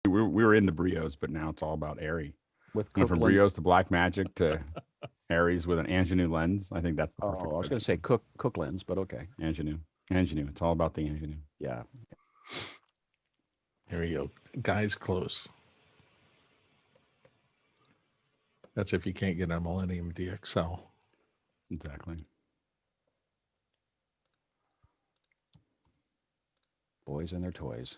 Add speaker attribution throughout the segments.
Speaker 1: We were into Brios, but now it's all about Airy.
Speaker 2: With
Speaker 1: Went
Speaker 2: Cook
Speaker 1: from
Speaker 2: lens.
Speaker 1: Brios to Black Magic to Aries with an Ingenue lens. I think that's the perfect.
Speaker 2: Oh, I was going to say Cook lens, but okay.
Speaker 1: Ingenue. It's all about the Ingenue.
Speaker 2: Yeah.
Speaker 3: Here we go. Guys close. That's if you can't get a Millennium DXL.
Speaker 1: Exactly.
Speaker 2: Boys and their toys.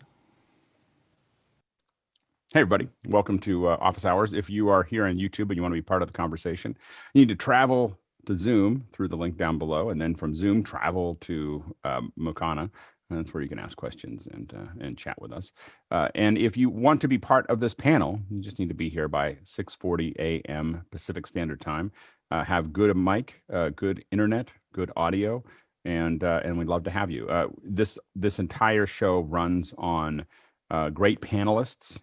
Speaker 1: Hey, everybody. Welcome to Office Hours. If you are here on YouTube and you want to be part of the conversation, you need to travel to Zoom through the link down below. And then from Zoom, travel to Mokana. And that's where you can ask questions and chat with us. And if you want to be part of this panel, you just need to be here by 6:40 a.m. Pacific Standard Time. Have good mic, good internet, good audio, and we'd love to have you. This entire show runs on great panelists,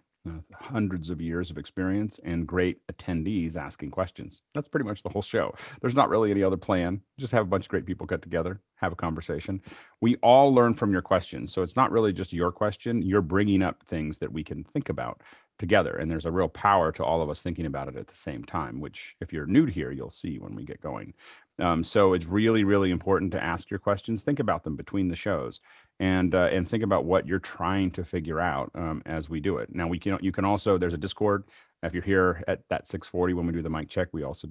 Speaker 1: hundreds of years of experience, and great attendees asking questions. That's pretty much the whole show. There's not really any other plan. Just have a bunch of great people get together, have a conversation. We all learn from your questions. So it's not really just your question. You're bringing up things that we can think about together. And there's a real power to all of us thinking about it at the same time, which if you're new to here, you'll see when we get going. So it's really, really important to ask your questions. Think about them between the shows. And think about what you're trying to figure out as we do it. Now you can also, there's a Discord. If you're here at that 6:40 when we do the mic check, we also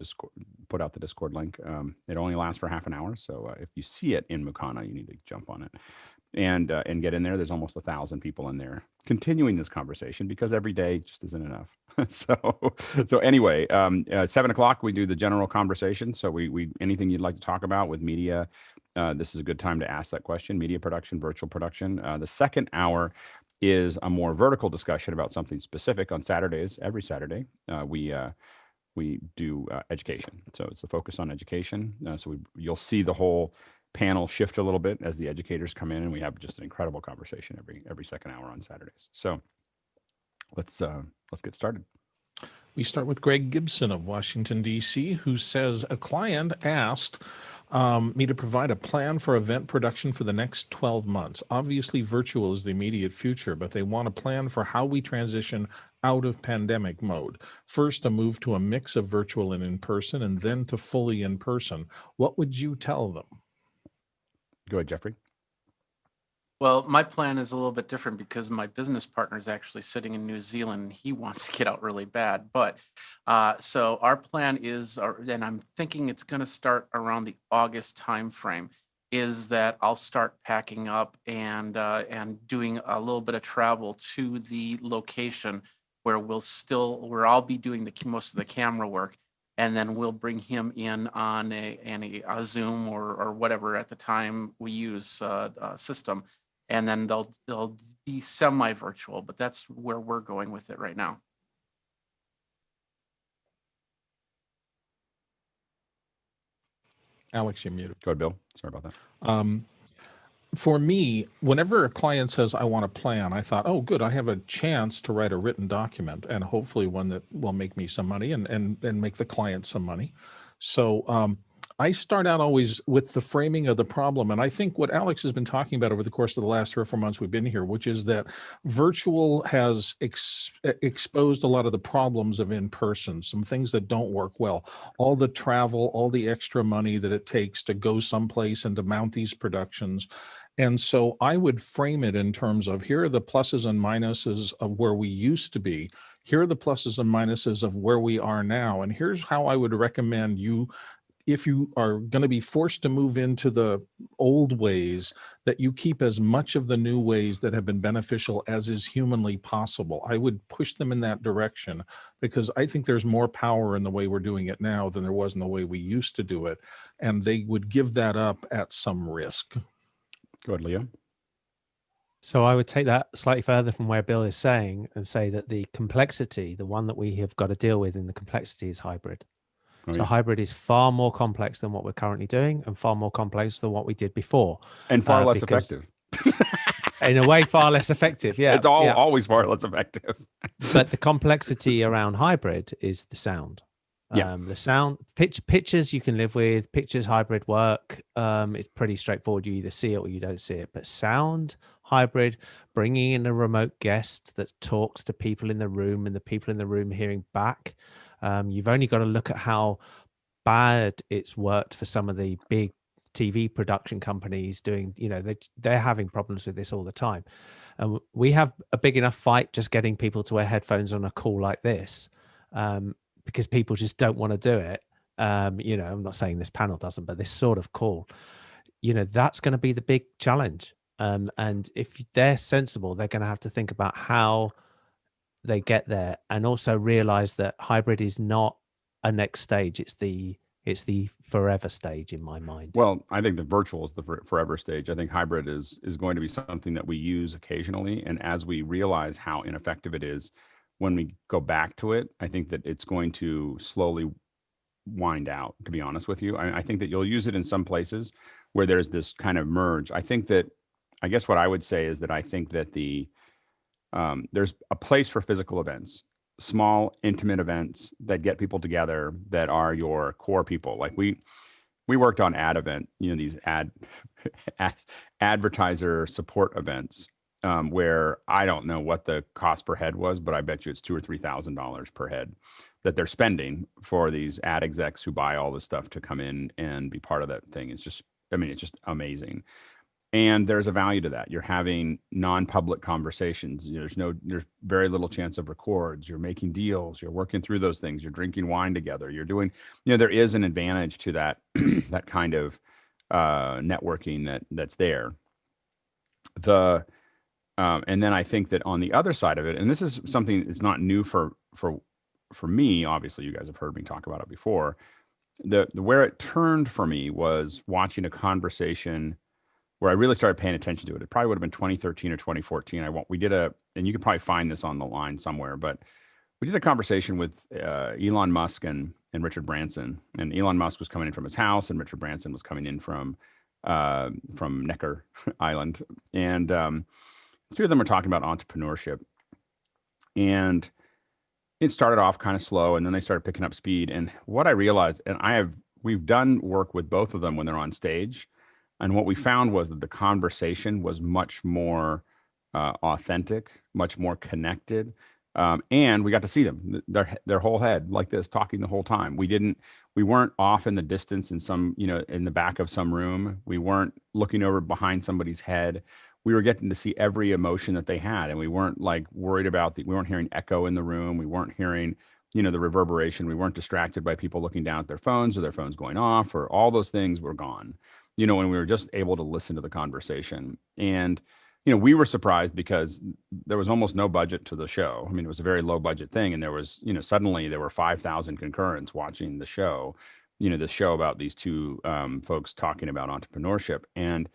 Speaker 1: put out the Discord link. It only lasts for half an hour, so if you see it in Mukana, you need to jump on it and get in there. There's almost 1,000 people in there continuing this conversation because every day just isn't enough. so anyway, at 7 o'clock we do the general conversation. So we anything you'd like to talk about with media. This is a good time to ask that question. Media production, virtual production. The second hour is a more vertical discussion about something specific. On Saturdays, every Saturday, we do education. So it's the focus on education. So you'll see the whole panel shift a little bit as the educators come in, and we have just an incredible conversation every second hour on Saturdays. So let's get started.
Speaker 3: We start with Greg Gibson of Washington, D.C., who says a client asked me to provide a plan for event production for the next 12 months. Obviously, virtual is the immediate future, but they want a plan for how we transition out of pandemic mode. First, a move to a mix of virtual and in-person, and then to fully in-person. What would you tell them?
Speaker 1: Go ahead, Jeffrey.
Speaker 4: Well, my plan is a little bit different because my business partner is actually sitting in New Zealand and he wants to get out really bad. But so our plan is, and I'm thinking it's going to start around the August timeframe, is that I'll start packing up and doing a little bit of travel to the location where I'll be doing most of the camera work. And then we'll bring him in on a Zoom or whatever at the time we use system. And then they'll be semi-virtual, but that's where we're going with it right now.
Speaker 3: Alex, you're muted.
Speaker 1: Go ahead, Bill. Sorry about that.
Speaker 3: For me, whenever a client says, I want a plan, I thought, oh, good, I have a chance to write a written document and hopefully one that will make me some money and make the client some money. So I start out always with the framing of the problem. And I think what Alex has been talking about over the course of the last 3 or 4 months we've been here, which is that virtual has exposed a lot of the problems of in-person, some things that don't work well, all the travel, all the extra money that it takes to go someplace and to mount these productions. And so I would frame it in terms of here are the pluses and minuses of where we used to be. Here are the pluses and minuses of where we are now. And here's how I would recommend you, if you are going to be forced to move into the old ways, that you keep as much of the new ways that have been beneficial as is humanly possible. I would push them in that direction because I think there's more power in the way we're doing it now than there was in the way we used to do it. And they would give that up at some risk.
Speaker 1: Go ahead, Leo.
Speaker 5: So I would take that slightly further from where Bill is saying and say that the complexity, the one that we have got to deal with in the complexity is hybrid.
Speaker 1: Oh,
Speaker 5: So
Speaker 1: yeah.
Speaker 5: hybrid is far more complex than what we're currently doing and far more complex than what we did before.
Speaker 1: And far less
Speaker 5: because-
Speaker 1: effective.
Speaker 5: In a way, far less effective. Yeah.
Speaker 1: It's always far less effective.
Speaker 5: But the complexity around hybrid is the sound.
Speaker 1: Yeah.
Speaker 5: The sound, pictures you can live with, pictures hybrid work. It's pretty straightforward. You either see it or you don't see it. But sound, hybrid, bringing in a remote guest that talks to people in the room and the people in the room hearing back. You've only got to look at how bad it's worked for some of the big TV production companies doing, they're having problems with this all the time. And we have a big enough fight just getting people to wear headphones on a call like this, because people just don't want to do it. I'm not saying this panel doesn't, but this sort of call, that's going to be the big challenge. And if they're sensible, they're going to have to think about how they get there, and also realize that hybrid is not a next stage. It's the forever stage in my mind.
Speaker 1: Well, I think the virtual is the forever stage. I think hybrid is going to be something that we use occasionally. And as we realize how ineffective it is when we go back to it, I think that it's going to slowly wind out, to be honest with you. I think that you'll use it in some places where there's this kind of merge. I guess what I would say is that I think that there's a place for physical events, small, intimate events that get people together that are your core people. Like we worked on ad event, these advertiser support events, where I don't know what the cost per head was, but I bet you it's $2,000 or $3,000 per head that they're spending for these ad execs who buy all this stuff to come in and be part of that thing. It's just amazing. And there's a value to that. You're having non-public conversations. There's very little chance of records. You're making deals. You're working through those things. You're drinking wine together. You're doing, there is an advantage to that, that kind of networking that's there. And then I think that on the other side of it, and this is something that's not new for me, obviously you guys have heard me talk about it before. Where it turned for me was watching a conversation where I really started paying attention to it. It probably would have been 2013 or 2014. And you could probably find this on the line somewhere, but we did a conversation with Elon Musk and Richard Branson. And Elon Musk was coming in from his house, and Richard Branson was coming in from Necker Island. And the two of them were talking about entrepreneurship. And it started off kind of slow, and then they started picking up speed. And what I realized, and we've done work with both of them when they're on stage. And what we found was that the conversation was much more authentic, much more connected. And we got to see them, their whole head like this, talking the whole time. We weren't off in the distance in some, in the back of some room. We weren't looking over behind somebody's head. We were getting to see every emotion that they had. And we weren't like worried about we weren't hearing echo in the room. We weren't hearing, the reverberation. We weren't distracted by people looking down at their phones or their phones going off, or all those things were gone. When we were just able to listen to the conversation. And, we were surprised because there was almost no budget to the show. I mean, it was a very low budget thing. And there was, suddenly there were 5,000 concurrents watching the show, the show about these two folks talking about entrepreneurship. And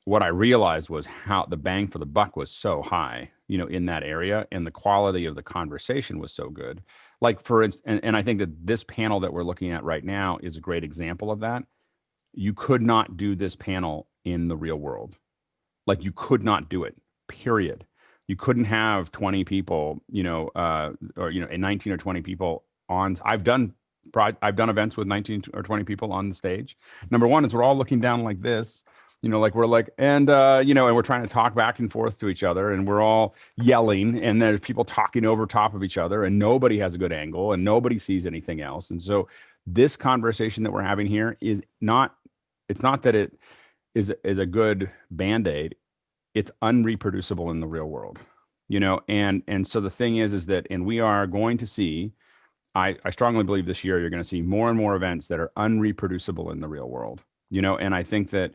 Speaker 1: what I realized was how the bang for the buck was so high, in that area, and the quality of the conversation was so good. Like, for instance, and I think that this panel that we're looking at right now is a great example of that. You could not do this panel in the real world. Like, you could not do it, period. You couldn't have 20 people, or 19 or 20 people on. I've done events with 19 or 20 people on the stage. Number one is we're all looking down like this, like we're like, and we're trying to talk back and forth to each other, and we're all yelling, and there's people talking over top of each other, and nobody has a good angle, and nobody sees anything else. And so this conversation that we're having here it's not that it is a good Band-Aid. It's unreproducible in the real world, and so the thing is that, and we are going to see, I strongly believe this year, you're going to see more and more events that are unreproducible in the real world, and I think that,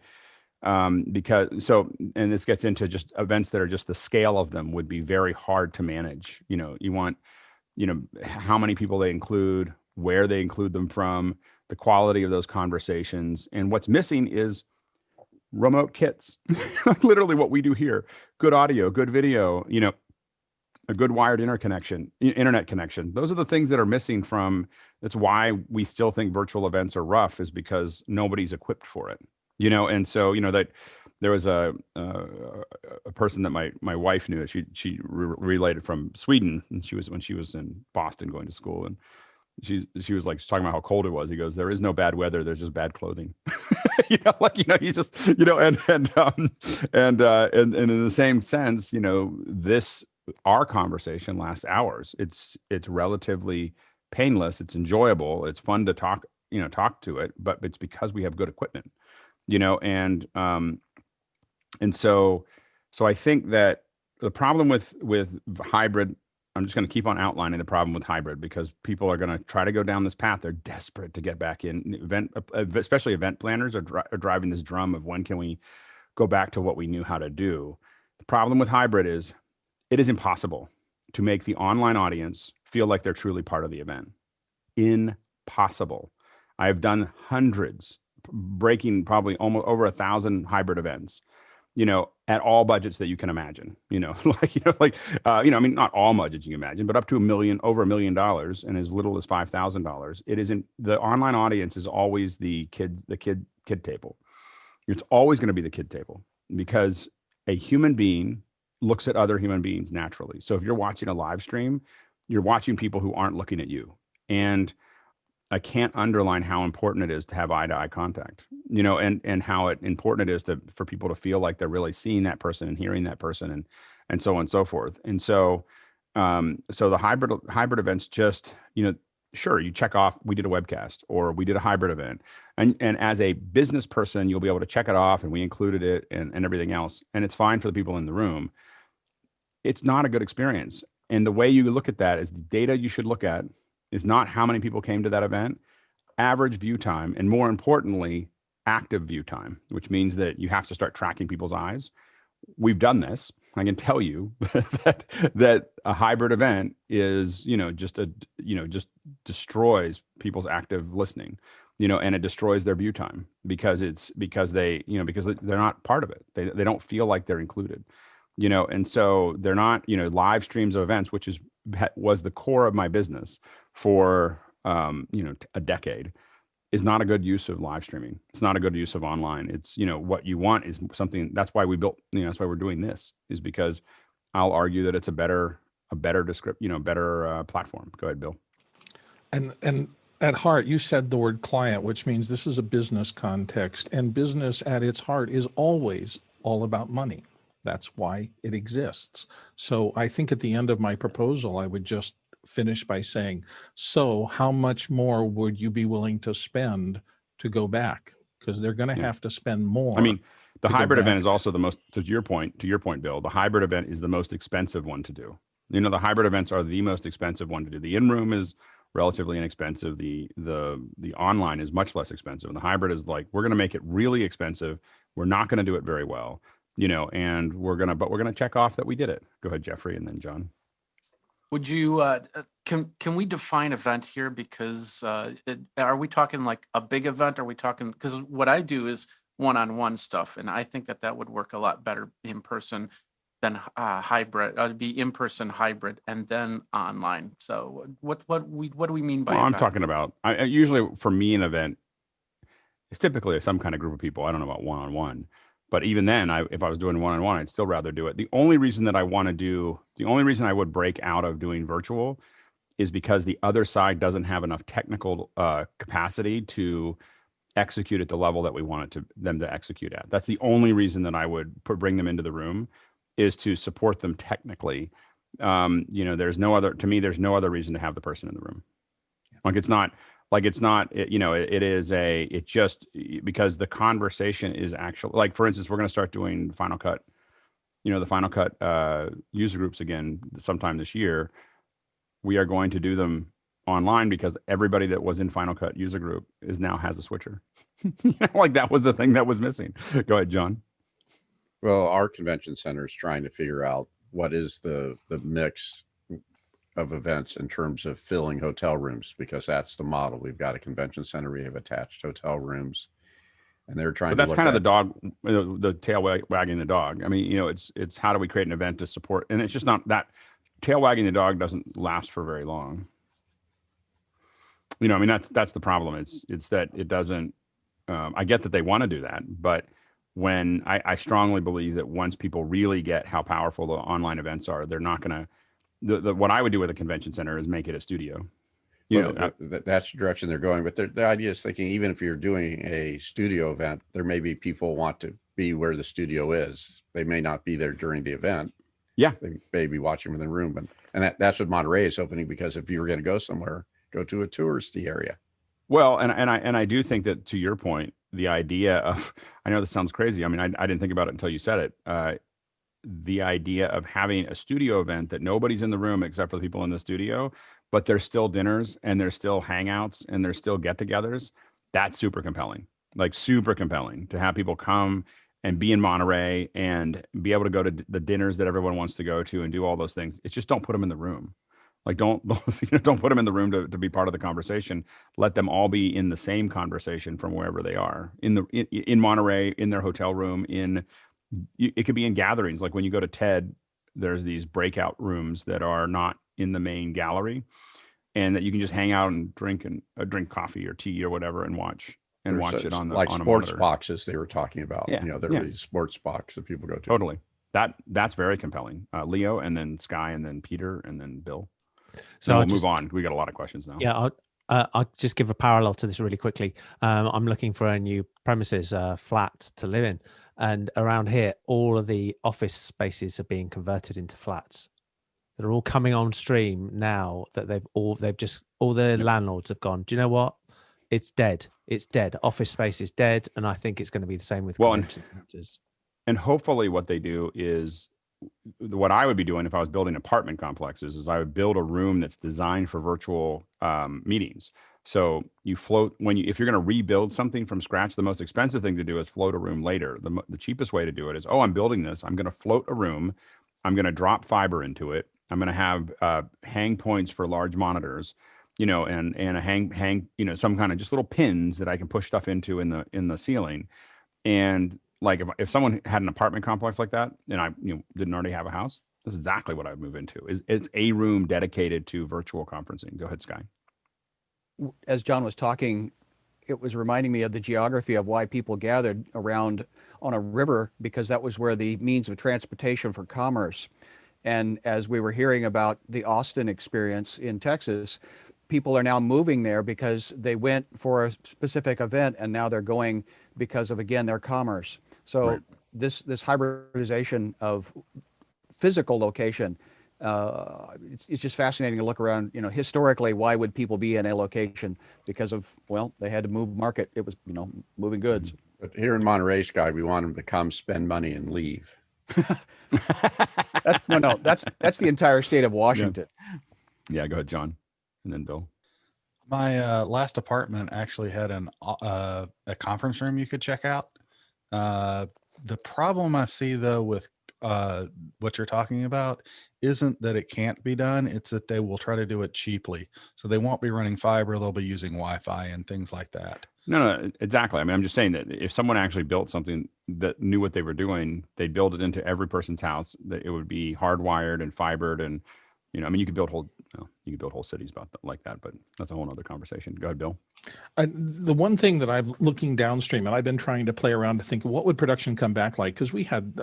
Speaker 1: and this gets into just events that are just the scale of them would be very hard to manage. You want, how many people they include, where they include them from, the quality of those conversations. And what's missing is remote kits, literally what we do here: good audio, good video, a good wired internet connection. Those are the things that are missing from, that's why we still think virtual events are rough, is because nobody's equipped for it, and so, that there was a person that my wife knew. She related from Sweden, and when she was in Boston going to school, and she was like talking about how cold it was. He goes, there is no bad weather. There's just bad clothing. You just, and in the same sense, our conversation lasts hours. It's relatively painless. It's enjoyable. It's fun to talk to it, but it's because we have good equipment, and so I think that the problem with hybrid, I'm just going to keep on outlining the problem with hybrid because people are going to try to go down this path. They're desperate to get back in. Especially event planners are driving this drum of when can we go back to what we knew how to do. The problem with hybrid is it is impossible to make the online audience feel like they're truly part of the event. Impossible. I have done hundreds, breaking probably almost over 1,000 hybrid events, at all budgets that you can imagine, I mean, not all budgets you can imagine, but up to over $1 million and as little as $5,000. It isn't, the online audience is always the kid table. It's always going to be the kid table because a human being looks at other human beings naturally. So if you're watching a live stream, you're watching people who aren't looking at you. And I can't underline how important it is to have eye-to-eye contact, and how important it is for people to feel like they're really seeing that person and hearing that person and so on and so forth. And so the hybrid events just, sure, you check off, we did a webcast or we did a hybrid event. And as a business person, you'll be able to check it off and we included it and everything else. And it's fine for the people in the room. It's not a good experience. And the way you look at that is the data you should look at is not how many people came to that event, average view time, and more importantly, active view time, which means that you have to start tracking people's eyes. We've done this. I can tell you that a hybrid event is, just destroys people's active listening, and it destroys their view time because they're not part of it. They don't feel like they're included, and so they're not, live streams of events, which was the core of my business for, a decade, is not a good use of live streaming. It's not a good use of online. It's, what you want is something, that's why we built, that's why we're doing this, is because I'll argue that it's a better platform. Go ahead, Bill.
Speaker 3: And at heart, you said the word client, which means this is a business context, and business at its heart is always all about money. That's why it exists. So I think at the end of my proposal, I would just finish by saying, so how much more would you be willing to spend to go back? Because they're going to have to spend more.
Speaker 1: I mean, the hybrid event is also the most, to your point, Bill, the hybrid event is the most expensive one to do. The hybrid events are the most expensive one to do. The in-room is relatively inexpensive. The online is much less expensive. And the hybrid is like, we're going to make it really expensive. We're not going to do it very well, and we're going to check off that we did it. Go ahead, Jeffrey, and then John.
Speaker 4: Would you, can we define event here? Because are we talking like a big event? Are we talking, because what I do is one-on-one stuff, and I think that would work a lot better in person than hybrid. It'd be in-person, hybrid, and then online. So what do we mean by
Speaker 1: event?
Speaker 4: I'm
Speaker 1: talking about, usually for me, an event is typically some kind of group of people. I don't know about one-on-one. But even then, if I was doing one-on-one, I'd still rather do it. The only reason I would break out of doing virtual is because the other side doesn't have enough technical capacity to execute at the level that we want them to execute at. That's the only reason that I would bring them into the room, is to support them technically. There's no other reason to have the person in the room. It's just because the conversation is actually, like, for instance, we're going to start doing Final Cut, the Final Cut user groups again sometime this year. We are going to do them online because everybody that was in Final Cut user group now has a switcher. Like, that was the thing that was missing. Go ahead, John.
Speaker 2: Well, our convention center is trying to figure out what is the mix of events in terms of filling hotel rooms, because that's the model. We've got a convention center, we have attached hotel rooms, and they're trying.
Speaker 1: But that's kind of the dog, the tail wagging the dog. I mean, it's how do we create an event to support? And it's just not that tail wagging the dog doesn't last for very long. I mean, that's the problem. It's that it doesn't. I get that they want to do that, but when I strongly believe that once people really get how powerful the online events are, they're not going to. What I would do with a convention center is make it a studio. You
Speaker 2: Well,
Speaker 1: know,
Speaker 2: that's the direction they're going. But the idea is thinking, even if you're doing a studio event, there may be people want to be where the studio is. They may not be there during the event.
Speaker 1: Yeah.
Speaker 2: They may be watching from the room. And that's what Monterey is opening, because if you were going to go somewhere, go to a touristy area.
Speaker 1: Well, and I do think that, to your point, the idea of, I know this sounds crazy. I mean, I didn't think about it until you said it. The idea of having a studio event that nobody's in the room except for the people in the studio, but there's still dinners and there's still hangouts and there's still get-togethers. That's super compelling, like super compelling, to have people come and be in Monterey and be able to go to the dinners that everyone wants to go to and do all those things. It's just, don't put them in the room. Like, don't don't put them in the room to be part of the conversation. Let them all be in the same conversation from wherever they are, in Monterey, in their hotel room. It could be in gatherings. Like when you go to TED, there's these breakout rooms that are not in the main gallery, and that you can just hang out and drink coffee or tea or whatever and watch it on
Speaker 2: like
Speaker 1: on a
Speaker 2: sports
Speaker 1: monitor.
Speaker 2: boxes they were talking about.
Speaker 1: Yeah,
Speaker 2: There are these sports box that people go to.
Speaker 1: Totally. That's very compelling. Leo, and then Sky, and then Peter, and then Bill. So we'll move on. We got a lot of questions now.
Speaker 5: Yeah, I'll just give a parallel to this really quickly. I'm looking for a new premises, flat to live in, and around here, all of the office spaces are being converted into flats. They're all coming on stream now that all the landlords have gone, do you know what? It's dead. It's dead. Office space is dead, and I think it's going to be the same with convention centers. And
Speaker 1: hopefully, what they do is, what I would be doing if I was building apartment complexes, is I would build a room that's designed for virtual meetings. So you float if you're going to rebuild something from scratch, the most expensive thing to do is float a room later. The cheapest way to do it is, I'm building this. I'm going to float a room. I'm going to drop fiber into it. I'm going to have hang points for large monitors, and a hang, some kind of just little pins that I can push stuff into in the ceiling. And like if someone had an apartment complex like that, and I didn't already have a house, that's exactly what I'd move into. It's a room dedicated to virtual conferencing. Go ahead, Sky.
Speaker 6: As John was talking, it was reminding me of the geography of why people gathered around on a river, because that was where the means of transportation for commerce. And as we were hearing about the Austin experience in Texas, people are now moving there because they went for a specific event, and now they're going because of, again, their commerce. So
Speaker 1: right.
Speaker 6: this hybridization of physical location, it's just fascinating to look around. Historically, why would people be in a location? Because of, they had to move market. It was, moving goods.
Speaker 2: But here in Monterey, Sky, we want them to come, spend money, and leave.
Speaker 6: That's the entire state of Washington.
Speaker 1: Yeah, go ahead, John, and then Bill.
Speaker 7: My last apartment actually had a conference room you could check out. The problem I see, though, with what you're talking about isn't that it can't be done. It's that they will try to do it cheaply. So they won't be running fiber. They'll be using Wi-Fi and things like that.
Speaker 1: No, exactly. I mean, I'm just saying that if someone actually built something that knew what they were doing, they'd build it into every person's house, that it would be hardwired and fibered. And, you could build whole cities like that, but that's a whole other conversation. Go ahead, Bill.
Speaker 3: The one thing that I'm looking downstream, and I've been trying to play around to think, what would production come back like? Because we had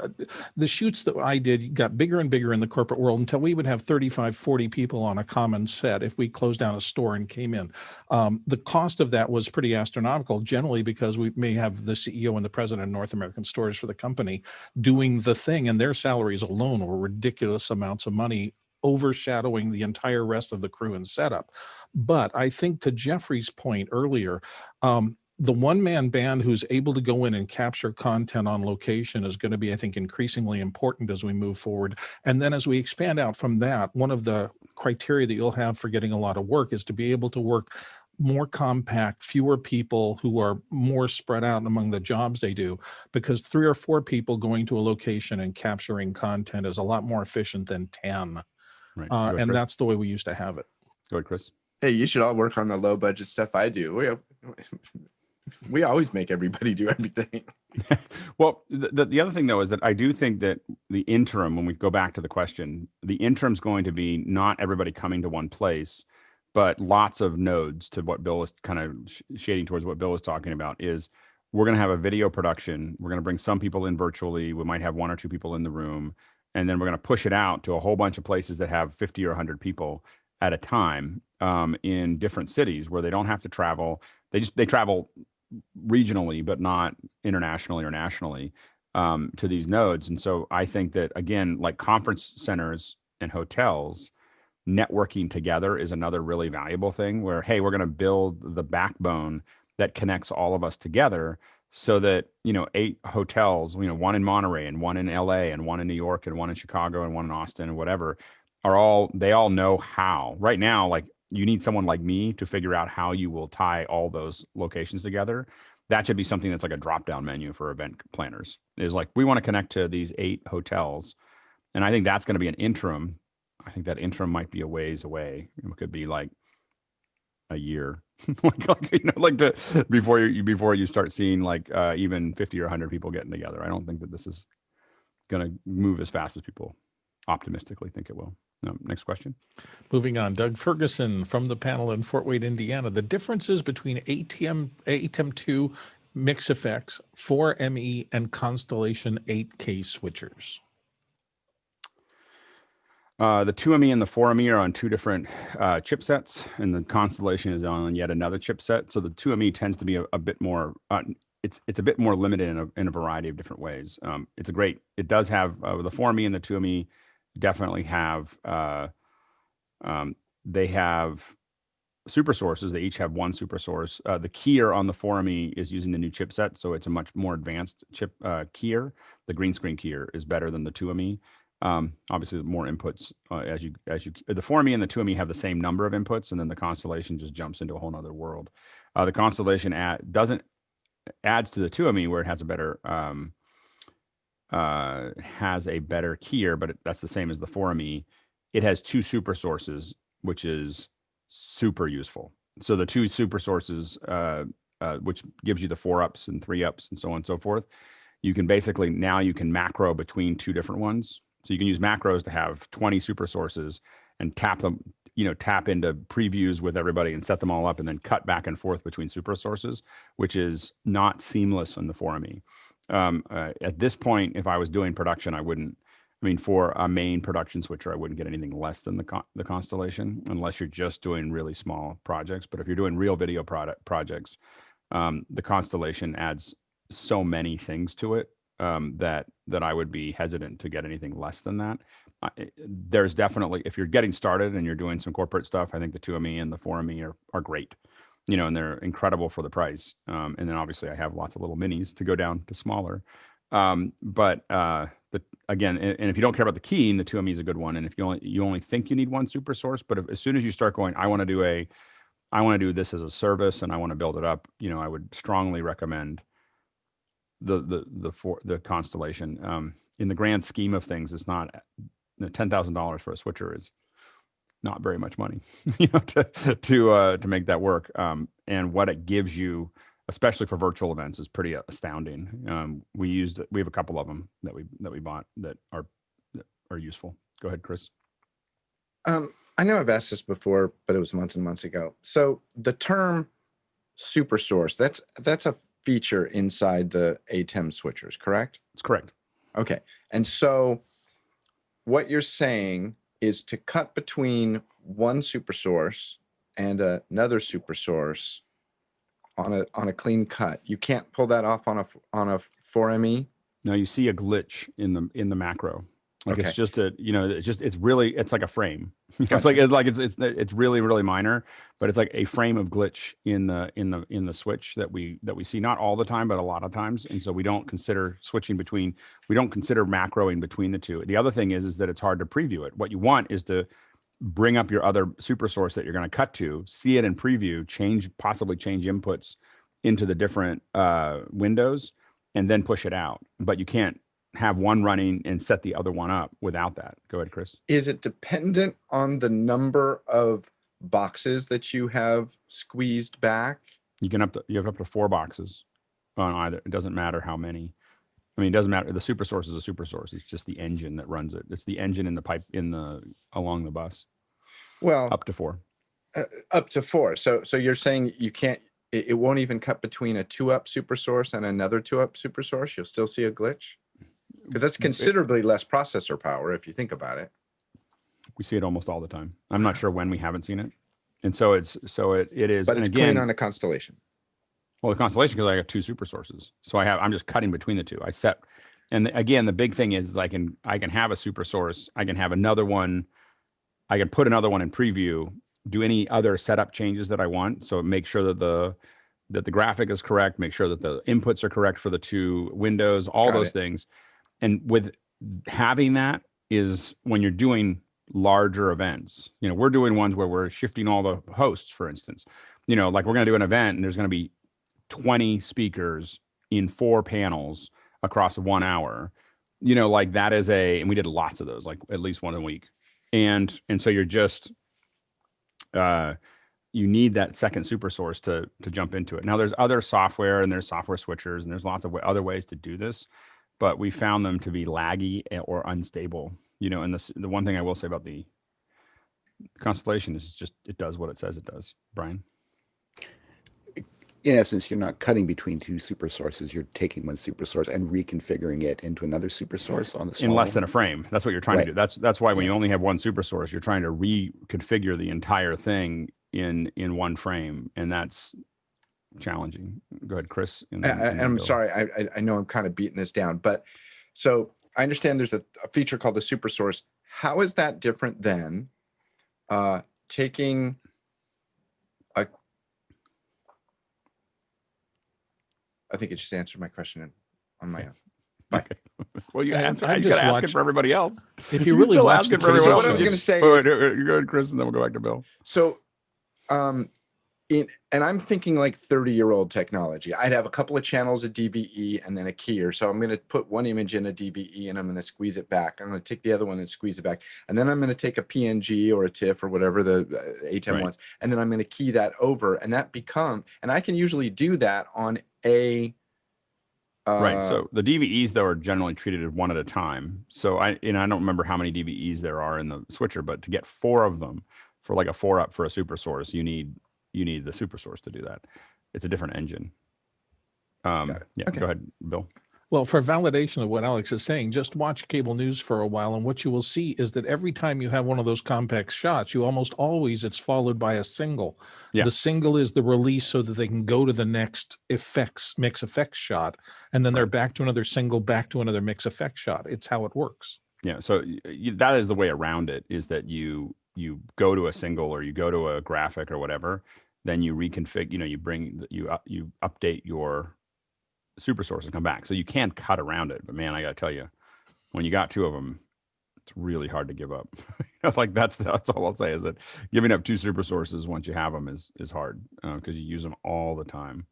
Speaker 3: the shoots that I did got bigger and bigger in the corporate world until we would have 35, 40 people on a common set if we closed down a store and came in. The cost of that was pretty astronomical, generally because we may have the CEO and the president of North American stores for the company doing the thing, and their salaries alone were ridiculous amounts of money, overshadowing the entire rest of the crew and setup. But I think, to Jeffrey's point earlier, the one-man band who's able to go in and capture content on location is going to be, I think, increasingly important as we move forward. And then as we expand out from that, one of the criteria that you'll have for getting a lot of work is to be able to work more compact, fewer people who are more spread out among the jobs they do, because 3 or 4 people going to a location and capturing content is a lot more efficient than 10.
Speaker 1: Right.
Speaker 3: And that's the way we used to have it.
Speaker 1: Go ahead, Chris.
Speaker 8: Hey, you should all work on the low budget stuff I do. We always make everybody do everything.
Speaker 1: Well, the other thing, though, is that I do think that the interim, when we go back to the question, the interim is going to be not everybody coming to one place, but lots of nodes, to what Bill is kind of shading towards what Bill is talking about, is we're going to have a video production. We're going to bring some people in virtually. We might have 1 or 2 people in the room. And then we're going to push it out to a whole bunch of places that have 50 or 100 people. at a time in different cities where they don't have to travel. They travel regionally, but not internationally or nationally to these nodes. And so I think that, again, like conference centers and hotels, networking together is another really valuable thing where, hey, we're going to build the backbone that connects all of us together so that, 8 hotels, one in Monterey and one in LA and one in New York and one in Chicago and one in Austin and whatever, they all know how. Right now, like, you need someone like me to figure out how you will tie all those locations together. That should be something that's like a drop-down menu for event planners, is like, we want to connect to these 8 hotels. And I think that's going to be an interim. I think that interim might be a ways away. It could be like a year, before you start seeing like even 50 or 100 people getting together. I don't think that this is going to move as fast as people optimistically think it will. No, next question.
Speaker 3: Moving on, Doug Ferguson from the panel in Fort Wayne, Indiana. The differences between ATEM 2 mix effects, 4ME, and Constellation 8K switchers.
Speaker 1: The 2ME and the 4ME are on 2 different chipsets, and the Constellation is on yet another chipset. So the 2ME tends to be a bit more. It's a bit more limited in a variety of different ways. It does have the 4ME and the 2ME definitely have. They have super sources. They each have one super source. The keyer on the 4ME is using the new chipset, so it's a much more advanced chip keyer. The green screen keyer is better than the 2ME. Obviously, more inputs the 4ME and the 2ME have the same number of inputs, and then the Constellation just jumps into a whole nother world. The Constellation adds to the 2ME where it has a better keyer, but that's the same as the 4ME. It has 2 super sources, which is super useful. So the 2 super sources, which gives you the 4 ups and 3 ups and so on and so forth. You can macro between 2 different ones. So you can use macros to have 20 super sources and tap into previews with everybody and set them all up and then cut back and forth between super sources, which is not seamless on the 4ME. At this point, if I was doing production, for a main production switcher, I wouldn't get anything less than the Constellation, unless you're just doing really small projects. But if you're doing real video projects, the Constellation adds so many things to it that I would be hesitant to get anything less than that. There's definitely, if you're getting started and you're doing some corporate stuff, I think the 2ME and the 4ME are great, and they're incredible for the price. And then obviously I have lots of little minis to go down to smaller. Again, and if you don't care about the keying, the 2ME is a good one. And if you only think you need one super source, but as soon as you start going, I want to do this as a service and I want to build it up, I would strongly recommend the Constellation. In the grand scheme of things, it's not $10,000 for a switcher is not very much money, to make that work. And what it gives you, especially for virtual events, is pretty astounding. We have a couple of them that we bought that are useful. Go ahead, Chris.
Speaker 8: I know I've asked this before, but it was months and months ago. So the term super source, that's a feature inside the ATEM switchers, correct?
Speaker 1: It's correct.
Speaker 8: Okay. And so what you're saying is to cut between one super source and another super source on a clean cut. You can't pull that off on a 4ME.
Speaker 1: No, you see a glitch in the macro. Like
Speaker 8: Okay.
Speaker 1: It's just it's like a frame.
Speaker 8: Gotcha.
Speaker 1: It's really, really minor, but it's like a frame of glitch in the switch that we see, not all the time, but a lot of times. And so we don't consider macroing between the two. The other thing is that it's hard to preview it. What you want is to bring up your other super source that you're going to cut to, see it in preview, possibly change inputs into the different windows, and then push it out. But you can't have one running and set the other one up without that. Go ahead, Chris.
Speaker 8: Is it dependent on the number of boxes that you have squeezed back?
Speaker 1: You have up to 4 boxes on either. It doesn't matter how many. It doesn't matter. The super source is a super source. It's just the engine that runs it. It's the engine in the pipe along the bus.
Speaker 8: Well,
Speaker 1: Up to 4.
Speaker 8: Up to 4. So you're saying you can't. It won't even cut between a 2-up super source and another 2-up super source. You'll still see a glitch. Because that's considerably less processor power if you think about it.
Speaker 1: We see it almost all the time. I'm not sure when we haven't seen it. And so it is,
Speaker 8: But
Speaker 1: and
Speaker 8: it's
Speaker 1: again,
Speaker 8: clean on a Constellation.
Speaker 1: well, the Constellation, because I got 2 super sources. So I'm just cutting between the two. And again, the big thing is I can have a super source. I can have another one. I can put another one in preview, do any other setup changes that I want. So make sure that the graphic is correct, make sure that the inputs are correct for the 2 windows, all
Speaker 8: Got
Speaker 1: those
Speaker 8: it.
Speaker 1: things. And with having that is when you're doing larger events. We're doing ones where we're shifting all the hosts, for instance. Like we're going to do an event and there's going to be 20 speakers in 4 panels across 1 hour. Like that is and we did lots of those, like at least one a week. And so you're just you need that second super source to jump into it. Now there's other software and there's software switchers and there's lots of other ways to do this, but we found them to be laggy or unstable. And the one thing I will say about the Constellation is just it does what it says it does. Brian?
Speaker 9: In essence, you're not cutting between 2 super sources. You're taking one super source and reconfiguring it into another super source on the
Speaker 1: In less than a frame. That's what you're trying to do. That's why when you only have one super source, you're trying to reconfigure the entire thing in one frame, and that's challenging. Go ahead, Chris. And
Speaker 8: I'm sorry, I know I'm kind of beating this down, but so I understand there's a feature called the super source. How is that different than taking a? I think it just answered my question on my own. Bye.
Speaker 1: Well, you
Speaker 3: And
Speaker 1: got
Speaker 3: I
Speaker 1: to
Speaker 3: just
Speaker 1: ask it
Speaker 3: watched-
Speaker 1: for everybody else.
Speaker 3: If you really
Speaker 1: still
Speaker 3: watch
Speaker 1: asking
Speaker 3: the
Speaker 1: for everyone
Speaker 8: So
Speaker 1: else.
Speaker 8: what I was going to say
Speaker 1: Wait,
Speaker 8: is,
Speaker 1: you go ahead, Chris, and then we'll go back to Bill.
Speaker 8: so, and I'm thinking like 30-year-old technology. I'd have a couple of channels of DVE and then a keyer. So I'm going to put one image in a DVE and I'm going to squeeze it back. I'm going to take the other one and squeeze it back. And then I'm going to take a PNG or a TIFF or whatever the ATEM
Speaker 1: Right.
Speaker 8: wants. And then I'm going to key that over and and I can usually do that on a,
Speaker 1: Right. So the DVEs though are generally treated as one at a time. So I don't remember how many DVEs there are in the switcher, but to get 4 of them for like a 4-up for a super source, you need the super source to do that. It's a different engine.
Speaker 8: Got it.
Speaker 1: Yeah.
Speaker 8: Okay.
Speaker 1: Go ahead, Bill.
Speaker 3: Well, for validation of what Alex is saying, just watch cable news for a while, and what you will see is that every time you have one of those compact shots, you almost always it's followed by a single.
Speaker 1: Yeah.
Speaker 3: The single is the release so that they can go to the next mix effects shot, and then they're back to another single, back to another mix effects shot. It's how it works.
Speaker 1: Yeah. So that is the way around it, is that you go to a single or you go to a graphic or whatever, then you reconfigure, you update your super source and come back. So you can't cut around it, but man, I got to tell you, when you got 2 of them, it's really hard to give up. Like that's all I'll say, is that giving up 2 super sources once you have them is hard, because you use them all the time.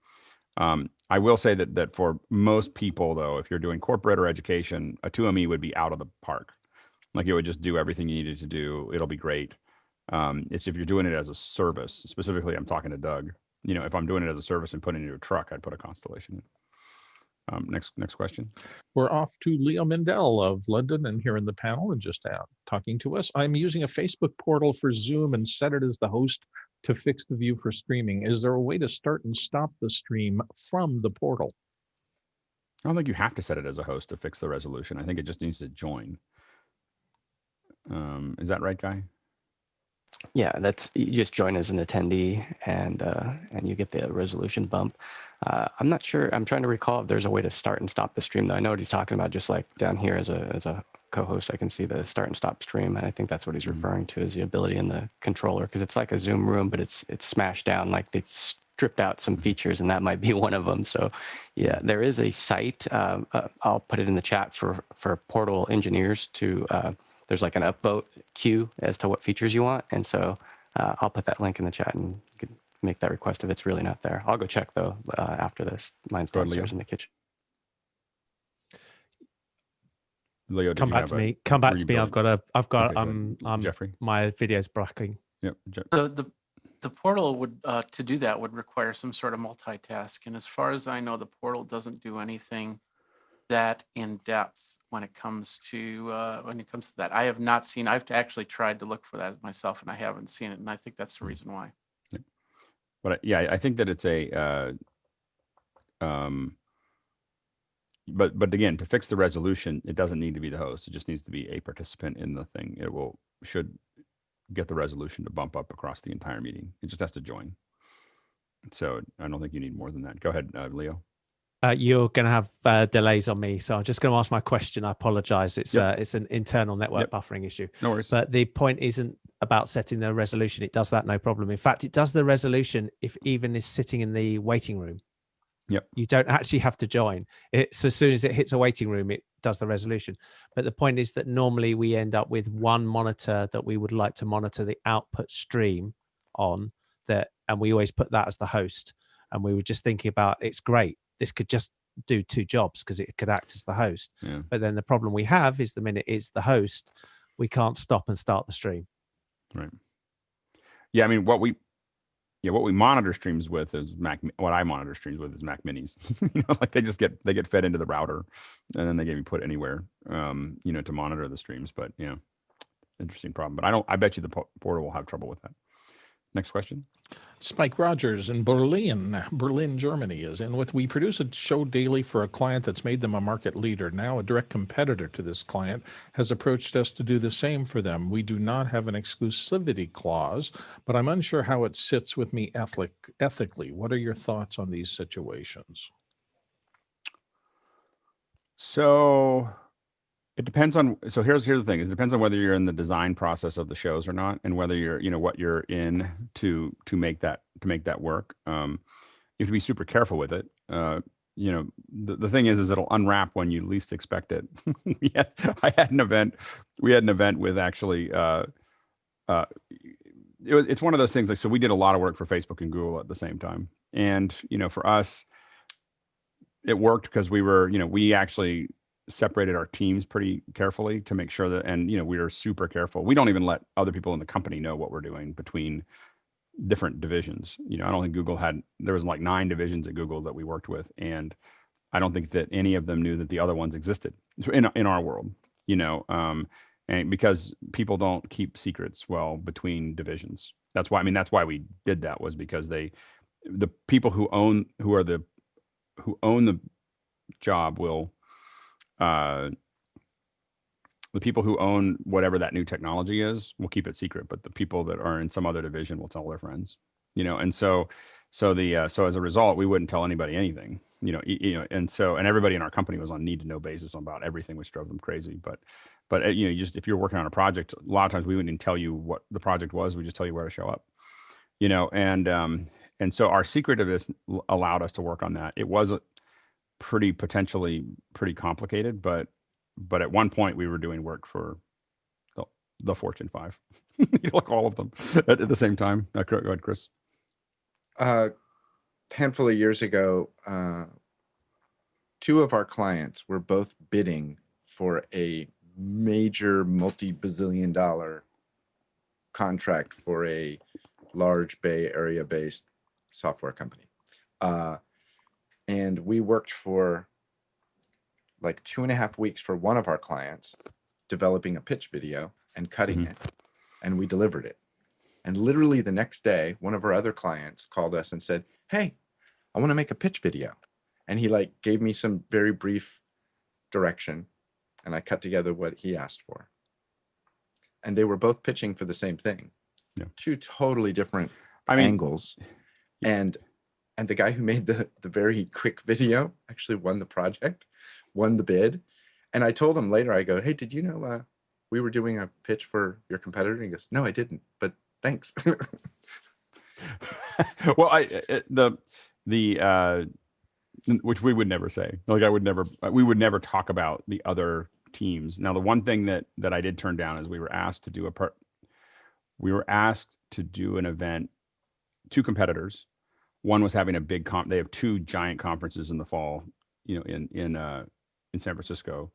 Speaker 1: I will say that for most people though, if you're doing corporate or education, a 2ME would be out of the park. Like it would just do everything you needed to do. It'll be great. It's if you're doing it as a service, specifically, I'm talking to Doug. If I'm doing it as a service and putting it in a truck, I'd put a Constellation in. Next question.
Speaker 3: We're off to Leo Mendel of London and here in the panel and just talking to us. I'm using a Facebook portal for Zoom and set it as the host to fix the view for streaming. Is there a way to start and stop the stream from the portal?
Speaker 1: I don't think you have to set it as a host to fix the resolution. I think it just needs to join. Is that right, Guy?
Speaker 10: Yeah, you just join as an attendee and you get the resolution bump. I'm not sure. I'm trying to recall if there's a way to start and stop the stream, though. I know what he's talking about. Just like down here as a co-host, I can see the start and stop stream, and I think that's what he's referring to, is the ability in the controller, because it's like a Zoom room, but it's smashed down, like they stripped out some features, and that might be one of them. So, yeah, there is a site. I'll put it in the chat for portal engineers to. There's like an upvote queue as to what features you want. And so I'll put that link in the chat and you can make that request if it's really not there. I'll go check though after this. Mine's downstairs in the kitchen.
Speaker 1: Leo,
Speaker 5: Come back to me. Come back to me. I've got
Speaker 1: Jeffrey.
Speaker 5: My video's blocking.
Speaker 1: Yep.
Speaker 4: The portal would to do that would require some sort of multitask. And as far as I know, the portal doesn't do anything that in depth when it comes to that. I have not seen. I've actually tried to look for that myself, and I haven't seen it. And I think that's the reason why.
Speaker 1: Yeah. But yeah, I think that it's a. But again, to fix the resolution, it doesn't need to be the host. It just needs to be a participant in the thing. get the resolution to bump up across the entire meeting. It just has to join. So I don't think you need more than that. Go ahead, Leo.
Speaker 5: You're going to have delays on me, so I'm just going to ask my question. I apologize. It's an internal network buffering issue.
Speaker 1: No worries.
Speaker 5: But the point isn't about setting the resolution. It does that, no problem. In fact, it does the resolution if even is sitting in the waiting room.
Speaker 1: Yep.
Speaker 5: You don't actually have to join. It's as soon as it hits a waiting room, it does the resolution. But the point is that normally we end up with one monitor that we would like to monitor the output stream on, and we always put that as the host. And we were just thinking about, it's great. This could just do two jobs because it could act as the host.
Speaker 1: Yeah.
Speaker 5: But then the problem we have is the minute it's the host, we can't stop and start the stream.
Speaker 1: Right. Yeah. I mean, what we monitor streams with is Mac. What I monitor streams with is Mac Minis. Like they get fed into the router, and then they get me put anywhere, to monitor the streams. But interesting problem. But I bet you the portal will have trouble with that. Next question.
Speaker 3: Spike Rogers in Berlin, Germany is in with, we produce a show daily for a client that's made them a market leader. Now a direct competitor to this client has approached us to do the same for them. We do not have an exclusivity clause, but I'm unsure how it sits with me ethically. What are your thoughts on these situations?
Speaker 1: So it depends on, so here's the thing, is it depends on whether you're in the design process of the shows or not, and whether you're, what you're in to make that work. You have to be super careful with it. The thing is it'll unwrap when you least expect it. We had an event with actually, it's one of those things, like, so we did a lot of work for Facebook and Google at the same time. And, for us, it worked because we actually separated our teams pretty carefully to make sure that, and we are super careful. We don't even let other people in the company know what we're doing between different divisions. I don't think there was like 9 divisions at Google that we worked with, and I don't think that any of them knew that the other ones existed in our world. And because people don't keep secrets well between divisions. That's why we did that, was because the people who own the job will, the people who own whatever that new technology is will keep it secret, but the people that are in some other division will tell their friends, and so as a result, we wouldn't tell anybody anything, and everybody in our company was on need to know basis about everything, which drove them crazy. But if you're working on a project, a lot of times we wouldn't even tell you what the project was. We just tell you where to show up, and so our secretiveness allowed us to work on that. It was potentially pretty complicated, but at one point we were doing work for the Fortune 5, like all of them at the same time. Go ahead, Chris.
Speaker 8: A handful of years ago, 2 of our clients were both bidding for a major multi-bazillion dollar contract for a large Bay Area based software company. And we worked for like 2.5 weeks for one of our clients, developing a pitch video and cutting it. And we delivered it. And literally the next day, one of our other clients called us and said, "Hey, I want to make a pitch video." And he gave me some very brief direction, and I cut together what he asked for. And they were both pitching for the same thing.
Speaker 1: Yeah.
Speaker 8: 2 totally different angles. And the guy who made the very quick video actually won the project, won the bid. And I told him later, I go, "Hey, did you know we were doing a pitch for your competitor?" And he goes, "No, I didn't, but thanks."
Speaker 1: Well, which we would never say. We would never talk about the other teams. Now, the one thing that I did turn down is we were asked to do an event, 2 competitors. One was having a big they have 2 giant conferences in the fall, in San Francisco.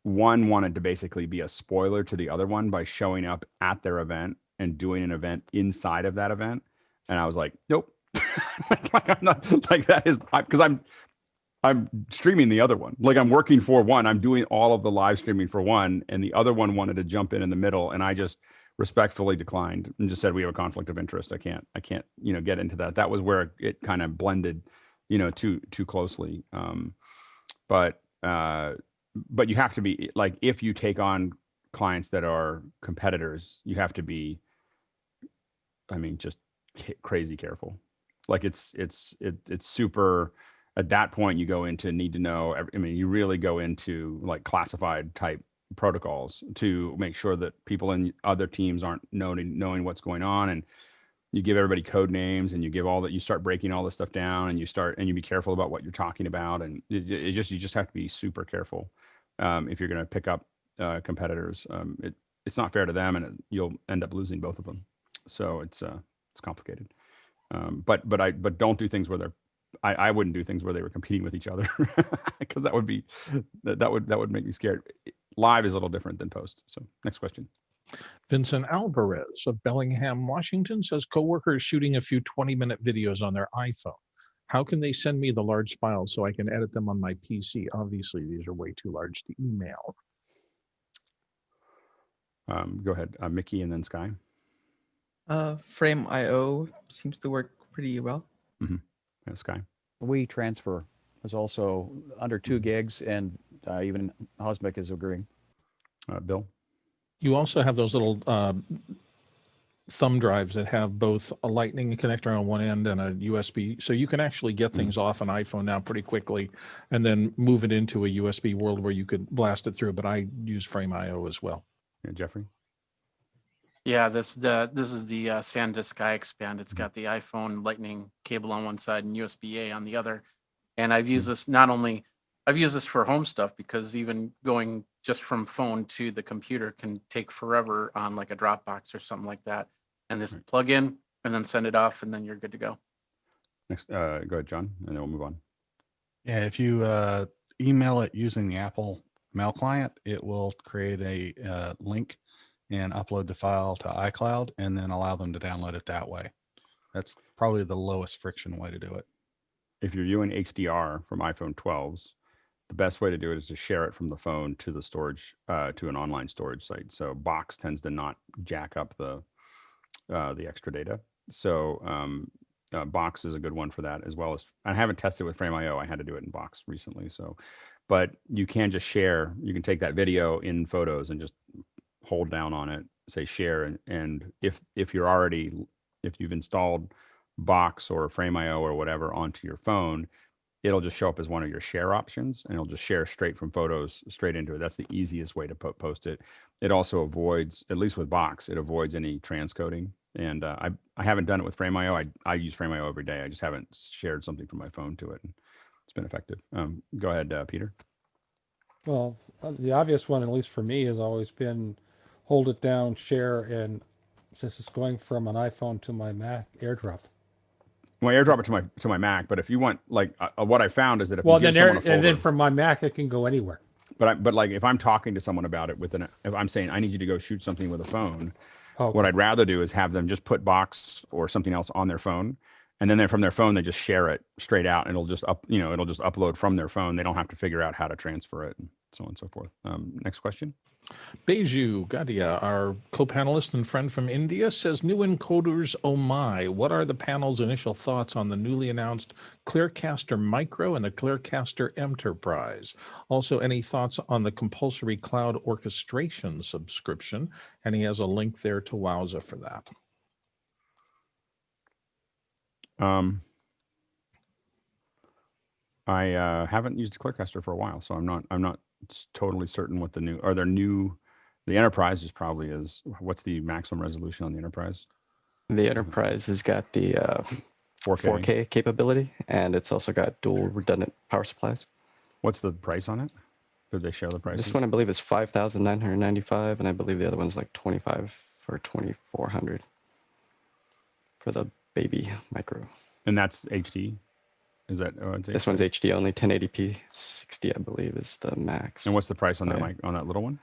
Speaker 1: One wanted to basically be a spoiler to the other one by showing up at their event and doing an event inside of that event. And I was like, nope. I'm not like that, is because I'm streaming the other one. Like, I'm working for one, I'm doing all of the live streaming for one, and the other one wanted to jump in the middle, and I just respectfully declined and just said, we have a conflict of interest. I can't, get into that. That was where it kind of blended, too closely. But you have to be like, if you take on clients that are competitors, you have to be, I mean, just crazy careful. Like it's super, at that point you go into need to know, I mean, you really go into like classified type protocols to make sure that people in other teams aren't knowing what's going on. And you give everybody code names, and you give all that, you start breaking all this stuff down, and you be careful about what you're talking about. And you just have to be super careful if you're going to pick up competitors. It's not fair to them, and you'll end up losing both of them. So it's complicated. But don't do things where I wouldn't do things where they were competing with each other, because that would make me scared. Live is a little different than post. So next question.
Speaker 3: Vincent Alvarez of Bellingham, Washington says Coworker is shooting a few 20-minute videos on their iPhone. How can they send me the large files so I can edit them on my PC? Obviously, these are way too large to email.
Speaker 1: Go ahead, Mickey, and then Sky.
Speaker 11: Frame.io seems to work pretty well.
Speaker 1: Mm-hmm. Yeah, Sky.
Speaker 6: WeTransfer is also under 2 gigs, and even Hosmic is agreeing.
Speaker 1: Bill.
Speaker 3: You also have those little thumb drives that have both a lightning connector on one end and a USB. So you can actually get things off an iPhone now pretty quickly and then move it into a USB world where you could blast it through. But I use Frame.io as well.
Speaker 1: Yeah, Jeffrey.
Speaker 4: Yeah, this is the SanDisk iExpand. It's got the iPhone Lightning cable on one side and USB-A on the other. And I've used this I've used this for home stuff, because even going just from phone to the computer can take forever on like a Dropbox or something like that. And this plug in and then send it off, and then you're good to go.
Speaker 1: Next, go ahead, John, and then we'll move on.
Speaker 7: Yeah, if you email it using the Apple Mail client, it will create a link and upload the file to iCloud, and then allow them to download it that way. That's probably the lowest friction way to do it.
Speaker 1: If you're viewing HDR from iPhone 12s, the best way to do it is to share it from the phone to the storage, to an online storage site. So Box tends to not jack up the extra data. So Box is a good one for that, as well as, I haven't tested with Frame.io. I had to do it in Box recently. So, but you can just share. You can take that video in Photos and just hold down on it, say share, and if you've installed Box or Frame.io or whatever onto your phone, it'll just show up as one of your share options, and it'll just share straight from Photos straight into it. That's the easiest way to post it. It also avoids, at least with Box, it avoids any transcoding. And I haven't done it with Frame.io. I use Frame.io every day. I just haven't shared something from my phone to it. It's been effective. Go ahead, Peter.
Speaker 12: Well, the obvious one, at least for me, has always been hold it down, share, and since it's going from an iPhone to my Mac, AirDrop.
Speaker 1: Well, AirDrop it to my Mac, but if you want, like, what I found is that if you give someone a folder,
Speaker 12: and then from my Mac it can go anywhere.
Speaker 1: But like if I'm talking to someone about it if I'm saying I need you to go shoot something with a phone,
Speaker 12: Okay.
Speaker 1: What I'd rather do is have them just put Box or something else on their phone, and then from their phone they just share it straight out, and it'll just upload from their phone. They don't have to figure out how to transfer it, and so on and so forth. Next question.
Speaker 3: Beju Gadia, our co-panelist and friend from India, says, new encoders, oh my. What are the panel's initial thoughts on the newly announced Clearcaster Micro and the Clearcaster Enterprise? Also, any thoughts on the compulsory cloud orchestration subscription? And he has a link there to Whova for that.
Speaker 1: I haven't used Clearcaster for a while, so I'm not totally certain what the Enterprise is probably is. What's the maximum resolution on the Enterprise?
Speaker 10: The Enterprise has got the 4K capability, and it's also got dual redundant power supplies.
Speaker 1: What's the price on it? Did they show the price?
Speaker 10: This one I believe is $5,995, and I believe the other one's like $25 or $2,400 for the baby micro.
Speaker 1: And that's HD. Is that
Speaker 10: this one's HD only, 1080p 60, I believe, is the max.
Speaker 1: And what's the price on that mic, on that little one?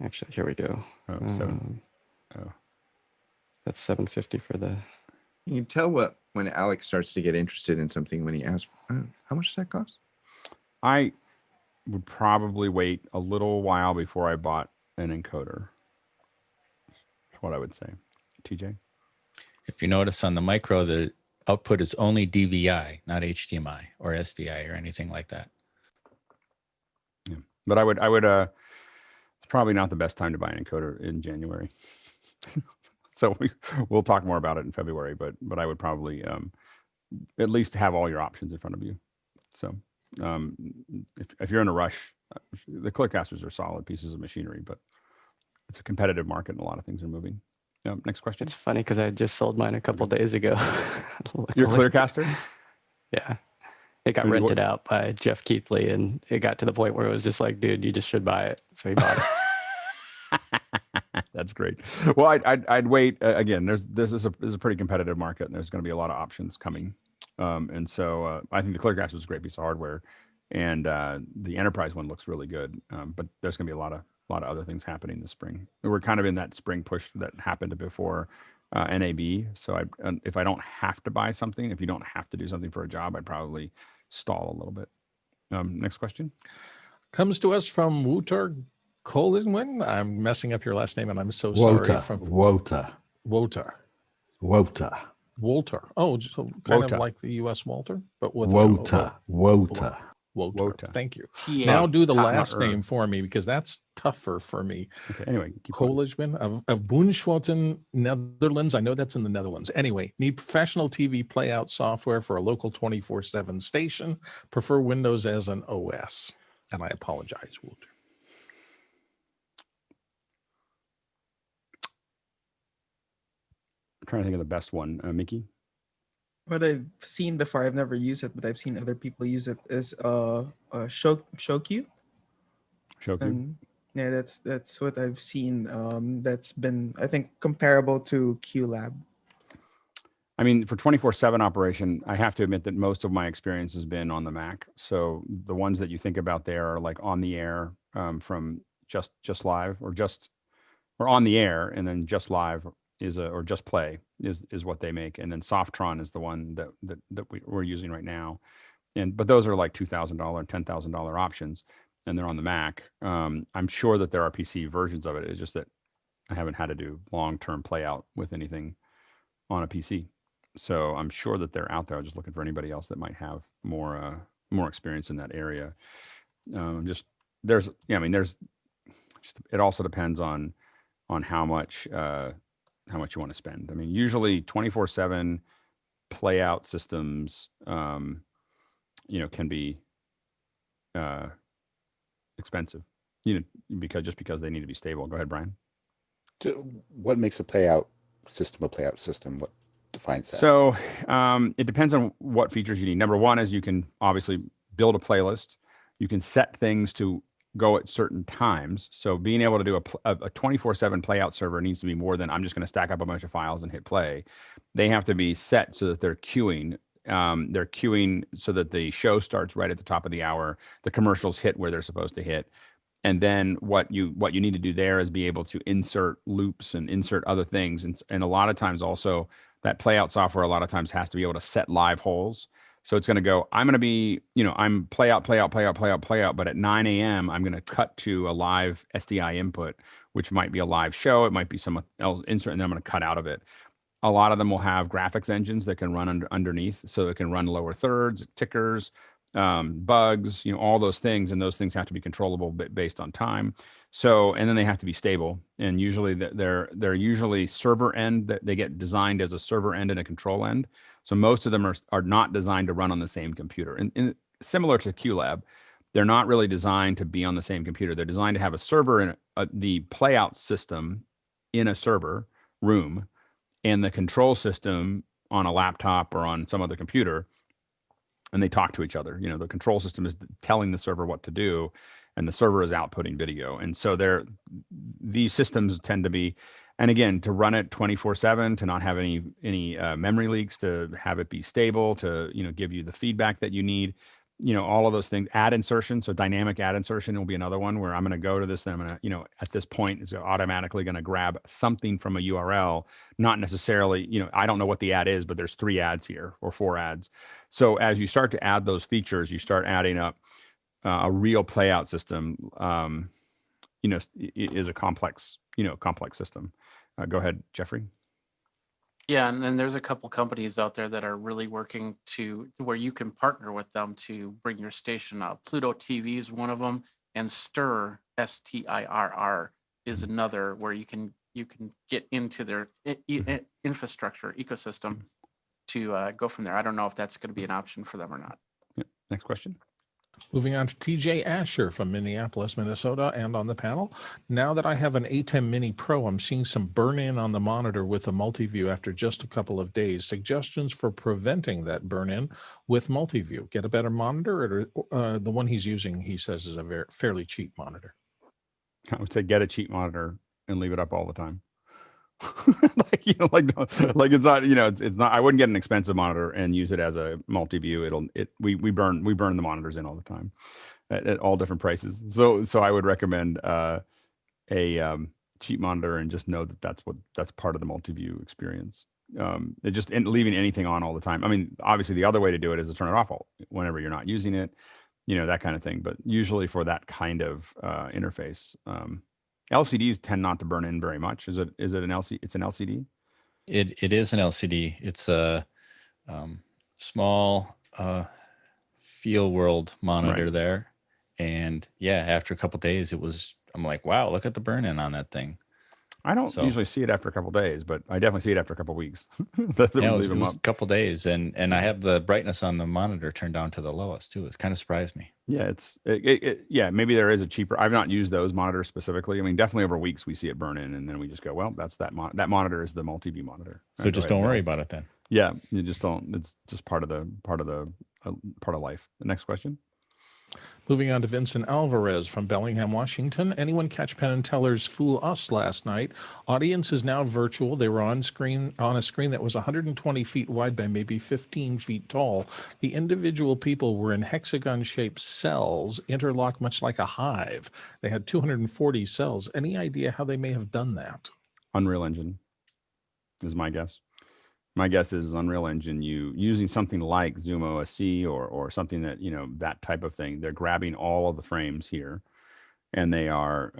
Speaker 10: Actually, here we go. That's $750 for the.
Speaker 8: You can tell when Alex starts to get interested in something when he asks, "How much does that cost?"
Speaker 1: I would probably wait a little while before I bought an encoder. That's what I would say. TJ?
Speaker 13: If you notice on the micro, the output is only DVI, not HDMI or SDI or anything like that.
Speaker 1: Yeah, but I would probably not the best time to buy an encoder in January. So we'll talk more about it in February, but I would probably at least have all your options in front of you. So if you're in a rush, the Clearcasters are solid pieces of machinery, but it's a competitive market and a lot of things are moving. Next question.
Speaker 10: It's funny because I just sold mine a couple days ago.
Speaker 1: Your Clearcaster?
Speaker 10: Yeah. It got
Speaker 1: And what-
Speaker 10: rented out by Jeff Keithley, and it got to the point where it was just like, dude, you just should buy it. So he bought it.
Speaker 1: That's great. Well, I'd wait. Again, this is a pretty competitive market, and there's going to be a lot of options coming. And so I think the Clearcaster is a great piece of hardware, and the enterprise one looks really good. But there's going to be a lot of other things happening this spring. We're kind of in that spring push that happened before NAB. So if I don't have to buy something, if you don't have to do something for a job, I'd probably stall a little bit. Next question.
Speaker 3: Comes to us from Wouter Kolinwin. I'm messing up your last name, and I'm so sorry.
Speaker 14: Wouter.
Speaker 3: Oh, so kind
Speaker 1: Wouter.
Speaker 3: of like the U.S. Walter, but with
Speaker 14: Wouter.
Speaker 3: Wouter. Thank you.
Speaker 4: TA.
Speaker 3: Now do the
Speaker 1: Not
Speaker 3: last
Speaker 1: Er.
Speaker 3: name for me because that's tougher for me.
Speaker 1: Okay. Anyway, keep going.
Speaker 3: Koligman of Bunschoten, Netherlands. I know that's in the Netherlands. Anyway, need professional TV playout software for a local 24/7 station. Prefer Windows as an OS. And I apologize, Walter.
Speaker 1: I'm trying to think of the best one. Mickey?
Speaker 11: What I've seen before, I've never used it, but I've seen other people use it, is Showcube.
Speaker 1: Shoku?
Speaker 11: And yeah, that's what I've seen. That's been, I think, comparable to QLab.
Speaker 1: I mean, for 24/7 operation, I have to admit that most of my experience has been on the Mac. So the ones that you think about there are like on the air from just live or on the air, and then just live or just play is what they make, and then Softron is the one that we're using right now, but those are like $2,000, $10,000 options, and they're on the Mac. I'm sure that there are PC versions of it. It's just that I haven't had to do long-term playout with anything on a PC. So I'm sure that they're out there. I'm just looking for anybody else that might have more experience in that area. It also depends on how much you want to spend. I mean, usually 24/7 playout systems, can be expensive, because they need to be stable. Go ahead, Brian.
Speaker 9: What makes a playout system? What defines that?
Speaker 1: So it depends on what features you need. Number one is you can obviously build a playlist. You can set things to go at certain times. So being able to do a 24/7 playout server needs to be more than I'm just going to stack up a bunch of files and hit play. They have to be set so that they're queuing. They're queuing so that the show starts right at the top of the hour. The commercials hit where they're supposed to hit. And then what you need to do there is be able to insert loops and insert other things. And a lot of times also that playout software a lot of times has to be able to set live holes. So it's going to go, I'm going to be, I'm playout, but at 9 a.m., I'm going to cut to a live SDI input, which might be a live show. It might be some else insert, and then I'm going to cut out of it. A lot of them will have graphics engines that can run underneath. So it can run lower thirds, tickers, bugs, all those things. And those things have to be controllable based on time. So, and then they have to be stable. And usually they're usually server end, that they get designed as a server end and a control end. So most of them are not designed to run on the same computer. And similar to QLab, they're not really designed to be on the same computer. They're designed to have a server in the playout system in a server room, and the control system on a laptop or on some other computer, and they talk to each other. The control system is telling the server what to do, and the server is outputting video. And so these systems tend to be, and again, to run it 24/7, to not have any memory leaks, to have it be stable, to give you the feedback that you need. All of those things. Ad insertion, so dynamic ad insertion will be another one where I'm going to go to this, then I'm going to, at this point, it's automatically going to grab something from a URL, not necessarily, I don't know what the ad is, but there's 3 ads here or 4 ads. So as you start to add those features, you start adding up a real playout system, is a complex system. Go ahead, Jeffrey.
Speaker 4: Yeah, and then there's a couple companies out there that are really working to where you can partner with them to bring your station up. Pluto TV is one of them, and Stir STIRR is another where you can get into their infrastructure ecosystem to go from there. I don't know if that's going to be an option for them or not.
Speaker 1: Yep. Next question.
Speaker 3: Moving on to TJ Asher from Minneapolis, Minnesota, and on the panel. Now that I have an ATEM Mini Pro, I'm seeing some burn-in on the monitor with a multi-view after just a couple of days. Suggestions for preventing that burn-in with multi-view? Get a better monitor, or the one he's using, he says, is a fairly cheap monitor.
Speaker 1: I would say get a cheap monitor and leave it up all the time. like it's not, it's not. I wouldn't get an expensive monitor and use it as a multi-view. We burn the monitors in all the time at all different prices. So I would recommend a cheap monitor and just know that that's part of the multi-view experience. And leaving anything on all the time. I mean, obviously the other way to do it is to turn it off whenever you're not using it, that kind of thing. But usually for that kind of interface, LCDs tend not to burn in very much. Is it an LCD? It's an LCD?
Speaker 13: It is an LCD. It's a small field world monitor there. And yeah, after a couple of days, I'm like, wow, look at the burn in on that thing.
Speaker 1: I don't usually see it after a couple of days, but I definitely see it after a couple of weeks.
Speaker 13: It was a couple of days, and I have the brightness on the monitor turned down to the lowest too. It's kind of surprised me.
Speaker 1: Yeah, yeah, maybe there is a cheaper. I've not used those monitors specifically. I mean, definitely over weeks we see it burn in, and then we just go, well, that's that monitor is the multi-view monitor.
Speaker 13: So just don't worry about it then.
Speaker 1: Yeah, you just don't. It's just part of life. The next question.
Speaker 3: Moving on to Vincent Alvarez from Bellingham, Washington. Anyone catch Penn Teller's Fool Us last night? Audience is now virtual. They were on a screen that was 120 feet wide by maybe 15 feet tall. The individual people were in hexagon-shaped cells, interlocked much like a hive. They had 240 cells. Any idea how they may have done that?
Speaker 1: Unreal Engine is my guess. My guess is Unreal Engine, using something like Zoom OSC or something that, that type of thing. They're grabbing all of the frames here and they are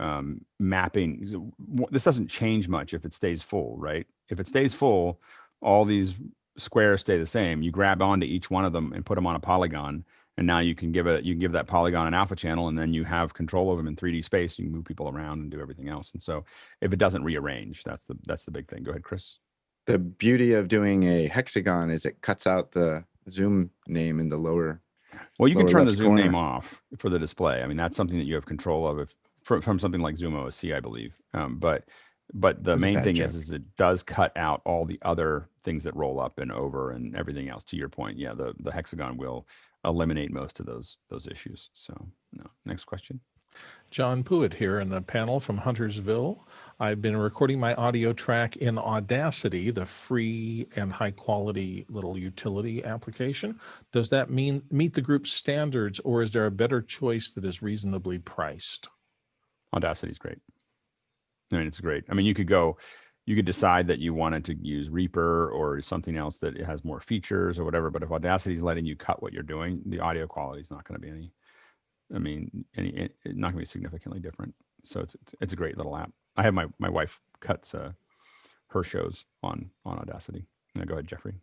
Speaker 1: mapping. This doesn't change much if it stays full, right? If it stays full, all these squares stay the same. You grab onto each one of them and put them on a polygon. And now you can give that polygon an alpha channel, and then you have control of them in 3D space. You can move people around and do everything else. And so if it doesn't rearrange, that's the big thing. Go ahead, Chris.
Speaker 8: The beauty of doing a hexagon is it cuts out the Zoom name in the lower.
Speaker 1: Well, you can turn the
Speaker 8: left
Speaker 1: Zoom
Speaker 8: corner.
Speaker 1: name off for the display. I mean, that's something that you have control of from something like Zoom OSC, I believe. But the main thing is it does cut out all the other things that roll up and over and everything else. To your point, yeah, the hexagon will eliminate most of those issues. So, no. Next question.
Speaker 3: John Pruitt here in the panel from Huntersville. I've been recording my audio track in Audacity, the free and high quality little utility application. Does that meet the group's standards, or is there a better choice that is reasonably priced?
Speaker 1: Audacity is great. I mean, it's great. I mean, you could decide that you wanted to use Reaper or something else that it has more features or whatever. But if Audacity is letting you cut what you're doing, the audio quality is not going to be it's not going to be significantly different. So it's a great little app. I have my wife cuts her shows on Audacity. Go ahead, Jeffrey.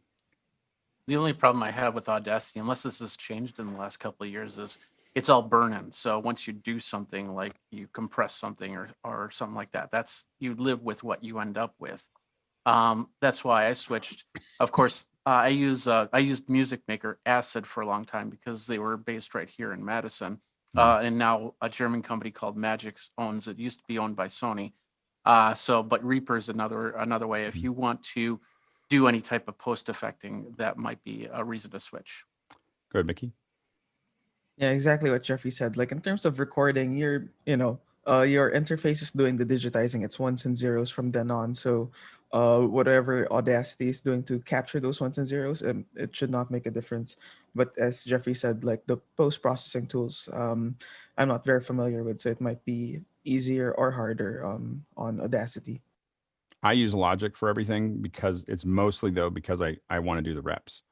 Speaker 4: The only problem I have with Audacity, unless this has changed in the last couple of years, is it's all burn-in. So once you do something like you compress something or something like that, you live with what you end up with. That's why I switched. Of course, I used Music Maker Acid for a long time because they were based right here in Madison. And now a German company called Magix owns it. Used to be owned by Sony. But Reaper is another way. If you want to do any type of post effecting, that might be a reason to switch.
Speaker 1: Go ahead, Mickey.
Speaker 11: Yeah, exactly what Jeffrey said. Like in terms of recording, your interface is doing the digitizing. It's ones and zeros from then on. So whatever Audacity is doing to capture those ones and zeros, it should not make a difference. But as Jeffrey said, like the post-processing tools, I'm not very familiar with, so it might be easier or harder on Audacity.
Speaker 1: I use Logic for everything because it's mostly because I want to do the reps.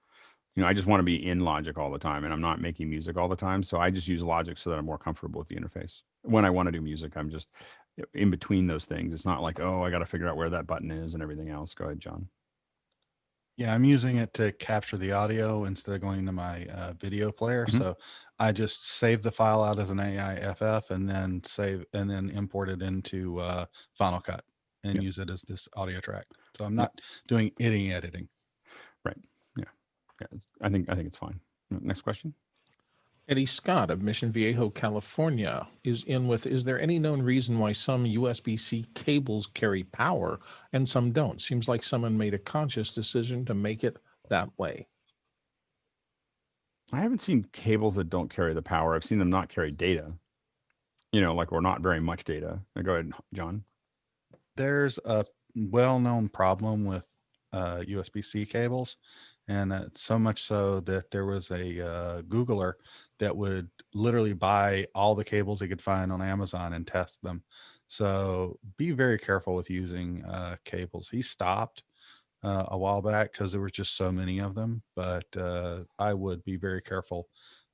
Speaker 1: I just want to be in Logic all the time, and I'm not making music all the time. So I just use Logic so that I'm more comfortable with the interface. When I want to do music, I'm just in between those things. It's not like, oh, I got to figure out where that button is and everything else. Go ahead, John.
Speaker 7: Yeah, I'm using it to capture the audio instead of going to my video player.
Speaker 1: Mhm.
Speaker 7: So I just save the file out as an AIFF and then import it into Final Cut and
Speaker 1: Yep.
Speaker 7: use it as this audio track. So I'm not doing any editing.
Speaker 1: Right. Yeah. I think it's fine. Next question.
Speaker 3: Eddie Scott of Mission Viejo, California is in with, is there any known reason why some USB-C cables carry power and some don't? Seems like someone made a conscious decision to make it that way.
Speaker 1: I haven't seen cables that don't carry the power. I've seen them not carry data, or not very much data. Go ahead, John.
Speaker 7: There's a well-known problem with USB-C cables, and so much so that there was a Googler that would literally buy all the cables he could find on Amazon and test them. So be very careful with using cables. He stopped a while back because there was just so many of them, but I would be very careful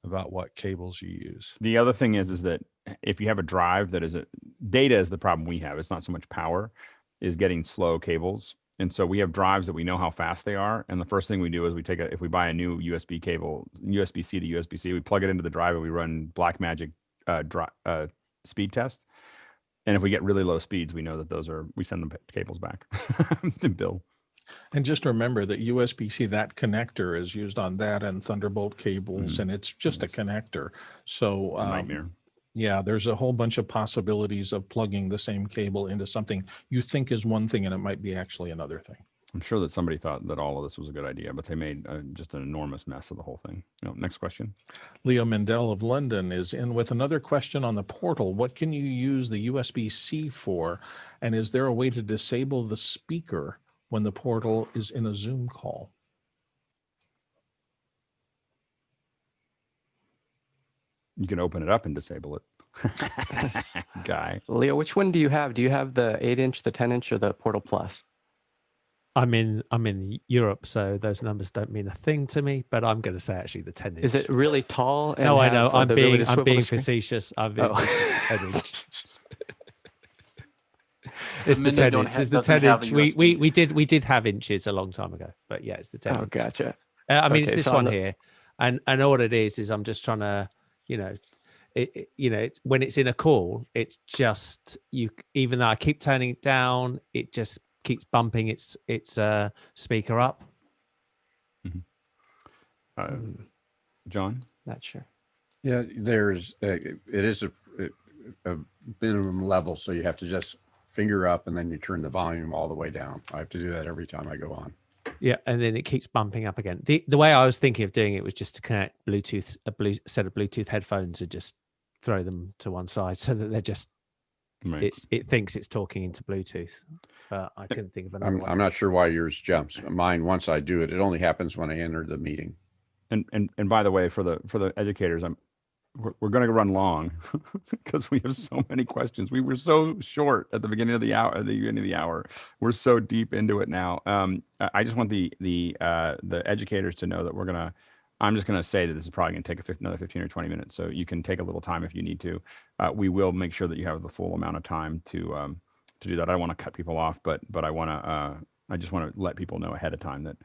Speaker 7: about what cables you use.
Speaker 1: The other thing is that if you have a drive that data is the problem we have. It's not so much power, is getting slow cables. And so we have drives that we know how fast they are. And the first thing we do is if we buy a new USB cable, USB-C to USB-C, we plug it into the drive and we run Blackmagic speed test. And if we get really low speeds, we know that we send the cables back to Bill.
Speaker 3: And just remember that USB-C, that connector is used on that and Thunderbolt cables, and it's just a connector. So
Speaker 1: nightmare.
Speaker 3: Yeah, there's a whole bunch of possibilities of plugging the same cable into something you think is one thing and it might be actually another thing.
Speaker 1: I'm sure that somebody thought that all of this was a good idea, but they made just an enormous mess of the whole thing. Next question.
Speaker 3: Leo Mendel of London is in with another question on the portal. What can you use the USB-C for? And is there a way to disable the speaker when the portal is in a Zoom call?
Speaker 1: You can open it up and disable it. Guy.
Speaker 10: Leo, which one do you have? Do you have the 8-inch, the 10-inch, or the Portal Plus?
Speaker 5: I'm in Europe, so those numbers don't mean a thing to me. But I'm going to say actually the 10-inch.
Speaker 10: Is it really tall? And
Speaker 5: no, I know.
Speaker 10: have,
Speaker 5: I'm
Speaker 10: the ability
Speaker 5: being
Speaker 10: to swivel the screen?
Speaker 5: facetious. I'm
Speaker 10: Oh.
Speaker 5: 10-inch. It's the
Speaker 4: Mini
Speaker 5: 10-inch. It's the
Speaker 4: doesn't have a
Speaker 5: 10-inch.
Speaker 4: USB.
Speaker 5: We did have inches a long time ago, but yeah, it's the 10-inch.
Speaker 10: Oh, gotcha.
Speaker 5: I mean,
Speaker 10: Okay,
Speaker 5: it's this
Speaker 10: so
Speaker 5: one
Speaker 10: on the-
Speaker 5: here, and I know what it is I'm just trying to, when it's in a call, it's just even though I keep turning it down, it just keeps bumping its speaker up.
Speaker 1: John?
Speaker 10: Not sure.
Speaker 2: Yeah, it is a minimum level, so you have to just finger up and then you turn the volume all the way down. I have to do that every time I go on.
Speaker 5: Yeah, and then it keeps bumping up again. The way I was thinking of doing it was just to connect set of Bluetooth headphones and just throw them to one side so that they're just
Speaker 1: Right.
Speaker 5: it thinks it's talking into Bluetooth. But I couldn't think of another one.
Speaker 2: I'm not sure why yours jumps. Mine, once I do it, it only happens when I enter the meeting.
Speaker 1: And by the way, for the educators, we're going to run long because we have so many questions. We were so short at the beginning of the hour. We're so deep into it now. I just want the educators to know that I'm just going to say that this is probably going to take another 15 or 20 minutes. So you can take a little time if you need to. We will make sure that you have the full amount of time to do that. I don't want to cut people off, but I just want to let people know ahead of time that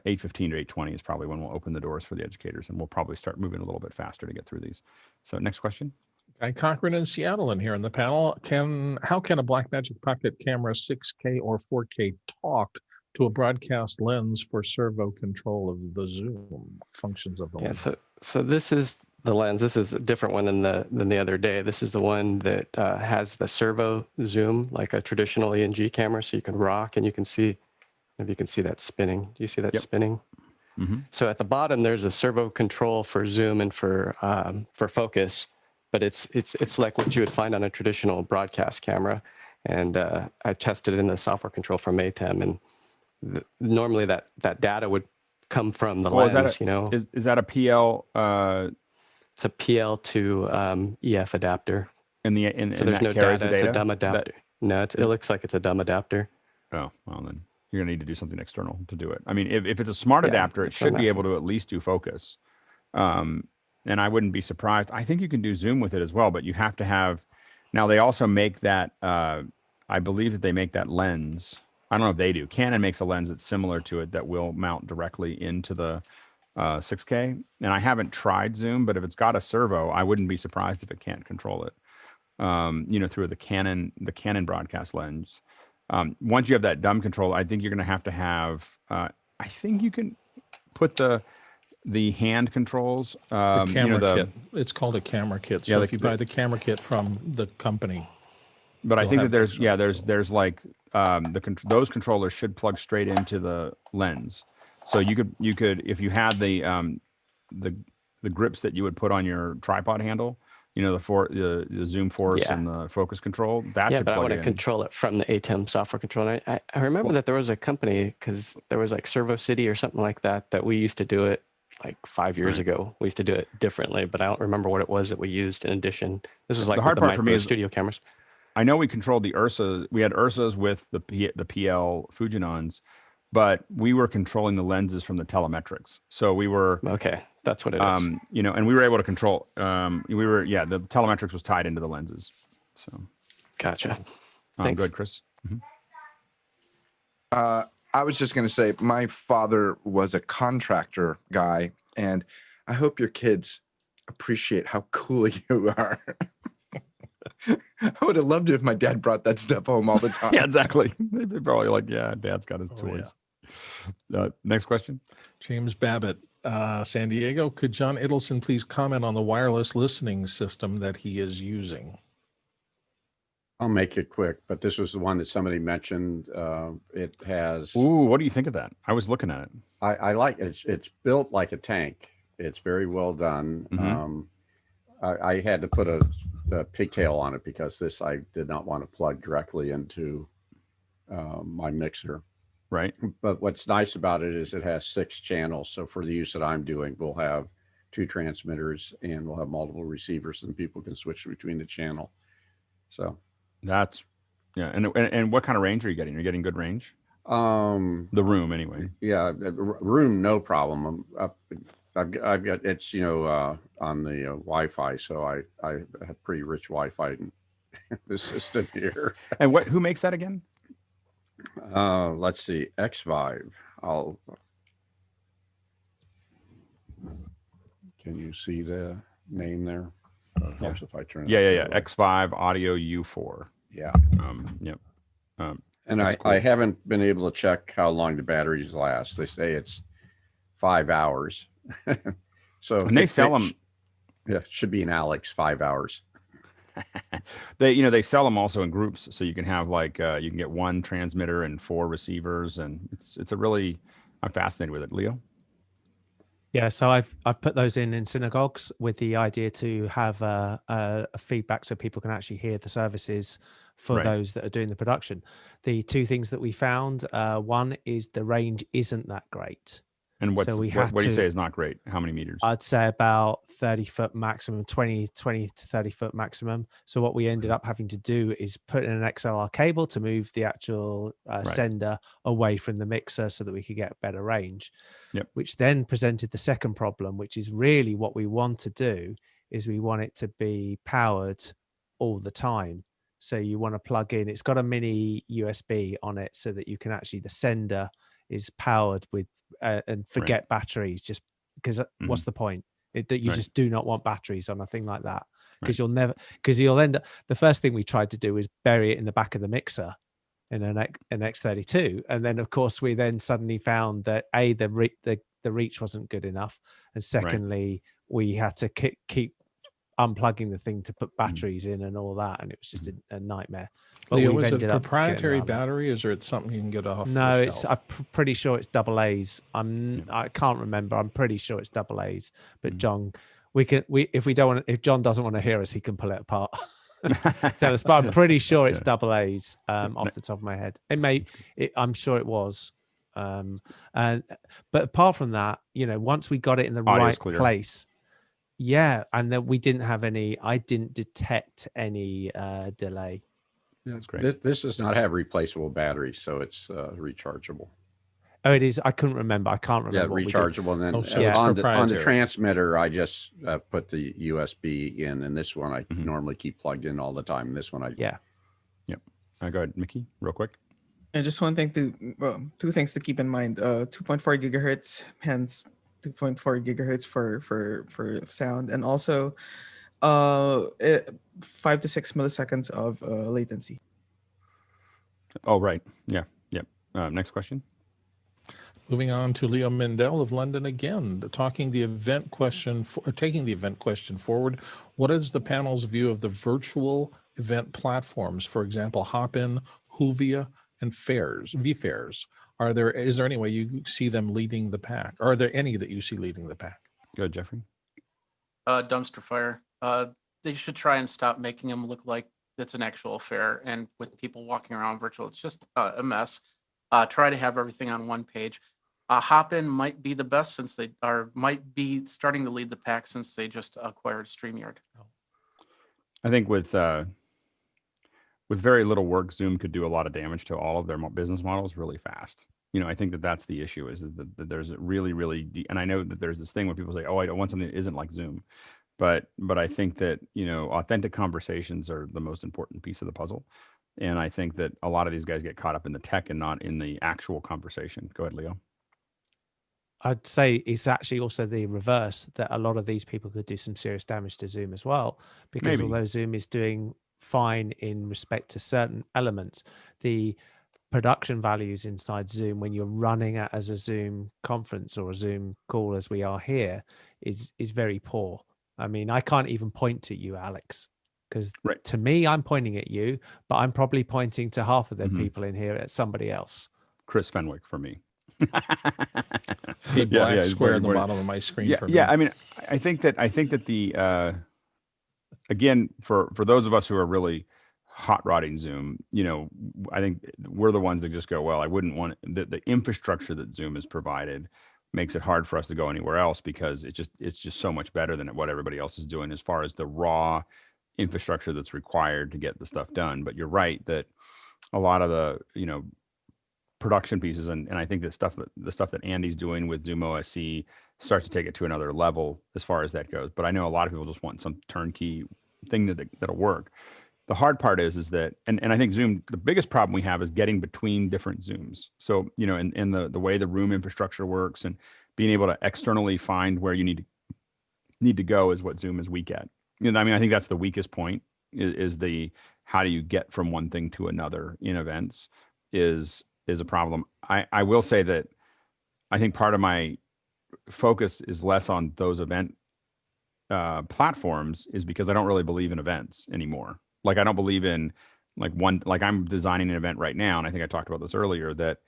Speaker 1: 8:15 to 8:20 is probably when we'll open the doors for the educators, and we'll probably start moving a little bit faster to get through these. So next question.
Speaker 3: Guy Cochran in Seattle in here in the panel. How can a Blackmagic Pocket camera 6K or 4K talk to a broadcast lens for servo control of the zoom functions of the lens?
Speaker 10: Yeah, so this is the lens. This is a different one than the other day. This is the one that has the servo zoom, like a traditional ENG camera, so you can rock and you can see. If you can see that spinning. Do you see that spinning?
Speaker 1: Mm-hmm.
Speaker 10: So at the bottom, there's a servo control for zoom and for focus, but it's like what you would find on a traditional broadcast camera. And I tested it in the software control from ATEM, and normally that data would come from the lens.
Speaker 1: Is that a PL?
Speaker 10: It's a PL to EF adapter.
Speaker 1: So
Speaker 10: there's no data. It's a dumb adapter. No, it looks like it's a dumb adapter.
Speaker 1: Oh, well then. You're going to need to do something external to do it. I mean, if it's a smart adapter, it should be able to at least do focus. And I wouldn't be surprised. I think you can do zoom with it as well, but you have to have, now they also make that, I believe that they make that lens I don't know if they do. Canon makes a lens that's similar to it that will mount directly into the 6K. And I haven't tried zoom, but if it's got a servo, I wouldn't be surprised if it can't control it. Through the Canon broadcast lens. Once you have that dumb control, I think you're going to have. I think you can put the hand controls.
Speaker 3: The camera kit. It's called a camera kit. So if you buy the camera kit from the company.
Speaker 1: But I think that there's like those controllers should plug straight into the lens. So you could if you had the grips that you would put on your tripod handle, the zoom force and the focus control, that should
Speaker 10: but
Speaker 1: plug
Speaker 10: I want
Speaker 1: in.
Speaker 10: to control it from the ATEM software controller. I remember that there was a company, because there was like Servo City or something like that we used to do it like 5 years ago. We used to do it differently, but I don't remember what it was that we used in addition. This was like
Speaker 1: the hard part for me is
Speaker 10: studio cameras.
Speaker 1: I know we controlled the Ursa. We had Ursas with the PL Fujinons, but we were controlling the lenses from the telemetrics. So we were
Speaker 10: okay. That's what it is.
Speaker 1: And we were able to control. The telemetrics was tied into the lenses. So,
Speaker 10: gotcha.
Speaker 1: Go ahead, Chris. Mm-hmm.
Speaker 8: I was just going to say, my father was a contractor guy, and I hope your kids appreciate how cool you are. I would have loved it if my dad brought that stuff home all the time.
Speaker 1: Yeah, exactly. They'd be probably like, yeah, Dad's got his toys. Yeah. Next question.
Speaker 3: James Babbitt, San Diego. Could John Ittelson please comment on the wireless listening system that he is using?
Speaker 2: I'll make it quick, but this was the one that somebody mentioned. It has.
Speaker 1: Ooh, what do you think of that? I was looking at it.
Speaker 2: I like it. It's built like a tank. It's very well done.
Speaker 1: Mm-hmm.
Speaker 2: I had to put a pigtail on it because I did not want to plug directly into my mixer.
Speaker 1: Right.
Speaker 2: But what's nice about it is it has 6 channels. So for the use that I'm doing, we'll have 2 transmitters and we'll have multiple receivers, and people can switch between the channel. So
Speaker 1: that's And what kind of range are you getting? You're getting good range? The room anyway.
Speaker 2: Yeah, room, no problem. I've got it's on the Wi-Fi, so I have pretty rich Wi-Fi in the system here.
Speaker 1: And who makes that again?
Speaker 2: Let's see, X5. Can you see the name there? Helps if I turn it.
Speaker 1: Yeah. X5 Audio U4.
Speaker 2: Yeah.
Speaker 1: Yep.
Speaker 2: And I haven't been able to check how long the batteries last. They say it's 5 hours. So
Speaker 1: and they sell them.
Speaker 2: Yeah, it should be an Alex 5 hours.
Speaker 1: They sell them also in groups, so you can have like you can get 1 transmitter and 4 receivers, and it's a really, I'm fascinated with it. Leo?
Speaker 5: Yeah, so I've put those in synagogues with the idea to have a feedback so people can actually hear the services for those that are doing the production. The 2 things that we found, one is the range isn't that great.
Speaker 1: And what do you say is not great? How many meters?
Speaker 5: I'd say about 30-foot maximum, 20 to 30-foot maximum. So what we ended up having to do is put in an XLR cable to move the actual sender away from the mixer so that we could get better range.
Speaker 1: Yep.
Speaker 5: Which then presented the second problem, which is really what we want to do, is we want it to be powered all the time. So you want to plug in, it's got a mini USB on it so that you can actually, the sender is powered with and forget batteries, just because what's the point? You just do not want batteries on a thing like that, because you'll end up, the first thing we tried to do is bury it in the back of the mixer in an X32, and then of course we then suddenly found that the reach wasn't good enough, and secondly we had to keep unplugging the thing to put batteries in and all that, and it was just a nightmare. But
Speaker 3: Leo, is it proprietary batteries, or it's something you can get off?
Speaker 5: No, I'm pretty sure it's AA's. I can't remember. I'm pretty sure it's AA's. But John, if John doesn't want to hear us, he can pull it apart. Tell us, but I'm pretty sure it's AA's off the top of my head. I'm sure it was. But apart from that, once we got it in the right place. Yeah, and then we didn't have I didn't detect any delay.
Speaker 2: Yeah, that's great. This does not have replaceable batteries, so it's rechargeable.
Speaker 5: Oh, it is. I couldn't remember. I can't remember.
Speaker 2: Yeah, rechargeable. And then on the transmitter, I just put the USB in, and this one I normally keep plugged in all the time. This one
Speaker 1: Yep. Go ahead, Mickey, real quick.
Speaker 11: And just one thing two things to keep in mind. 2.4 gigahertz, hence 2.4 gigahertz for sound, and also 5 to 6 milliseconds of latency.
Speaker 1: Oh, right. Yeah. Yep. Next question.
Speaker 3: Moving on to Leo Mendel of London again, taking the event question forward. What is the panel's view of the virtual event platforms? For example, Hopin, Whova, and vFairs. Is there any way you see them leading the pack? Are there any that you see leading the pack?
Speaker 1: Go ahead, Jeffrey.
Speaker 4: Dumpster fire. They should try and stop making them look like it's an actual fair, and with people walking around virtual, it's just a mess. Try to have everything on one page. Hopin might be the best since might be starting to lead the pack since they just acquired StreamYard.
Speaker 1: I think with very little work, Zoom could do a lot of damage to all of their business models really fast. I think that's the issue is that there's really and I know that there's this thing where people say, oh, I don't want something that isn't like Zoom. But I think that, authentic conversations are the most important piece of the puzzle. And I think that a lot of these guys get caught up in the tech and not in the actual conversation. Go ahead, Leo.
Speaker 5: I'd say it's actually also the reverse, that a lot of these people could do some serious damage to Zoom as well, because
Speaker 1: Maybe.
Speaker 5: although Zoom is doing fine in respect to certain elements, the production values inside Zoom when you're running it as a Zoom conference or a Zoom call as we are here is very poor. I mean, I can't even point to you, Alex, because to me, I'm pointing at you, but I'm probably pointing to half of the people in here at somebody else.
Speaker 1: Chris Fenwick for me.
Speaker 3: A black square at the bottom of my screen for me.
Speaker 1: Yeah, I mean, I think that the again, for those of us who are really hot rodding Zoom, I think we're the ones that just go, well, I wouldn't want the infrastructure that Zoom has provided makes it hard for us to go anywhere else because it's just so much better than what everybody else is doing as far as the raw infrastructure that's required to get the stuff done. But you're right that a lot of the production pieces and I think the stuff that Andy's doing with Zoom OSC starts to take it to another level as far as that goes. But I know a lot of people just want some turnkey thing that'll work. The hard part is that, and I think Zoom, the biggest problem we have is getting between different Zooms. So, in the way the room infrastructure works and being able to externally find where you need to go is what Zoom is weak at. I think that's the weakest point is the, how do you get from one thing to another in events is a problem. I will say that I think part of my focus is less on those event platforms is because I don't really believe in events anymore. Like I don't believe in like I'm designing an event right now. And I think I talked about this earlier that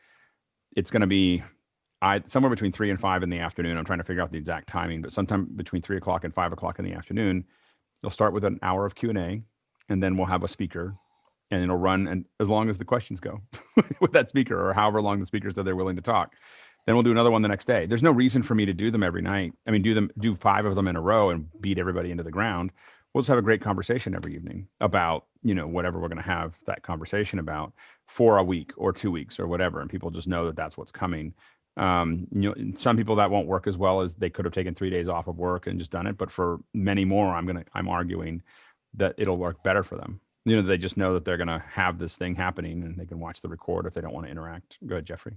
Speaker 1: it's going to be somewhere between 3 and 5 in the afternoon. I'm trying to figure out the exact timing, but sometime between 3 o'clock and 5 o'clock in the afternoon, you'll start with an hour of Q&A and then we'll have a speaker and it'll run and as long as the questions go with that speaker or however long the speaker said they're willing to talk. Then we'll do another one the next day. There's no reason for me to do them every night. I mean, do 5 of them in a row and beat everybody into the ground. We'll just have a great conversation every evening about, whatever we're going to have that conversation about for a week or 2 weeks or whatever. And people just know that that's what's coming. Some people that won't work as well as they could have taken 3 days off of work and just done it. But for many more, I'm arguing that it'll work better for them. They just know that they're going to have this thing happening and they can watch the record if they don't want to interact. Go ahead, Jeffrey.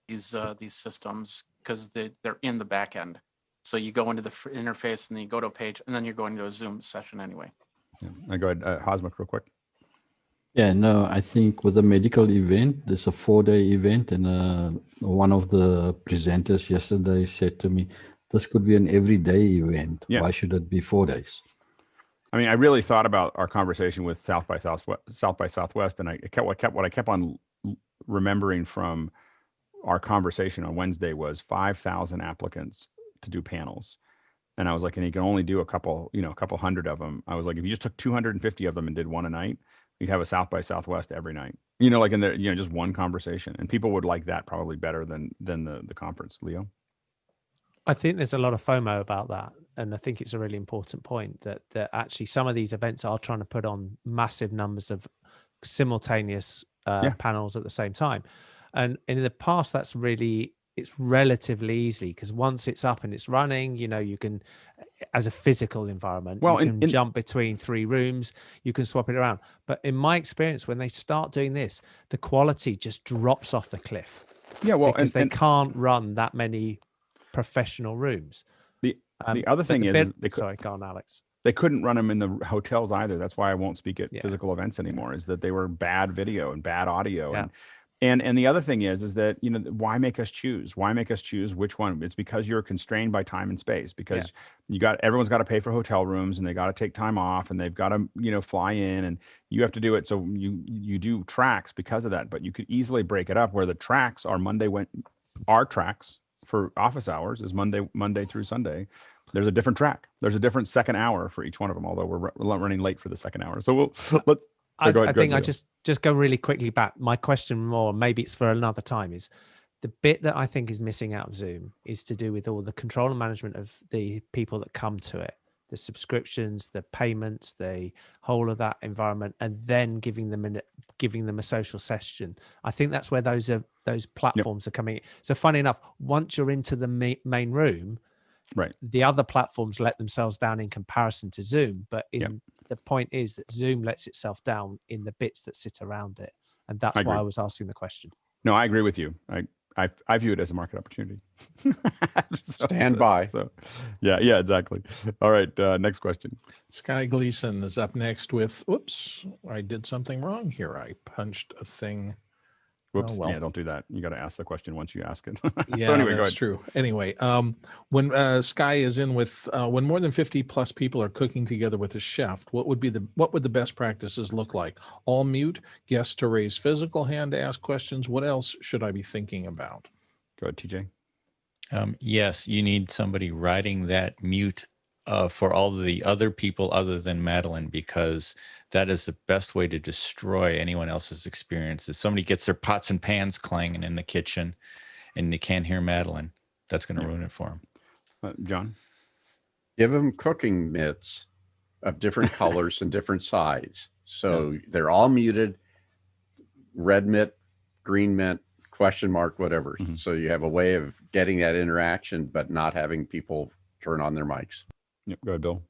Speaker 4: These systems, because they're in the back end. So you go into the interface and then you go to a page and then you're going to a Zoom session anyway.
Speaker 1: Yeah. Go ahead, Hosmic, real quick.
Speaker 14: Yeah, no, I think with a medical event, there's a 4-day event, and one of the presenters yesterday said to me, this could be an everyday event.
Speaker 1: Yeah.
Speaker 14: Why should it be 4 days?
Speaker 1: I mean, I really thought about our conversation with South by Southwest, and what I kept on remembering from our conversation on Wednesday was 5,000 applicants to do panels. And I was like, and you can only do a couple hundred of them. I was like, if you just took 250 of them and did one a night, you'd have a South by Southwest every night, like in there, just one conversation, and people would like that probably better than the conference. Leo?
Speaker 5: I think there's a lot of FOMO about that. And I think it's a really important point that actually some of these events are trying to put on massive numbers of simultaneous panels at the same time. And in the past, that's really it's relatively easy, because once it's up and it's running, you can, as a physical environment,
Speaker 1: Well,
Speaker 5: you can jump between 3 rooms, you can swap it around. But in my experience, when they start doing this, the quality just drops off the cliff.
Speaker 1: Yeah, well,
Speaker 5: because they can't run that many professional rooms.
Speaker 1: The other thing is,
Speaker 5: sorry, go on, Alex.
Speaker 1: They couldn't run them in the hotels either. That's why I won't speak at physical events anymore, is that they were bad video and bad audio.
Speaker 5: Yeah.
Speaker 1: And the other thing is that, why make us choose? Why make us choose which one? It's because you're constrained by time and space, because everyone's got to pay for hotel rooms, and they got to take time off, and they've got to, fly in, and you have to do it. So you do tracks because of that, but you could easily break it up where the tracks are our tracks for office hours is Monday through Sunday. There's a different track. There's a different second hour for each one of them, although we're running late for the second hour. So let's.
Speaker 5: I think I just go really quickly back. My question, more maybe it's for another time, is the bit that I think is missing out of Zoom is to do with all the control and management of the people that come to it, the subscriptions, the payments, the whole of that environment, and then giving them a social session. I think that's where those platforms are coming. So funny enough, once you're into the main room,
Speaker 1: right,
Speaker 5: the other platforms let themselves down in comparison to Zoom, but the point is that Zoom lets itself down in the bits that sit around it, and that's why I was asking the question.
Speaker 1: No, I agree with you. I view it as a market opportunity.
Speaker 2: Stand by.
Speaker 1: So yeah, exactly. All right, next question.
Speaker 3: Sky Gleason is up next with, whoops, I did something wrong here. I punched a thing.
Speaker 1: Whoops. Yeah, don't do that. You got to ask the question once you ask it.
Speaker 3: Yeah,
Speaker 1: so anyway,
Speaker 3: that's true. Anyway, when Sky is in with, when more than 50 plus people are cooking together with a chef, what would the best practices look like? All mute, guests to raise physical hand to ask questions. What else should I be thinking about?
Speaker 1: Go ahead, TJ.
Speaker 13: Yes, you need somebody writing that mute for all the other people other than Madeline, because that is the best way to destroy anyone else's experience. If somebody gets their pots and pans clanging in the kitchen and they can't hear Madeline, that's going to ruin it for them.
Speaker 1: John?
Speaker 2: Give them cooking mitts of different colors and different size. So they're all muted, red mitt, green mitt, question mark, whatever. Mm-hmm. So you have a way of getting that interaction, but not having people turn on their mics.
Speaker 1: Yep. Go ahead, Bill.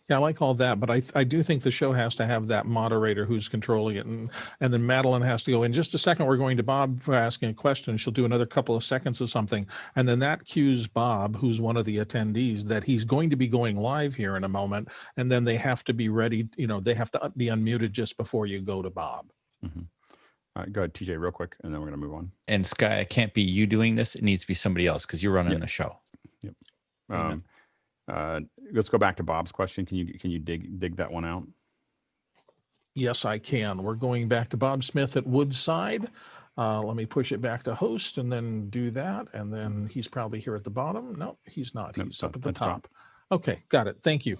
Speaker 3: Yeah, I like all that, but I do think the show has to have that moderator who's controlling it, and then Madeline has to go. In just a second, we're going to Bob for asking a question. She'll do another couple of seconds of something, and then that cues Bob, who's one of the attendees, that he's going to be going live here in a moment, and then they have to be ready. They have to be unmuted just before you go to Bob.
Speaker 1: Mm-hmm. All right, go ahead, TJ, real quick, and then we're going to move on.
Speaker 13: And Sky, it can't be you doing this. It needs to be somebody else, because you're running the show.
Speaker 1: Yep. Let's go back to Bob's question. Can you dig that one out?
Speaker 3: Yes, I can. We're going back to Bob Smith at Woodside. Let me push it back to host and then do that. And then he's probably here at the bottom. No, he's not. He's up at the top. Okay, got it. Thank you.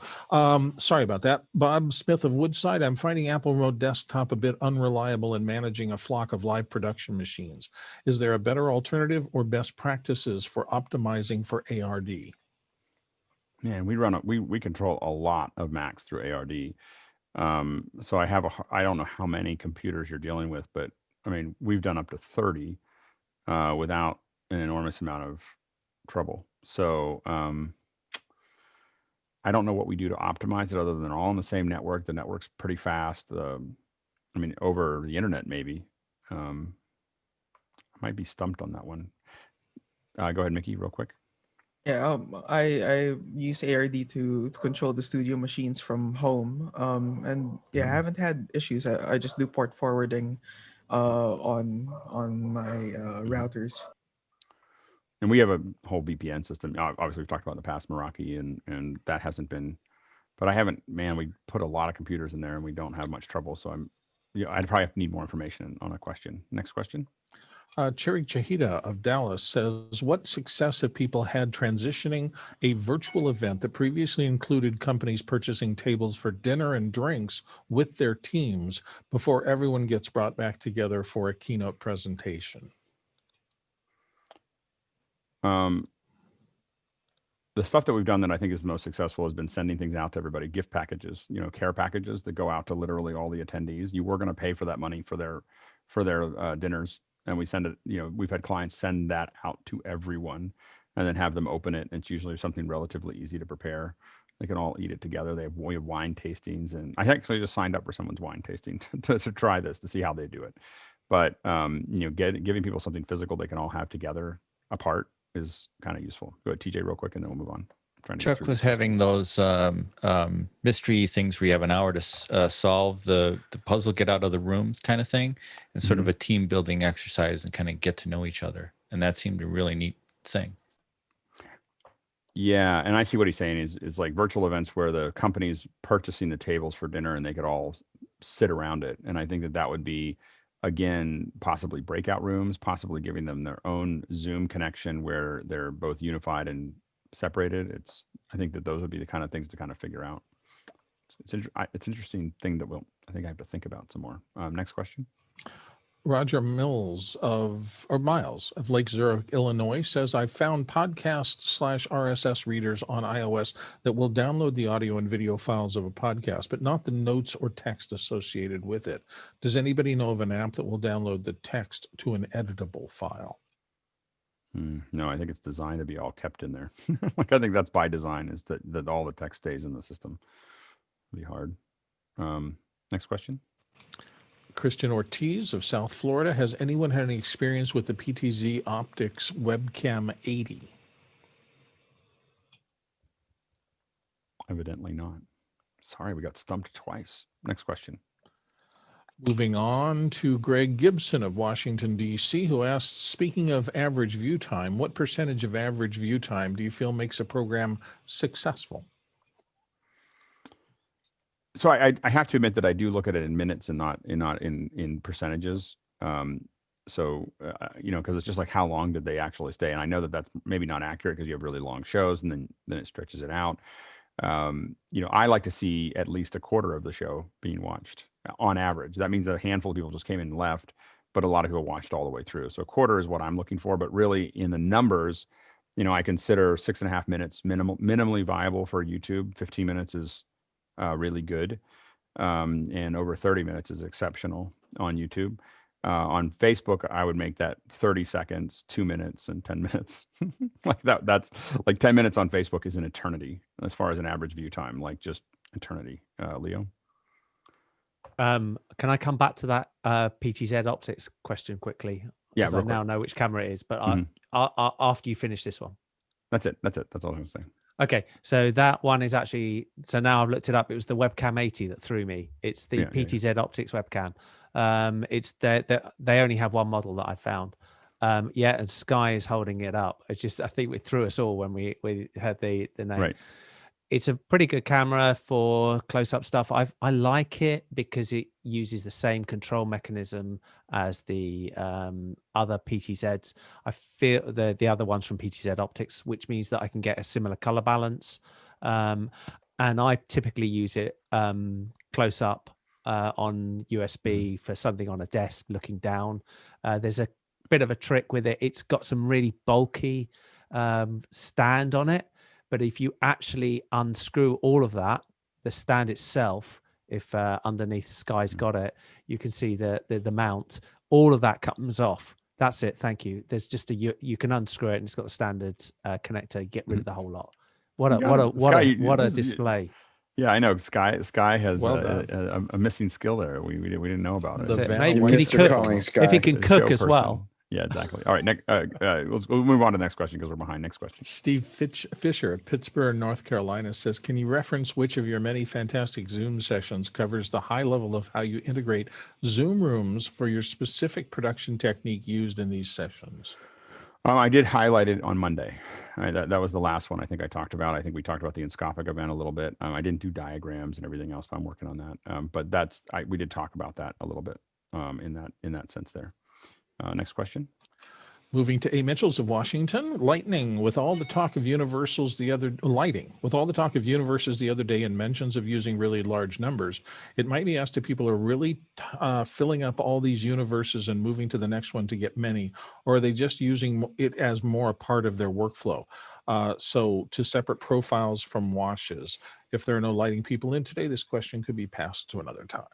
Speaker 3: Sorry about that. Bob Smith of Woodside. I'm finding Apple Remote Desktop a bit unreliable in managing a flock of live production machines. Is there a better alternative or best practices for optimizing for ARD?
Speaker 1: Man, we control a lot of Macs through ARD. So I don't know how many computers you're dealing with, but I mean, we've done up to 30 without an enormous amount of trouble. So I don't know what we do to optimize it other than all on the same network. The network's pretty fast. Over the internet, maybe. I might be stumped on that one. Go ahead, Mickey, real quick.
Speaker 11: Yeah, I use ARD to control the studio machines from home. And I haven't had issues. I just do port forwarding on my routers.
Speaker 1: And we have a whole VPN system. Obviously, we've talked about in the past Meraki, and that hasn't been. But we put a lot of computers in there, and we don't have much trouble. So I'd probably need more information on a question. Next question.
Speaker 3: Cherry Chahida of Dallas says, what success have people had transitioning a virtual event that previously included companies purchasing tables for dinner and drinks with their teams before everyone gets brought back together for a keynote presentation?
Speaker 1: The stuff that we've done that I think is the most successful has been sending things out to everybody, gift packages, care packages that go out to literally all the attendees. You were going to pay for that money for their dinners. and we send it, we've had clients send that out to everyone and then have them open it. And it's usually something relatively easy to prepare. They can all eat it together. We have wine tastings, and I actually just signed up for someone's wine tasting to try this, to see how they do it. But giving people something physical they can all have together apart is kind of useful. Go ahead, TJ, real quick, and then we'll move on.
Speaker 13: Chuck was having those mystery things where you have an hour to solve the puzzle, get out of the room kind of thing, and sort of a team building exercise and kind of get to know each other. And that seemed a really neat thing.
Speaker 1: Yeah, and I see what he's saying is like virtual events where the company's purchasing the tables for dinner and they could all sit around it. And I think that would be, again, possibly breakout rooms, possibly giving them their own Zoom connection where they're both unified and separated. I think that those would be the kind of things to kind of figure out. It's an interesting thing that I think I have to think about some more. Next question.
Speaker 3: Roger Miles of Lake Zurich, Illinois says, I've found podcast/RSS readers on iOS that will download the audio and video files of a podcast, but not the notes or text associated with it. Does anybody know of an app that will download the text to an editable file?
Speaker 1: No, I think it's designed to be all kept in there. Like, I think that's by design, is that all the text stays in the system. It'll be hard. Next question.
Speaker 3: Christian Ortiz of South Florida. Has anyone had any experience with the PTZ Optics Webcam 80?
Speaker 1: Evidently not. Sorry, we got stumped twice. Next question.
Speaker 3: Moving on to Greg Gibson of Washington, D.C., who asks, speaking of average view time, what percentage of average view time do you feel makes a program successful?
Speaker 1: So I have to admit that I do look at it in minutes and not in percentages. Because it's just like, how long did they actually stay? And I know that that's maybe not accurate because you have really long shows and then it stretches it out. I like to see at least a quarter of the show being watched on average. That means that a handful of people just came in and left, but a lot of people watched all the way through. So a quarter is what I'm looking for. But really, in the numbers, I consider 6.5 minutes minimally viable for YouTube. 15 minutes is really good, and over 30 minutes is exceptional on YouTube. On Facebook, I would make that 30 seconds, 2 minutes, and 10 minutes. Like that's like 10 minutes on Facebook is an eternity as far as an average view time, like just eternity. Leo?
Speaker 5: Can I come back to that PTZ Optics question quickly?
Speaker 1: Yeah,
Speaker 5: because I now know which camera it is, but after you finish this one.
Speaker 1: That's it. That's all I'm going to say.
Speaker 5: Okay, so that one is actually, so now I've looked it up. It was the Webcam 80 that threw me. It's the PTZ Optics webcam. It's they only have one model that I found. And Sky is holding it up. It's just, I think it threw us all when we heard the name.
Speaker 1: Right.
Speaker 5: It's a pretty good camera for close-up stuff. I like it because it uses the same control mechanism as the other PTZs. I feel the other ones from PTZ Optics, which means that I can get a similar color balance. And I typically use it close up on USB for something on a desk looking down. There's a bit of a trick with it. It's got some really bulky stand on it. But if you actually unscrew all of that, the stand itself, if underneath Sky's got it, you can see the mount. All of that comes off. That's it. Thank you. There's just you can unscrew it, and it's got the standard connector. You get rid of the whole lot. What a display!
Speaker 1: Yeah, I know. Sky has a missing skill there. We didn't know about it.
Speaker 5: Maybe if he can cook as well.
Speaker 1: Yeah, exactly. All right, we'll move on to the next question because we're behind. Next question.
Speaker 3: Steve Fisher at Pittsburgh, North Carolina says, can you reference which of your many fantastic Zoom sessions covers the high level of how you integrate Zoom rooms for your specific production technique used in these sessions?
Speaker 1: I did highlight it on Monday. That was the last one I think I talked about. I think we talked about the Inscopic event a little bit. I didn't do diagrams and everything else, but I'm working on that. But we did talk about that a little bit in that sense there. Next question.
Speaker 3: Moving to A. Mitchells of Washington. Lightning, with all the talk of universals the other day and mentions of using really large numbers, it might be asked if people are really filling up all these universes and moving to the next one to get many, or are they just using it as more a part of their workflow? So to separate profiles from washes. If there are no lighting people in today, this question could be passed to another time.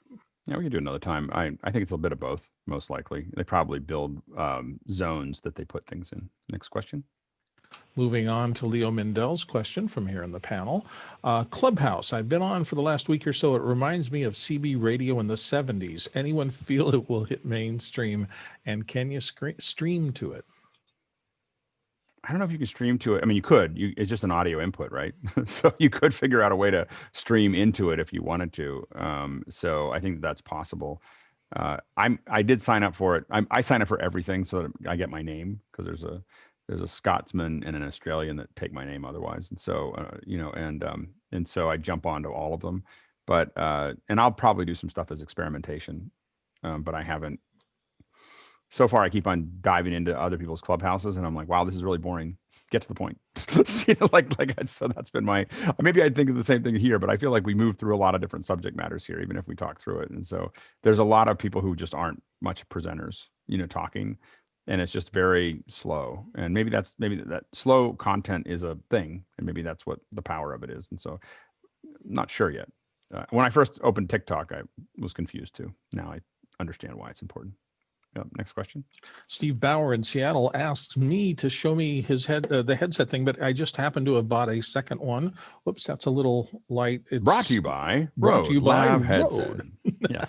Speaker 1: Yeah, we can do another time. I think it's a bit of both, most likely. They probably build zones that they put things in. Next question.
Speaker 3: Moving on to Leo Mendel's question from here in the panel. Clubhouse, I've been on for the last week or so. It reminds me of CB radio in the 70s. Anyone feel it will hit mainstream, and can you stream to it?
Speaker 1: I don't know if you can stream to it. I mean, you could. It's just an audio input, right? So you could figure out a way to stream into it if you wanted to. So I think that's possible. I did sign up for it. I sign up for everything so that I get my name, because there's a Scotsman and an Australian that take my name otherwise, and so and so I jump onto all of them. But and I'll probably do some stuff as experimentation, but I haven't. So far, I keep on diving into other people's clubhouses, and I'm like, wow, this is really boring. Get to the point. So that's been my, maybe I think of the same thing here, but I feel like we move through a lot of different subject matters here, even if we talk through it. And so there's a lot of people who just aren't much presenters, talking, and it's just very slow. And maybe that slow content is a thing, and maybe that's what the power of it is. And so I'm not sure yet. When I first opened TikTok, I was confused too. Now I understand why it's important. Yep. Next question.
Speaker 3: Steve Bauer in Seattle asked me to show me his the headset thing, but I just happened to have bought a second one. Whoops, that's a little light. It's
Speaker 1: brought to you by
Speaker 3: Rode.
Speaker 1: headset. Yeah.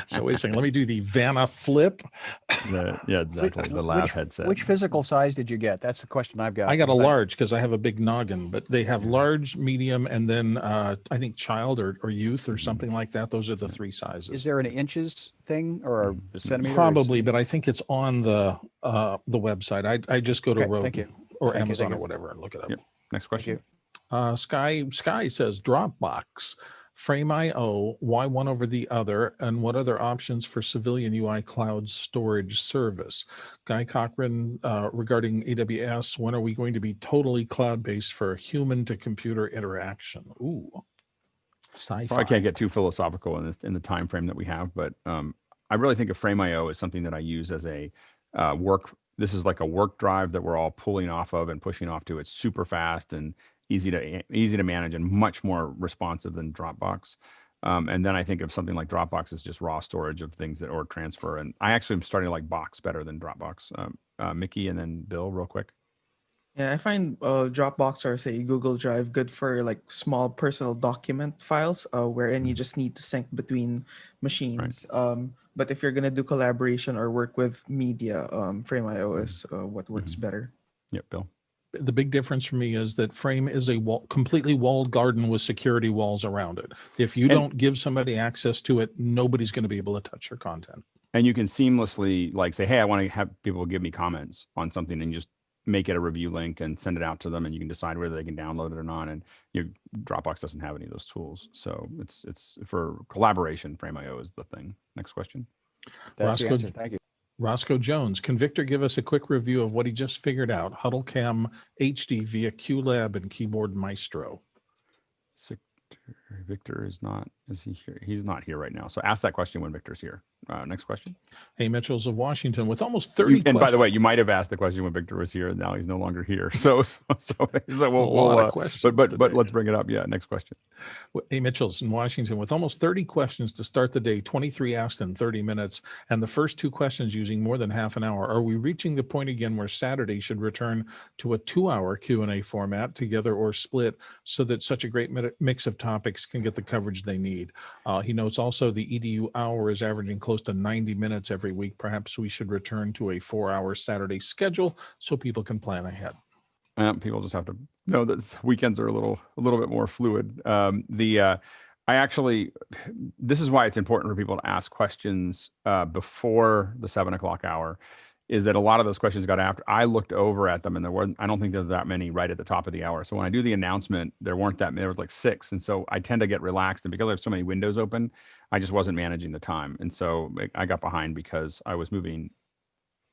Speaker 3: So wait a second. Let me do the Vanna flip.
Speaker 1: Yeah, exactly. The Lav headset.
Speaker 6: Which physical size did you get? That's the question I've got.
Speaker 3: I got a large because I have a big noggin, but they have large, medium, and then I think child or youth or something like that. Those are the three sizes.
Speaker 6: Is there an inches thing or a centimeter?
Speaker 3: Probably, but I think it's on the website. I just go to Rode
Speaker 6: thank you.
Speaker 3: or Amazon or whatever and look it up.
Speaker 1: Yep. Next question.
Speaker 3: Sky says Dropbox, Frame.io, why one over the other, and what other options for civilian UI cloud storage service? Guy Cochran, regarding AWS, when are we going to be totally cloud-based for human to computer interaction? Ooh, sci-fi.
Speaker 1: I can't get too philosophical in the time frame that we have, but I really think of Frame.io as something that I use as a work. This is like a work drive that we're all pulling off of and pushing off to. It's super fast and easy to manage and much more responsive than Dropbox. And then I think of something like Dropbox as just raw storage of things or transfer. And I actually am starting to like Box better than Dropbox. Mickey and then Bill, real quick.
Speaker 11: Yeah, I find Dropbox or say Google Drive good for like small personal document files, wherein you just need to sync between machines. Right. But if you're gonna do collaboration or work with media, Frame.io is what works better.
Speaker 1: Yep, Bill.
Speaker 3: The big difference for me is that Frame is a completely walled garden with security walls around it. If you don't give somebody access to it, nobody's going to be able to touch your content.
Speaker 1: And you can seamlessly like say, hey, I want to have people give me comments on something, and you just make it a review link and send it out to them, and you can decide whether they can download it or not. And Dropbox doesn't have any of those tools. So it's for collaboration, Frame.io is the thing. Next question.
Speaker 6: That's the answer. Thank you.
Speaker 3: Roscoe Jones, can Victor give us a quick review of what he just figured out? HuddleCam HD via QLab and Keyboard Maestro.
Speaker 1: Victor is he here? He's not here right now. So ask that question when Victor's here. Next question.
Speaker 3: Hey, Mitchells of Washington, with almost 30
Speaker 1: and by the way, you might have asked the question when Victor was here, and now he's no longer here. So we'll questions but let's bring it up. Yeah, next question.
Speaker 3: Hey, Mitchells in Washington, with almost 30 questions to start the day, 23 asked in 30 minutes, and the first two questions using more than half an hour, are we reaching the point again where Saturday should return to a 2-hour Q&A format, together or split, so that such a great mix of topics can get the coverage they need? He notes also the EDU hour is averaging close to 90 minutes every week. Perhaps we should return to a 4-hour Saturday schedule so people can plan ahead.
Speaker 1: People just have to know that weekends are a little bit more fluid. This is why it's important for people to ask questions before the 7 o'clock hour, is that a lot of those questions got after. I looked over at them, and I don't think there's that many right at the top of the hour. So when I do the announcement, there weren't that many, there was like 6. And so I tend to get relaxed, and because I have so many windows open, I just wasn't managing the time. And so I got behind because I was moving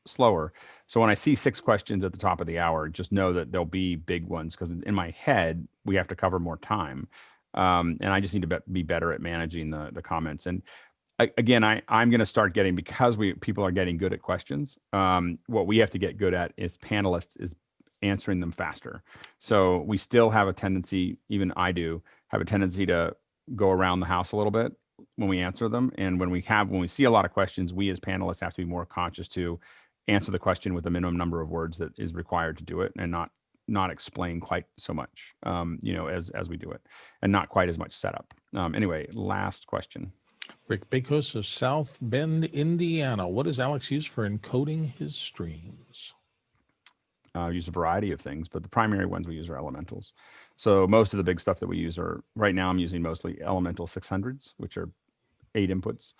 Speaker 1: slower. So when I see 6 questions at the top of the hour, just know that there'll be big ones, because in my head, we have to cover more time. And I just need to be better at managing the comments. And again, I'm going to start getting, because people are getting good at questions. What we have to get good at is panelists is answering them faster. So we still have a tendency, even I do have a tendency to go around the house a little bit when we answer them. And when we see a lot of questions, we as panelists have to be more conscious to answer the question with the minimum number of words that is required to do it, and not explain quite so much, as we do it, and not quite as much setup. Anyway, last question.
Speaker 3: Rick Bakos of South Bend, Indiana. What does Alex use for encoding his streams?
Speaker 1: Use a variety of things, but the primary ones we use are elementals. So most of the big stuff that we use are, right now I'm using mostly elemental 600s, which are 8 inputs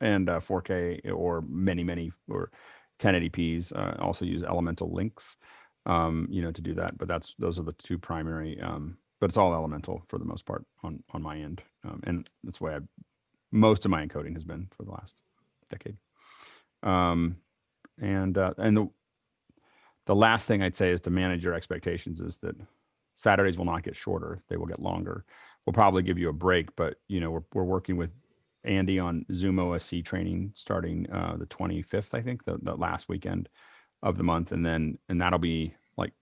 Speaker 1: and 4K or many, or 1080p's. Also use elemental links, to do that. But those are the two primary, but it's all elemental for the most part on my end. And that's the way most of my encoding has been for the last decade. The last thing I'd say is to manage your expectations is that Saturdays will not get shorter. They will get longer. We'll probably give you a break, but we're working with Andy on Zoom OSC training starting the 25th, I think, the last weekend of the month. And that'll be like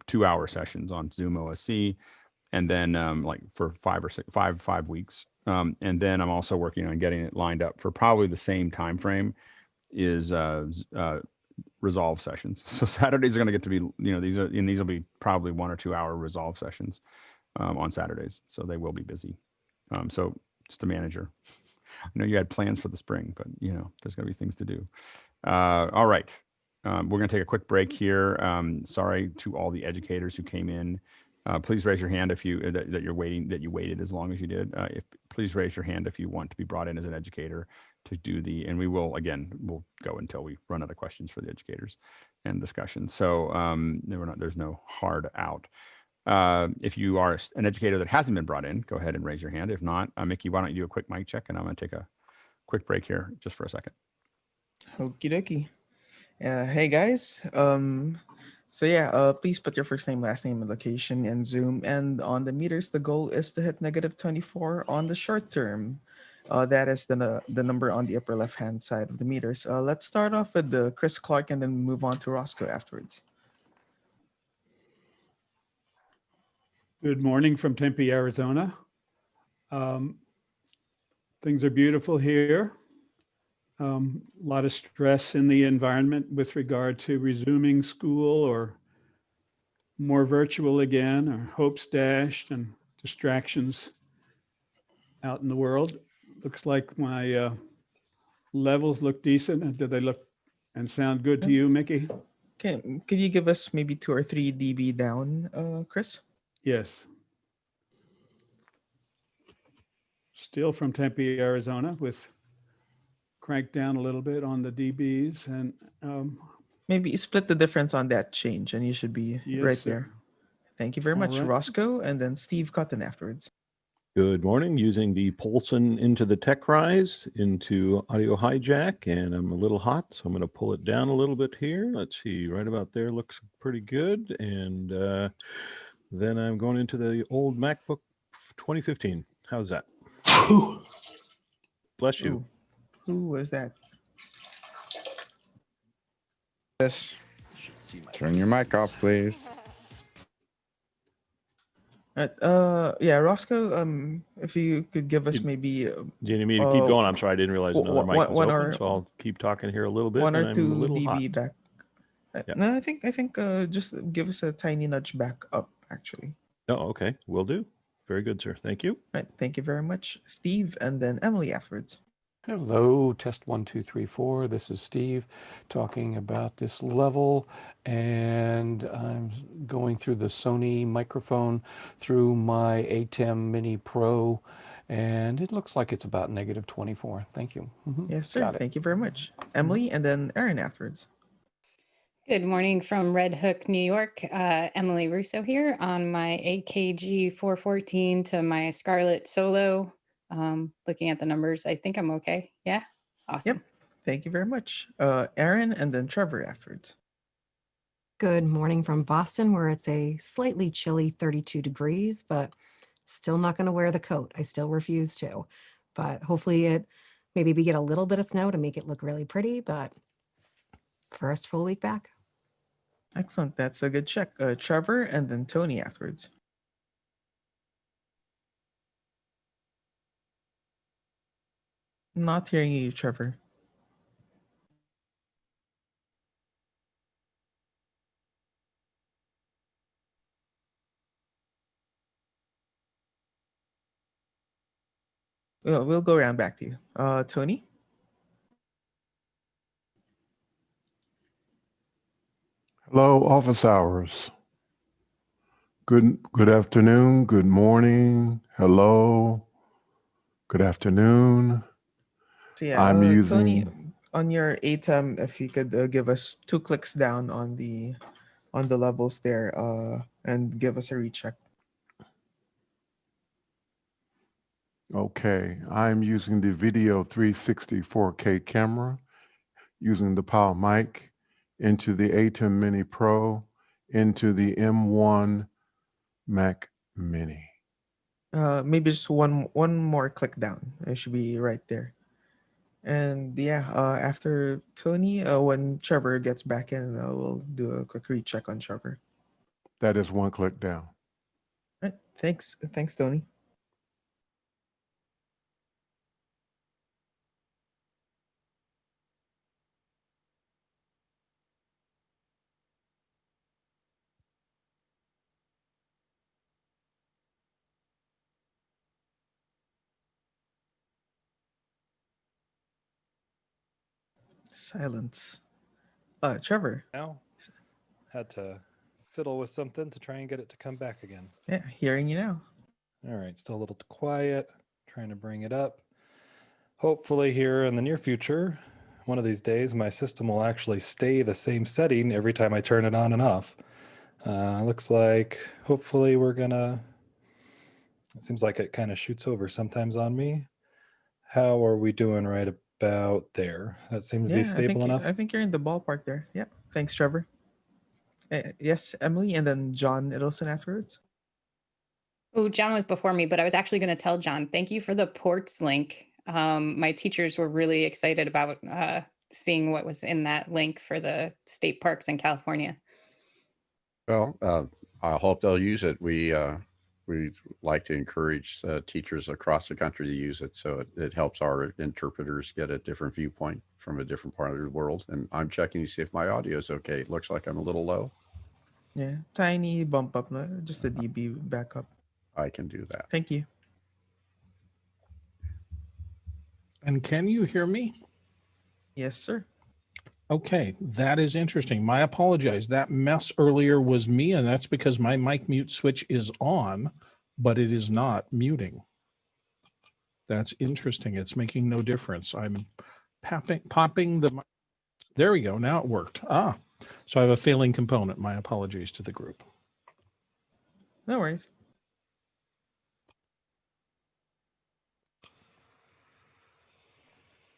Speaker 1: 2-hour sessions on Zoom OSC. And then like for 5 weeks. And then I'm also working on getting it lined up for probably the same time frame is resolve sessions. So Saturdays are going to get to be, these will be probably 1 or 2 hour resolve sessions on Saturdays. So they will be busy. So just a manager. I know you had plans for the spring, but there's going to be things to do. All right. We're going to take a quick break here. Sorry to all the educators who came in. Please raise your hand if you you waited as long as you did. Please raise your hand if you want to be brought in as an educator to do and we'll go until we run out of questions for the educators and discussion. So there's no hard out. If you are an educator that hasn't been brought in, go ahead and raise your hand. If not, Mickey, why don't you do a quick mic check, and I'm going to take a quick break here just for a second.
Speaker 11: Okie dokie. Hey guys. Please put your first name, last name, and location in Zoom. And on the meters, the goal is to hit -24 on the short term. That is the number on the upper left-hand side of the meters. Let's start off with the Chris Clark and then move on to Roscoe afterwards.
Speaker 15: Good morning from Tempe, Arizona. Things are beautiful here. A lot of stress in the environment with regard to resuming school or more virtual again, or hopes dashed and distractions out in the world. Looks like my levels look decent. And do they look and sound good to you, Mickey?
Speaker 11: Okay, could you give us maybe 2 or 3 dB down, Chris?
Speaker 15: Yes. Still from Tempe, Arizona, with cranked down a little bit on the dBs, and
Speaker 11: maybe split the difference on that change and you should be right there. Thank you very much, Roscoe, and then Steve Cotton afterwards.
Speaker 16: Good morning, using the Polson into the TechRise into Audio Hijack, and I'm a little hot, so I'm going to pull it down a little bit here. Let's see, right about there looks pretty good. And then I'm going into the old MacBook 2015. How's that? Bless you.
Speaker 11: Who was that?
Speaker 8: Yes. Turn your mic off, please.
Speaker 11: Roscoe, if you could give us maybe
Speaker 16: do you need me to keep going? I'm sorry, I didn't realize another mic was open, so I'll keep talking here a little bit.
Speaker 11: 1 or 2 dB
Speaker 16: hot.
Speaker 11: back.
Speaker 16: Yeah.
Speaker 11: No, I think just give us a tiny nudge back up, actually.
Speaker 16: Oh, okay, will do. Very good, sir. Thank you.
Speaker 11: Right, thank you very much, Steve, and then Emily afterwards.
Speaker 17: Hello, test 1, 2, 3, 4. This is Steve talking about this level, and I'm going through the Sony microphone through my ATEM Mini Pro, and it looks like it's about -24. Thank you.
Speaker 11: Yes, sir. Thank you very much, Emily, and then Aaron afterwards.
Speaker 18: Good morning from Red Hook, New York. Emily Russo here on my AKG 414 to my Scarlett Solo. Looking at the numbers, I think I'm okay. Yeah, awesome.
Speaker 11: Yep. Thank you very much, Aaron, and then Trevor afterwards.
Speaker 19: Good morning from Boston, where it's a slightly chilly 32 degrees, but still not going to wear the coat. I still refuse to, but hopefully maybe we get a little bit of snow to make it look really pretty, but first full week back.
Speaker 11: Excellent. That's a good check. Trevor, and then Tony afterwards. Not hearing you, Trevor. We'll go around back to you. Tony?
Speaker 20: Hello, office hours. Good afternoon, good morning, hello, good afternoon.
Speaker 11: So yeah,
Speaker 20: I'm
Speaker 11: Tony,
Speaker 20: using,
Speaker 11: on your ATEM, if you could give us 2 clicks down on the levels there, and give us a recheck.
Speaker 20: okay, I'm using the Video 360 4K camera, using the power mic into the ATEM Mini Pro, into the M1 Mac Mini.
Speaker 11: Maybe just one more click down. It should be right there. And yeah, after Tony, when Trevor gets back in, we'll do a quick recheck on Trevor.
Speaker 20: That is 1 click down.
Speaker 11: All right. Thanks, Tony. Silence. Trevor.
Speaker 21: Now, had to fiddle with something to try and get it to come back again.
Speaker 11: Yeah, hearing you now.
Speaker 21: All right, still a little quiet, trying to bring it up. Hopefully here in the near future, one of these days, my system will actually stay the same setting every time I turn it on and off. Looks like hopefully we're gonna, it seems like it kind of shoots over sometimes on me. How are we doing right about there? That seems to be stable enough.
Speaker 11: I think you're in the ballpark there. Yeah. Thanks, Trevor. Yes, Emily, and then John Ittelson afterwards.
Speaker 18: Oh, John was before me, but I was actually going to tell John, thank you for the ports link. My teachers were really excited about seeing what was in that link for the state parks in California.
Speaker 2: Well, I hope they'll use it. We like to encourage teachers across the country to use it, so it helps our interpreters get a different viewpoint from a different part of the world. And I'm checking to see if my audio is okay. It looks like I'm a little low.
Speaker 11: Yeah, tiny bump up, just a dB backup.
Speaker 2: I can do that.
Speaker 11: Thank you.
Speaker 3: And can you hear me?
Speaker 11: Yes, sir.
Speaker 3: Okay, that is interesting. My apologize. That mess earlier was me, and that's because my mic mute switch is on, but it is not muting. That's interesting. It's making no difference. I'm popping the, there we go. Now it worked. So I have a failing component. My apologies to the group.
Speaker 11: No worries.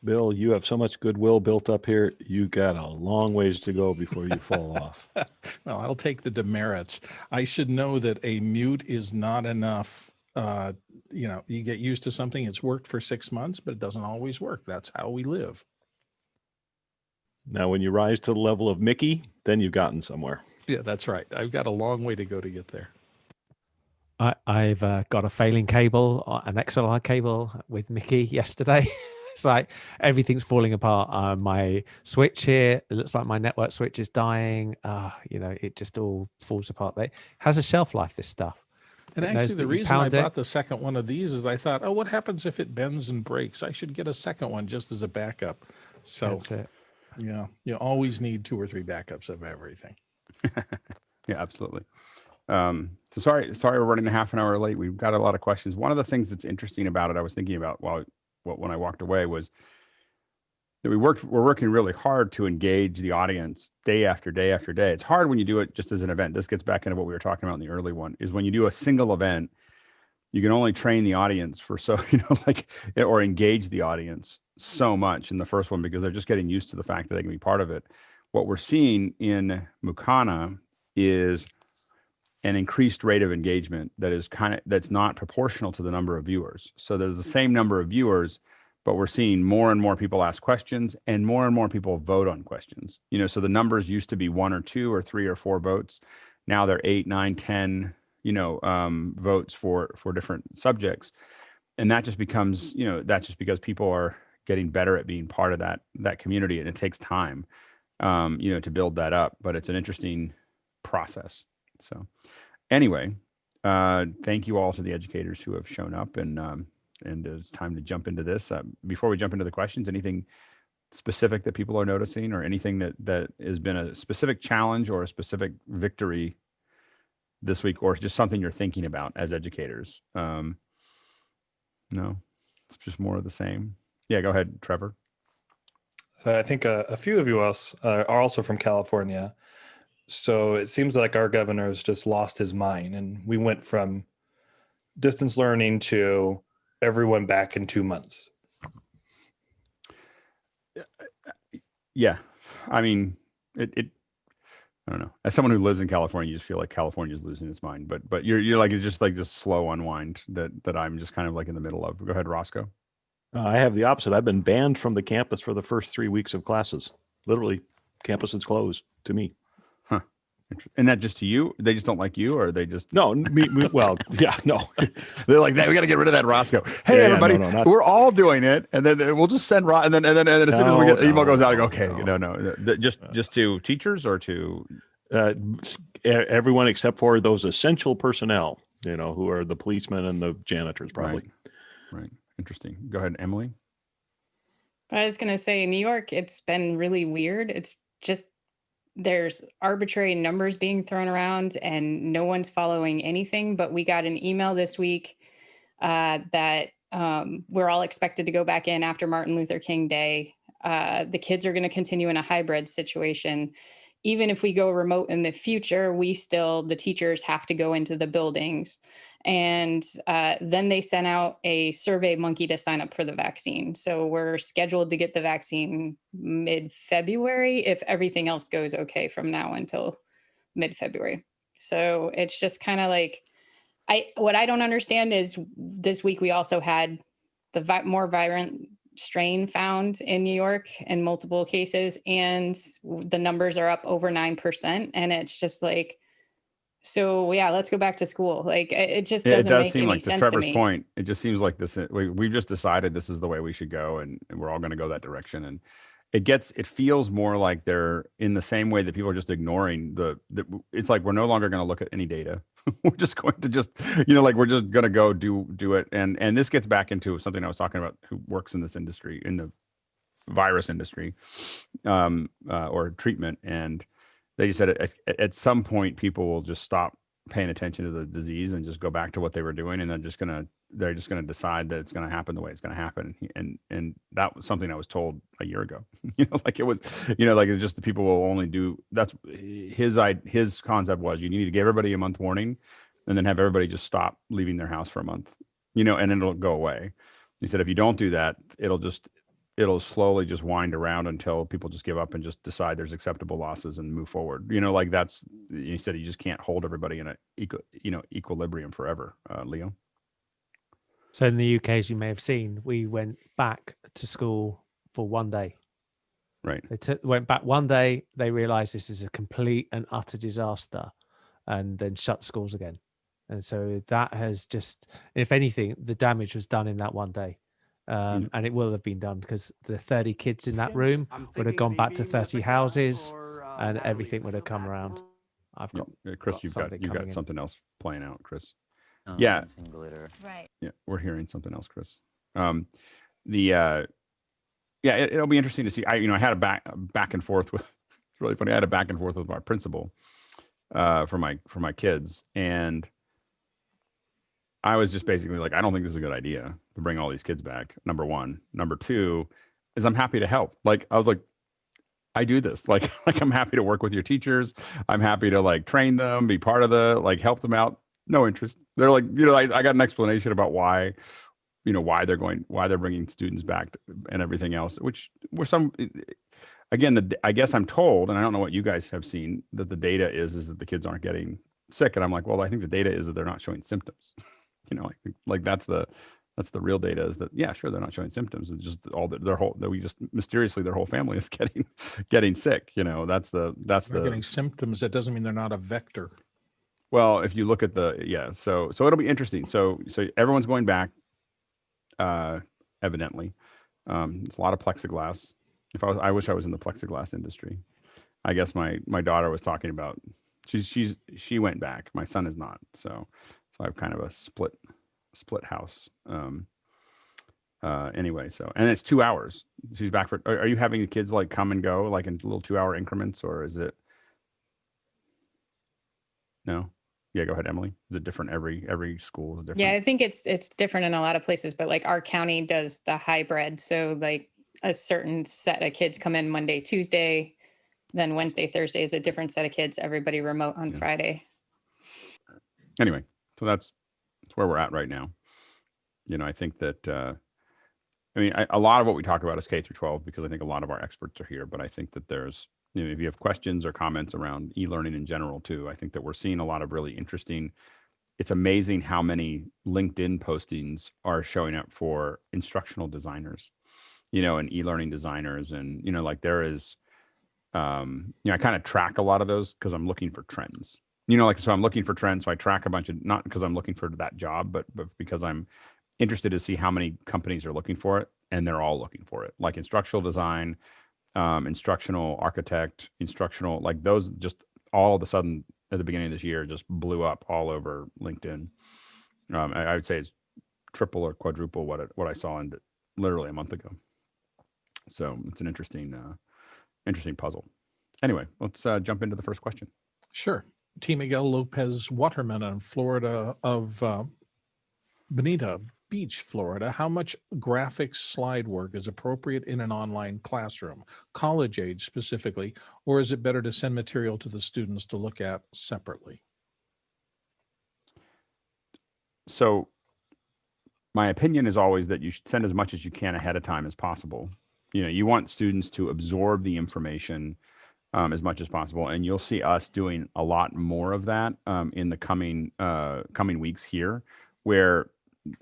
Speaker 16: Bill, you have so much goodwill built up here. You got a long ways to go before you fall off.
Speaker 3: Well, I'll take the demerits. I should know that a mute is not enough. You get used to something. It's worked for 6 months, but it doesn't always work. That's how we live.
Speaker 16: Now, when you rise to the level of Mickey, then you've gotten somewhere.
Speaker 3: Yeah, that's right. I've got a long way to go to get there.
Speaker 5: I've got a failing cable, an XLR cable with Mickey yesterday. It's like everything's falling apart. My switch here, it looks like my network switch is dying. It just all falls apart. It has a shelf life, this stuff.
Speaker 3: And actually, the reason I bought the second one of these is I thought, what happens if it bends and breaks? I should get a second one just as a backup. So,
Speaker 5: that's it.
Speaker 3: Yeah, you always need 2 or 3 backups of everything.
Speaker 1: Yeah, absolutely. So sorry, we're running a half an hour late. We've got a lot of questions. One of the things that's interesting about it, I was thinking about when I walked away, was that we're working really hard to engage the audience day after day after day. It's hard when you do it just as an event. This gets back into what we were talking about in the early one, is when you do a single event, you can only train the audience for or engage the audience so much in the first one, because they're just getting used to the fact that they can be part of it. What we're seeing in Mukana is an increased rate of engagement that's not proportional to the number of viewers. So there's the same number of viewers, but we're seeing more and more people ask questions and more people vote on questions. So the numbers used to be 1 or 2 or 3 or 4 votes. Now they're 8, 9, 10, votes for different subjects. And that just becomes, that's just because people are getting better at being part of that community, and it takes time, to build that up. But it's an interesting process. So anyway, thank you all to the educators who have shown up, and it's time to jump into this. Before we jump into the questions, anything specific that people are noticing, or anything that has been a specific challenge or a specific victory this week, or just something you're thinking about as educators? No, it's just more of the same. Yeah, go ahead, Trevor.
Speaker 21: So I think a few of you else are also from California. So it seems like our governor has just lost his mind, and we went from distance learning to everyone back in 2 months.
Speaker 1: Yeah, I mean, it I don't know. As someone who lives in California, you just feel like California is losing its mind. But you're like, it's just like this slow unwind that I'm just kind of like in the middle of. Go ahead, Roscoe.
Speaker 16: I have the opposite. I've been banned from the campus for the first 3 weeks of classes. Literally, campus is closed to me.
Speaker 1: Huh. And that just to you? They just don't like you, or they just
Speaker 16: no? Well, yeah, no.
Speaker 1: They're like that. We got to get rid of that Roscoe. Hey, everybody, we're all doing it, and then we'll just send and then as soon as we get the email goes out, I go, okay, no. Just to teachers or to
Speaker 16: everyone except for those essential personnel, who are the policemen and the janitors, probably.
Speaker 1: Right. Interesting. Go ahead, Emily.
Speaker 18: I was going to say, in New York, it's been really weird. It's just there's arbitrary numbers being thrown around and no one's following anything. But we got an email this week that we're all expected to go back in after Martin Luther King Day. The kids are going to continue in a hybrid situation. Even if we go remote in the future, the teachers have to go into the buildings. And then they sent out a survey monkey to sign up for the vaccine. So we're scheduled to get the vaccine mid-February if everything else goes okay from now until mid-February. So it's just kind of like, what I don't understand is this week we also had the more virulent strain found in New York in multiple cases, and the numbers are up over 9%. And it's just like, so yeah, let's go back to school. Like it just doesn't make any sense to me.
Speaker 1: To Trevor's point, it just seems like this. We've just decided this is the way we should go, and we're all going to go that direction. And it feels more like they're in the same way that people are just ignoring it's like we're no longer going to look at any data. We're just going to we're just going to go do it. And this gets back into something I was talking about, who works in this industry, in the virus industry, or treatment. And they just said at some point people will just stop paying attention to the disease and just go back to what they were doing, and they're just gonna decide that it's gonna happen the way it's gonna happen. And that was something I was told a year ago. It's just the people will only do. That's his concept was, you need to give everybody a month warning, and then have everybody just stop leaving their house for a month, and then it'll go away. He said if you don't do that, it'll slowly just wind around until people just give up and just decide there's acceptable losses and move forward. You said you just can't hold everybody in a equilibrium forever. Leo.
Speaker 5: So in the UK, as you may have seen, we went back to school for 1 day.
Speaker 1: Right.
Speaker 5: They went back 1 day. They realized this is a complete and utter disaster, and then shut schools again. And so that has just, if anything, the damage was done in that 1 day. And it will have been done because the 30 kids in that room would have gone back to 30 houses, and everything would have come around. I've got
Speaker 1: Chris, you've got something else playing out, Chris.
Speaker 12: Yeah.
Speaker 18: Right.
Speaker 1: Yeah, we're hearing something else, Chris. It'll be interesting to see. I had a back and forth with. It's really funny. I had a back and forth with my principal for my kids, and I was just basically like, I don't think this is a good idea to bring all these kids back. Number one. Number two is I'm happy to help. Like, I was like, I do this. Like I'm happy to work with your teachers. I'm happy to train them, be part of help them out. No interest. They're like, I got an explanation about why they're bringing students back and everything else, which were I guess I'm told, and I don't know what you guys have seen, that the data is that the kids aren't getting sick. And I'm like, well, I think the data is that they're not showing symptoms. That's the real data, is that, yeah, sure, they're not showing symptoms. It's just their whole family is getting sick. That's
Speaker 3: they're getting symptoms. That doesn't mean they're not a vector.
Speaker 1: Well, if you look at so it'll be interesting. So everyone's going back, evidently. It's a lot of plexiglass. I wish I was in the plexiglass industry. I guess my daughter was talking about, she went back. My son is not. So I have kind of a split house. Anyway, so, and it's 2 hours. She's back for, are you having the kids like come and go like in little 2-hour increments, or is it? No? Yeah, go ahead, Emily. Is it different? Every school is different?
Speaker 18: Yeah, I think it's different in a lot of places, but like our county does the hybrid. So like a certain set of kids come in Monday, Tuesday, then Wednesday, Thursday is a different set of kids, everybody remote on Friday.
Speaker 1: Anyway, so that's where we're at right now. I think that, a lot of what we talk about is K through 12, because I think a lot of our experts are here, but I think that there's, if you have questions or comments around e-learning in general too, I think that we're seeing a lot of really interesting, it's amazing how many LinkedIn postings are showing up for instructional designers, and e-learning designers. And, like there is, I kind of track a lot of those because I'm looking for trends, so I'm looking for trends. So I track a bunch of, not because I'm looking for that job, but because I'm interested to see how many companies are looking for it, and they're all looking for it, like instructional design, instructional architect, instructional, like those just all of a sudden at the beginning of this year just blew up all over LinkedIn. I would say it's triple or quadruple what I saw in literally a month ago. So it's an interesting puzzle. Anyway, let's jump into the first question.
Speaker 3: Sure. T. Miguel Lopez Waterman in Florida of Bonita Beach, Florida. How much graphics slide work is appropriate in an online classroom, college age specifically, or is it better to send material to the students to look at separately?
Speaker 1: So my opinion is always that you should send as much as you can ahead of time as possible. You want students to absorb the information as much as possible, and you'll see us doing a lot more of that in the coming weeks here, where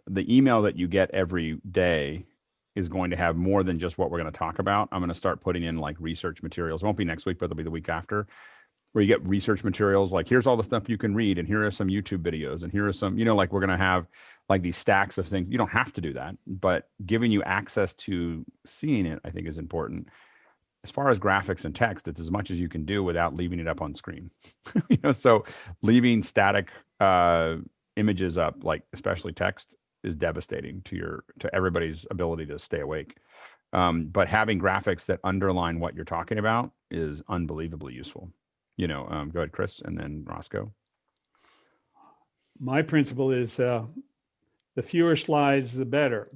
Speaker 1: the email that you get every day is going to have more than just what we're going to talk about. I'm going to start putting in like research materials. It won't be next week, but it'll be the week after, where you get research materials. Like, here's all the stuff you can read, and here are some YouTube videos, and here are some, like we're going to have like these stacks of things. You don't have to do that, but giving you access to seeing it, I think, is important. As far as graphics and text, it's as much as you can do without leaving it up on screen. So leaving static images up, like especially text, is devastating to everybody's ability to stay awake. But having graphics that underline what you're talking about is unbelievably useful. Go ahead, Chris, and then Roscoe.
Speaker 15: My principle is the fewer slides, the better.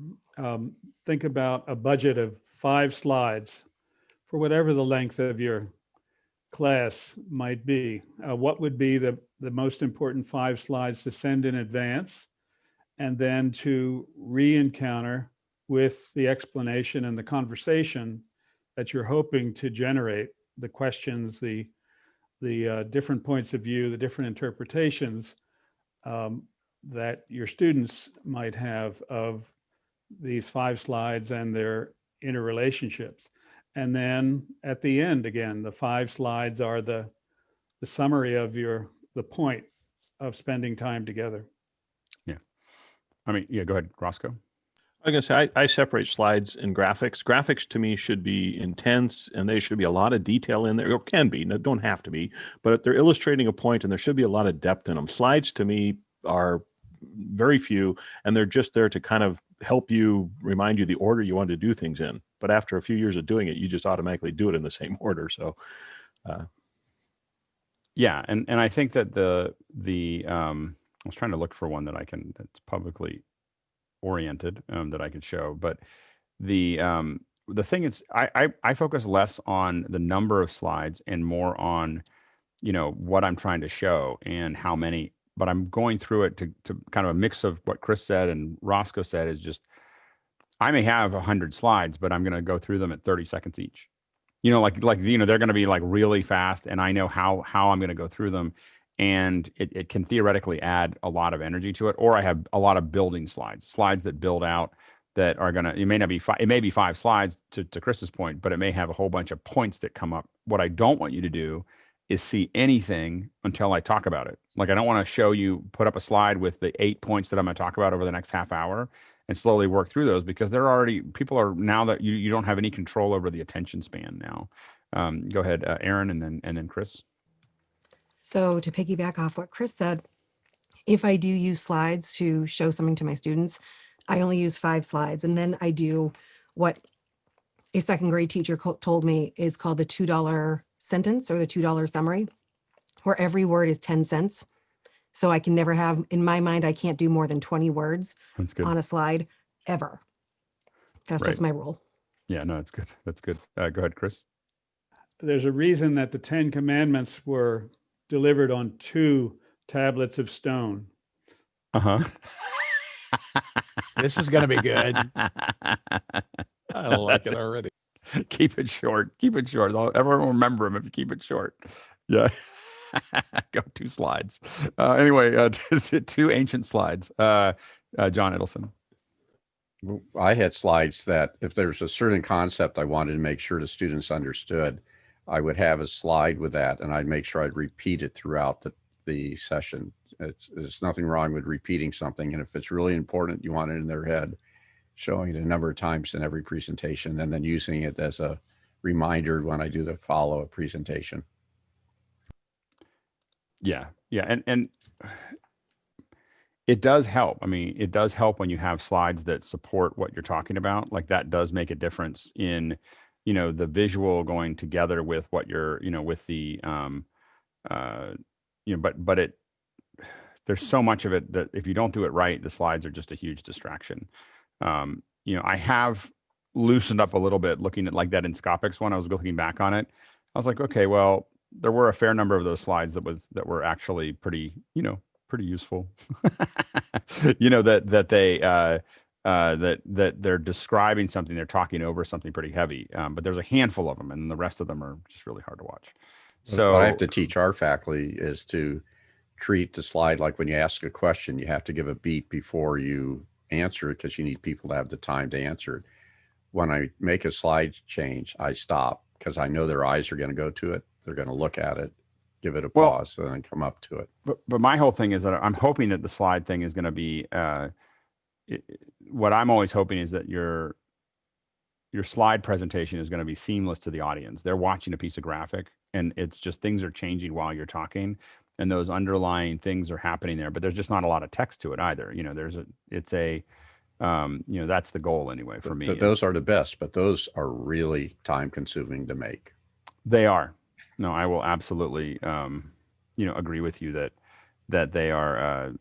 Speaker 15: Think about a budget of 5 slides for whatever the length of your class might be. What would be the most important 5 slides to send in advance, and then to re-encounter with the explanation and the conversation that you're hoping to generate, the questions, the different points of view, the different interpretations that your students might have of these 5 slides and their interrelationships. And then at the end, again, the 5 slides are the summary of the point of spending time together.
Speaker 1: Yeah. Go ahead, Roscoe.
Speaker 16: I was going to say, I separate slides and graphics. Graphics to me should be intense, and they should be a lot of detail in there, or can be, no, don't have to be, but they're illustrating a point and there should be a lot of depth in them. Slides to me are very few, and they're just there to kind of help you, remind you the order you want to do things in. But after a few years of doing it, you just automatically do it in the same order. So,
Speaker 1: yeah. And I think that the I was trying to look for one that's publicly oriented that I could show, but the thing is, I focus less on the number of slides and more on what I'm trying to show and how many. But I'm going through it to kind of a mix of what Chris said and Roscoe said, is just, I may have 100 slides, but I'm going to go through them at 30 seconds each. They're going to be like really fast, and I know how I'm going to go through them. And it can theoretically add a lot of energy to it. Or I have a lot of building slides that build out, that are going to, it may be 5 slides to Chris's point, but it may have a whole bunch of points that come up. What I don't want you to do is see anything until I talk about it. Like, I don't want to show you, put up a slide with the 8 points that I'm going to talk about over the next half hour, and slowly work through those, because they're already, people are, now that you don't have any control over the attention span now. Go ahead, Aaron, and then Chris.
Speaker 19: So to piggyback off what Chris said, if I do use slides to show something to my students, I only use 5 slides. And then I do what a second grade teacher told me is called the $2 sentence, or the $2 summary, where every word is 10 cents. So I can never have, in my mind, I can't do more than 20 words on a slide ever. That's just my rule.
Speaker 1: Yeah, no, that's good. That's good. Go ahead, Chris.
Speaker 15: There's a reason that the 10 commandments were delivered on 2 tablets of stone.
Speaker 3: This is going to be good. I like it already.
Speaker 1: Keep it short. Keep it short. Everyone will remember them if you keep it short. Yeah. Go 2 slides. Anyway, 2 ancient slides. John Ittelson.
Speaker 2: I had slides that if there's a certain concept I wanted to make sure the students understood, I would have a slide with that, and I'd make sure I'd repeat it throughout the session. There's nothing wrong with repeating something. And if it's really important, you want it in their head, showing it a number of times in every presentation, and then using it as a reminder when I do the follow-up presentation.
Speaker 1: Yeah. Yeah. And it does help. I mean, it does help when you have slides that support what you're talking about. Like, that does make a difference in, the visual going together with what you're, with the, but there's so much of it that if you don't do it right, the slides are just a huge distraction. I have loosened up a little bit looking at like that Inscopics one. I was looking back on it. I was like, okay, well, there were a fair number of those slides that were actually pretty useful. that they're describing something, they're talking over something pretty heavy. But there's a handful of them, and the rest of them are just really hard to watch. So
Speaker 2: what I have to teach our faculty is to treat the slide like when you ask a question, you have to give a beat before you answer it, because you need people to have the time to answer it. When I make a slide change, I stop, because I know their eyes are going to go to it. They're going to look at it, give it a pause, and then come up to it.
Speaker 1: But my whole thing is that I'm hoping that the slide thing is going to be, what I'm always hoping is that your slide presentation is going to be seamless to the audience. They're watching a piece of graphic, and it's just things are changing while you're talking, and those underlying things are happening there, but there's just not a lot of text to it either. That's the goal anyway for me.
Speaker 2: Those are the best, but those are really time consuming to make.
Speaker 1: They are. No, I will absolutely, agree with you that they are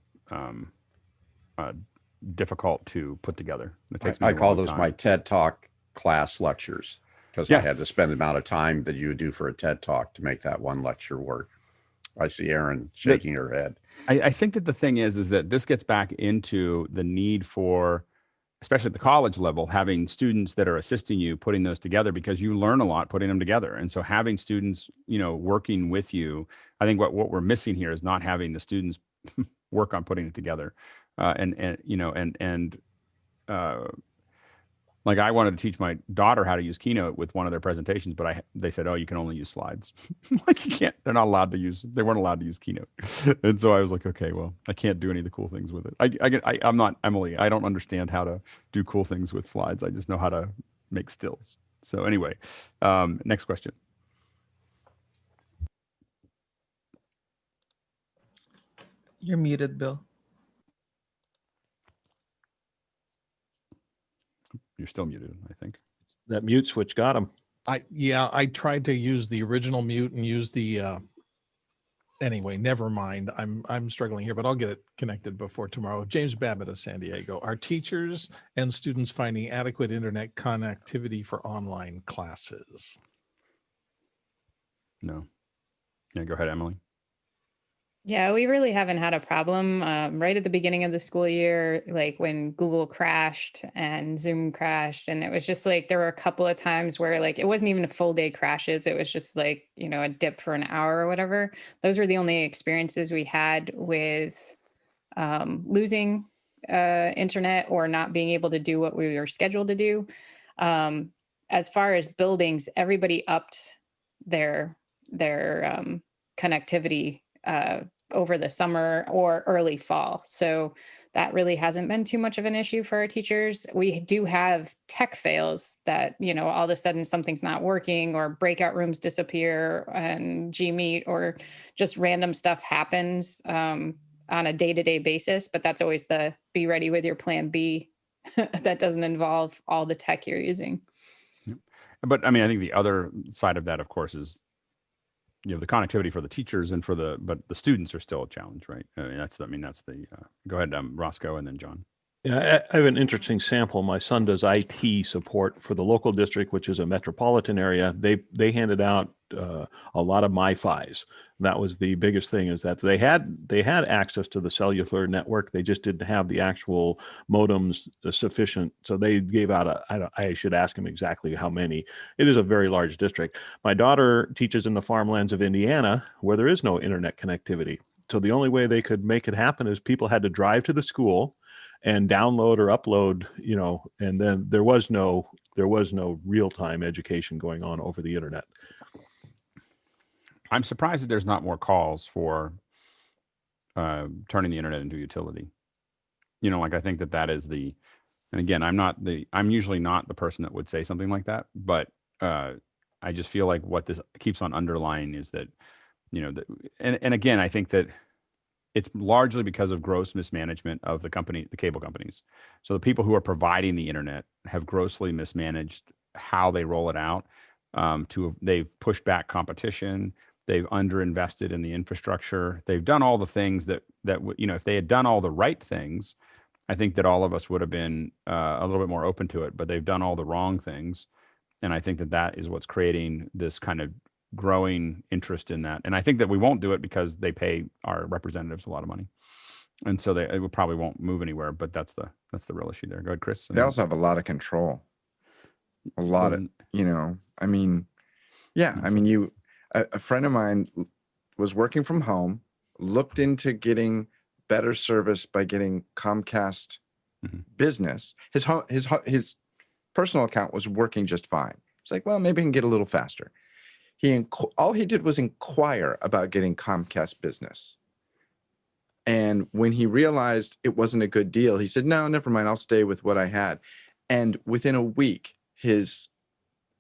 Speaker 1: difficult to put together.
Speaker 2: I call those my TED Talk class lectures, because I had to spend the amount of time that you would do for a TED Talk to make that one lecture work. I see Erin shaking her head.
Speaker 1: I think that the thing is that this gets back into the need for, especially at the college level, having students that are assisting you putting those together, because you learn a lot putting them together. And so having students, working with you, I think what we're missing here is not having the students work on putting it together. Like, I wanted to teach my daughter how to use Keynote with one of their presentations, but they said, oh, you can only use slides. Like, you can't, they weren't allowed to use Keynote. And so I was like, okay, well, I can't do any of the cool things with it. I'm not Emily. I don't understand how to do cool things with slides. I just know how to make stills. So anyway, next question.
Speaker 11: You're muted, Bill.
Speaker 1: You're still muted, I think.
Speaker 16: That mute switch got him.
Speaker 3: I tried to use the original mute and use the anyway, never mind. I'm struggling here, but I'll get it connected before tomorrow. James Babbitt of San Diego. Are teachers and students finding adequate internet connectivity for online classes?
Speaker 1: No. Yeah, go ahead, Emily.
Speaker 18: Yeah, we really haven't had a problem. Right at the beginning of the school year, like when Google crashed and Zoom crashed, and it was just like there were a couple of times where like it wasn't even a full day crashes. It was just like, a dip for an hour or whatever. Those were the only experiences we had with losing internet or not being able to do what we were scheduled to do. As far as buildings, everybody upped their connectivity over the summer or early fall. So that really hasn't been too much of an issue for our teachers. We do have tech fails that, all of a sudden something's not working or breakout rooms disappear and Gmeet or just random stuff happens on a day-to-day basis. But that's always the be ready with your plan B. That doesn't involve all the tech you're using.
Speaker 1: But I mean, I think the other side of that, of course, is the connectivity for the teachers and but the students are still a challenge, right? I mean, that's the go ahead, Roscoe, and then John.
Speaker 16: Yeah, I have an interesting sample. My son does IT support for the local district, which is a metropolitan area. They handed out a lot of MiFis. That was the biggest thing, is that they had access to the cellular network. They just didn't have the actual modems sufficient. So they gave out I should ask him exactly how many. It is a very large district. My daughter teaches in the farmlands of Indiana, where there is no internet connectivity. So the only way they could make it happen is people had to drive to the school and download or upload, and then there was no real-time education going on over the internet.
Speaker 1: I'm surprised that there's not more calls for turning the internet into a utility. I think that is and again, I'm usually not the person that would say something like that, but I just feel like what this keeps on underlying is that, and again, I think that it's largely because of gross mismanagement of the cable companies. So the people who are providing the internet have grossly mismanaged how they roll it out. They've pushed back competition. They've underinvested in the infrastructure. They've done all the things that if they had done all the right things, I think that all of us would have been a little bit more open to it. But they've done all the wrong things, and I think that is what's creating this kind of growing interest in that. And I think that we won't do it because they pay our representatives a lot of money, and so they probably won't move anywhere. But that's the real issue there. Go ahead, Chris.
Speaker 8: They also have a lot of control. A lot of, I mean, yeah, I mean, a friend of mine was working from home, looked into getting better service by getting Comcast Business. His personal account was working just fine. It's like, well, maybe I can get a little faster. All he did was inquire about getting Comcast Business. And when he realized it wasn't a good deal, he said, no, never mind, I'll stay with what I had. And within a week, his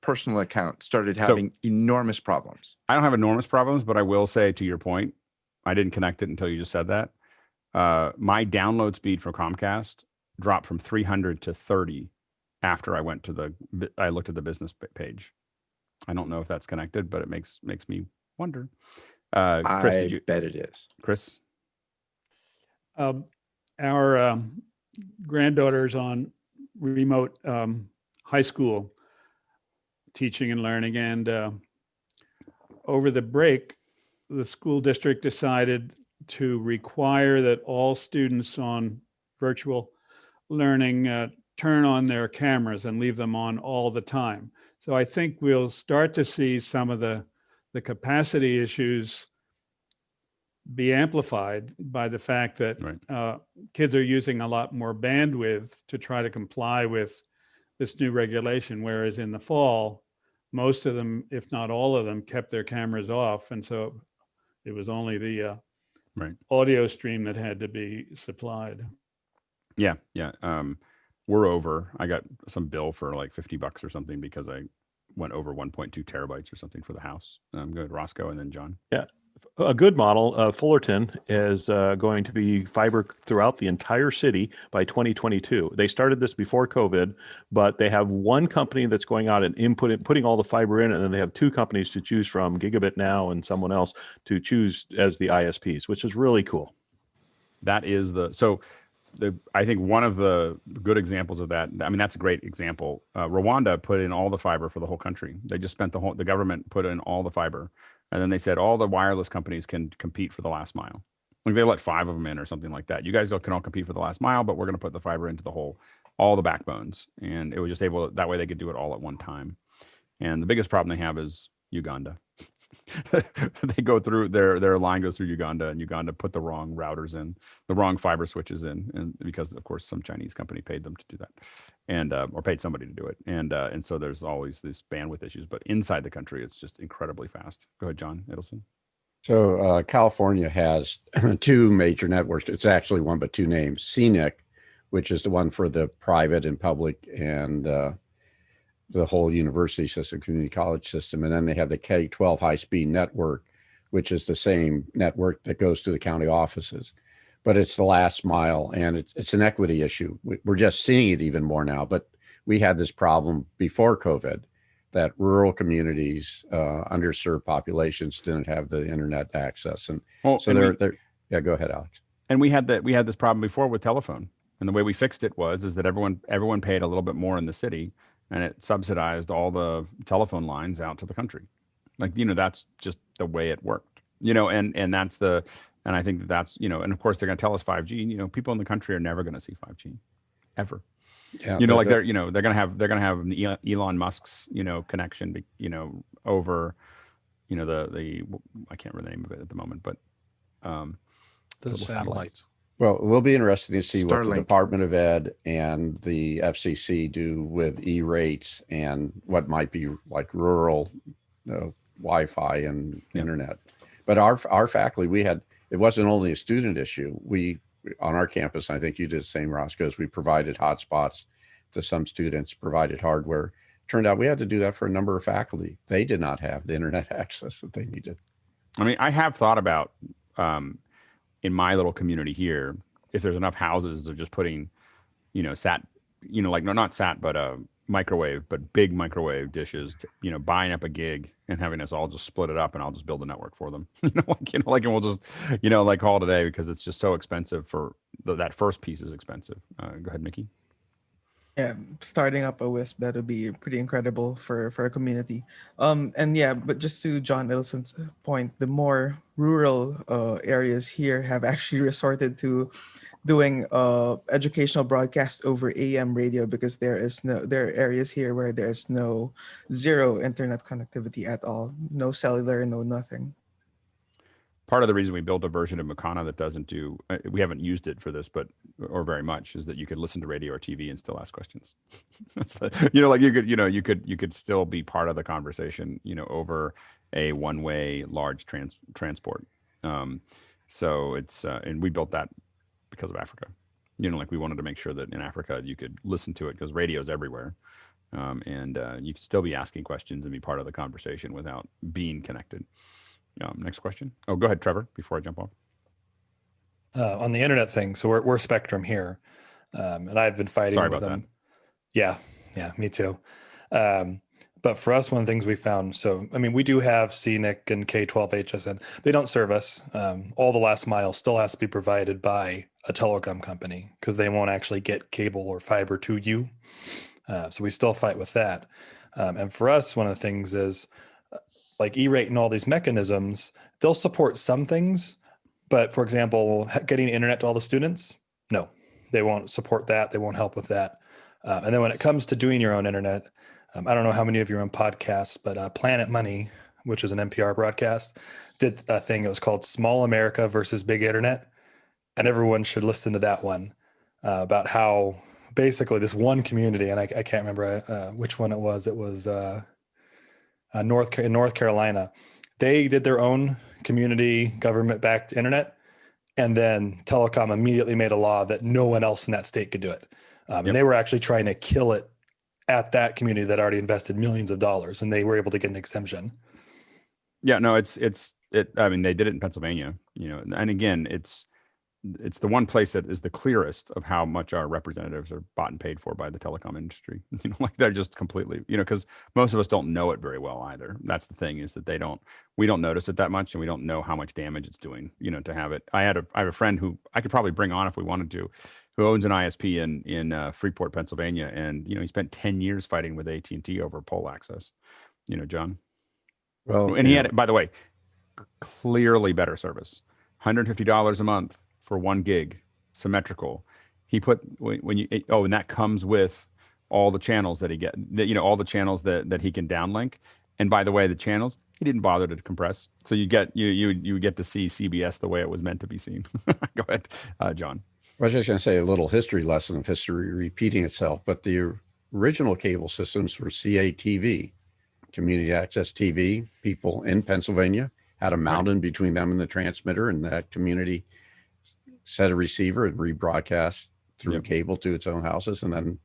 Speaker 8: personal account started having enormous problems.
Speaker 1: I don't have enormous problems, but I will say, to your point, I didn't connect it until you just said that. My download speed for Comcast dropped from 300 to 30 after I looked at the business page. I don't know if that's connected, but it makes me wonder. Chris,
Speaker 8: I bet it is.
Speaker 1: Chris?
Speaker 15: Our granddaughter's on remote high school teaching and learning, and over the break, the school district decided to require that all students on virtual learning turn on their cameras and leave them on all the time. So I think we'll start to see some of the capacity issues be amplified by the fact that kids are using a lot more bandwidth to try to comply with this new regulation, whereas in the fall, most of them, if not all of them, kept their cameras off. And so it was only the audio stream that had to be supplied.
Speaker 1: Yeah. We're over. I got some bill for like $50 or something because I went over 1.2 terabytes or something for the house. Go ahead, Roscoe, and then John.
Speaker 16: Yeah. A good model, Fullerton, is going to be fiber throughout the entire city by 2022. They started this before COVID, but they have one company that's going out and putting all the fiber in, and then they have two companies to choose from, Gigabit Now and someone else, to choose as the ISPs, which is really cool.
Speaker 1: That is I think one of the good examples of that, I mean, that's a great example. Rwanda put in all the fiber for the whole country. They just spent the government put in all the fiber. And then they said all the wireless companies can compete for the last mile. Like they let 5 of them in or something like that. You guys can all compete for the last mile, but we're going to put the fiber into all the backbones. And it was just that way they could do it all at one time. And the biggest problem they have is Uganda. They go through their line goes through Uganda, and Uganda put the wrong routers in, the wrong fiber switches in, and because of course some Chinese company paid them to do that, and or paid somebody to do it, and so there's always these bandwidth issues. But inside the country, it's just incredibly fast. Go ahead, John Ittelson.
Speaker 2: So California has two major networks. It's actually one, but two names. CNIC, which is the one for the private and public and the whole university system, community college system. And then they have the K-12 high-speed network, which is the same network that goes to the county offices. But it's the last mile, and it's an equity issue. We're just seeing it even more now. But we had this problem before COVID, that rural communities, underserved populations didn't have the internet access. And so they're yeah, go ahead, Alex.
Speaker 1: And we had this problem before with telephone. And the way we fixed it is that everyone paid a little bit more in the city, and it subsidized all the telephone lines out to the country. Like, that's just the way it worked, and I think that's, and of course they're going to tell us 5G, people in the country are never going to see 5G ever.
Speaker 2: Yeah,
Speaker 1: they're going to have Elon Musk's, connection, over, the I can't remember the name of it at the moment, but
Speaker 3: the satellites.
Speaker 2: Well, it will be interesting to see what the
Speaker 8: Starlink.
Speaker 2: Department of Ed and the FCC do with E-rates and what might be like rural Wi-Fi and internet. But our faculty, it wasn't only a student issue. We, on our campus, I think you did the same, Roscoe, we provided hotspots to some students, provided hardware. Turned out we had to do that for a number of faculty. They did not have the internet access that they needed.
Speaker 1: I mean, I have thought about, in my little community here, if there's enough houses of just putting, not sat, but microwave, but big microwave dishes, buying up a gig and having us all just split it up, and I'll just build a network for them. And we'll just, call it a day, because it's just so expensive for that first piece is expensive. Go ahead, Mickey.
Speaker 11: Yeah, starting up a WISP, that would be pretty incredible for a community. And yeah, but just to John Itelson's point, the more rural areas here have actually resorted to doing educational broadcasts over AM radio, because there are areas here where there's zero internet connectivity at all, no cellular, no nothing.
Speaker 1: Part of the reason we built a version of Makana that doesn't do, we haven't used it for this, or very much, is that you could listen to radio or TV and still ask questions. You could still be part of the conversation, over a one-way large transport. So it's, and we built that because of Africa. We wanted to make sure that in Africa you could listen to it, because radio's everywhere. And you could still be asking questions and be part of the conversation without being connected. Next question. Oh, go ahead, Trevor, before I jump off.
Speaker 21: On the internet thing, so we're Spectrum here, and I've been fighting
Speaker 1: Sorry
Speaker 21: with
Speaker 1: about
Speaker 21: them. Yeah, me too. But for us, one of the things we found, so I mean, we do have CNIC and K-12 HSN. They don't serve us. All the last mile still has to be provided by a telecom company, because they won't actually get cable or fiber to you. So we still fight with that. And for us, one of the things is, like E-rate and all these mechanisms, they'll support some things, but for example, getting internet to all the students, no, they won't support that. They won't help with that. And then when it comes to doing your own internet, I don't know how many of you are on podcasts, but Planet Money, which is an NPR broadcast, did a thing. It was called Small America versus Big Internet. And everyone should listen to that one about how basically this one community, and I can't remember which one it was. It was North Carolina. They did their own community government-backed internet, and then telecom immediately made a law that no one else in that state could do it. And they were actually trying to kill it at that community that already invested millions of dollars, and they were able to get an exemption.
Speaker 1: Yeah, no, I mean, they did it in Pennsylvania, and again, it's the one place that is the clearest of how much our representatives are bought and paid for by the telecom industry. They're just completely, because most of us don't know it very well either. That's the thing, is that we don't notice it that much, and we don't know how much damage it's doing, to have it. I have a friend who I could probably bring on if we wanted to, who owns an ISP in Freeport, Pennsylvania. And, he spent 10 years fighting with AT&T over pole access, John.
Speaker 2: Well,
Speaker 1: and he had, by the way, clearly better service, $150 a month for 1 gig, symmetrical. He put and that comes with all the channels that he get, all the channels that he can downlink. And by the way, the channels he didn't bother to compress, so you get to see CBS the way it was meant to be seen. Go ahead, John.
Speaker 2: I was just going to say a little history lesson of history repeating itself, but the original cable systems were CATV, Community Access TV. People in Pennsylvania had a mountain between them and the transmitter, and that community set a receiver and rebroadcast through cable to its own houses. And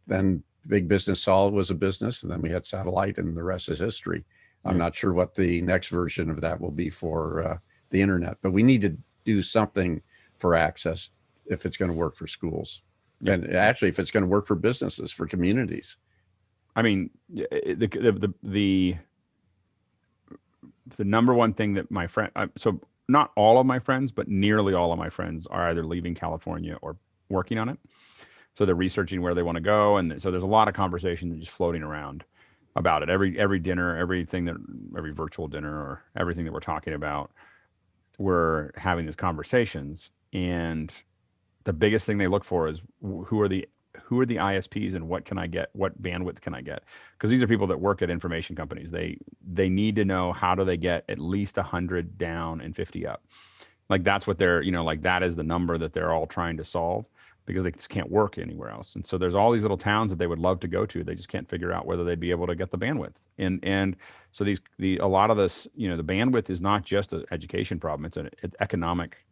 Speaker 2: then big business saw it was a business, and then we had satellite, and the rest is history. I'm not sure what the next version of that will be for the internet, but we need to do something for access if it's going to work for schools. And actually, if it's going to work for businesses, for communities.
Speaker 1: I mean, the number one thing that my friend, so not all of my friends, but nearly all of my friends are either leaving California or working on it. So they're researching where they want to go. And so there's a lot of conversation just floating around about it. Every dinner, every virtual dinner, or everything that we're talking about, we're having these conversations. And the biggest thing they look for is who are the ISPs and what can I get? What bandwidth can I get? Because these are people that work at information companies. They need to know how do they get at least 100 down and 50 up. Like that's what they're, like that is the number that they're all trying to solve, because they just can't work anywhere else. And so there's all these little towns that they would love to go to. They just can't figure out whether they'd be able to get the bandwidth. And so a lot of this, the bandwidth is not just an education problem. It's an economic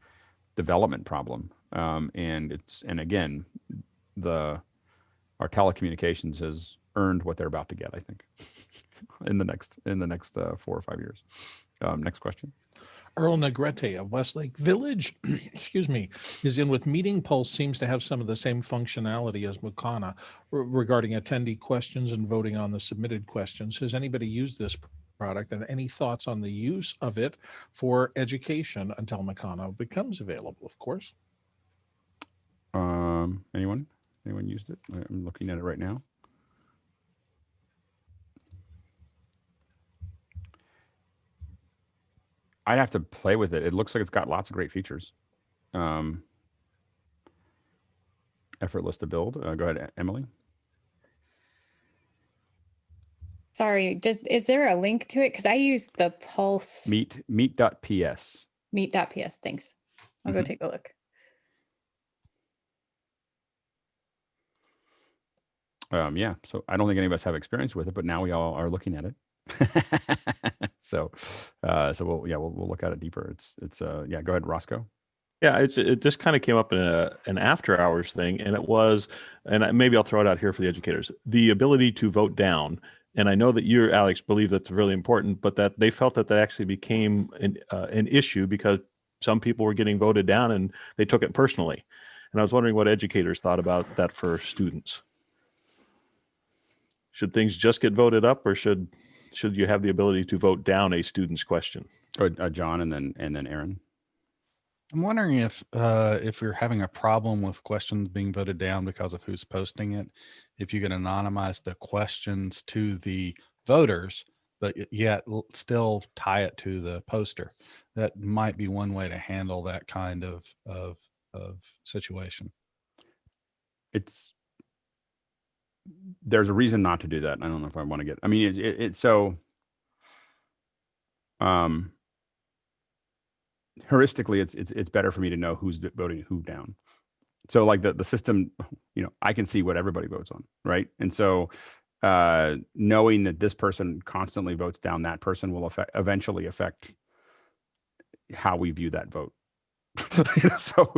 Speaker 1: development problem. And again, our telecommunications has earned what they're about to get, I think, in the next 4 or 5 years. Next question.
Speaker 3: Earl Negrete of Westlake Village, excuse me, is in with Meeting Pulse, seems to have some of the same functionality as Mukana regarding attendee questions and voting on the submitted questions. Has anybody used this product, and any thoughts on the use of it for education until Mukana becomes available, of course?
Speaker 1: Anyone used it? I'm looking at it right now. I'd have to play with it. It looks like it's got lots of great features. Effortless to build. Go ahead, Emily.
Speaker 18: Sorry, is there a link to it? Because I use the Pulse.
Speaker 1: Meet.ps.
Speaker 18: Meet.ps, thanks. I'll go take a look.
Speaker 1: Yeah, so I don't think any of us have experience with it, but now we all are looking at it. So we'll look at it deeper. It's go ahead, Roscoe.
Speaker 16: Yeah, it just kind of came up in an after hours thing, and it was, and maybe I'll throw it out here for the educators, the ability to vote down. And I know that you, Alex, believe that's really important, but that they felt that actually became an issue because some people were getting voted down and they took it personally. And I was wondering what educators thought about that for students. Should things just get voted up, or should you have the ability to vote down a student's question?
Speaker 1: John, and then Aaron.
Speaker 7: I'm wondering if you're having a problem with questions being voted down because of who's posting it, if you can anonymize the questions to the voters, but yet still tie it to the poster. That might be one way to handle that kind of situation.
Speaker 1: There's a reason not to do that. I don't know if I want to get, I mean, it's so, heuristically, it's better for me to know who's voting who down. So like the system, I can see what everybody votes on, right? And so knowing that this person constantly votes down that person will eventually affect how we view that vote. So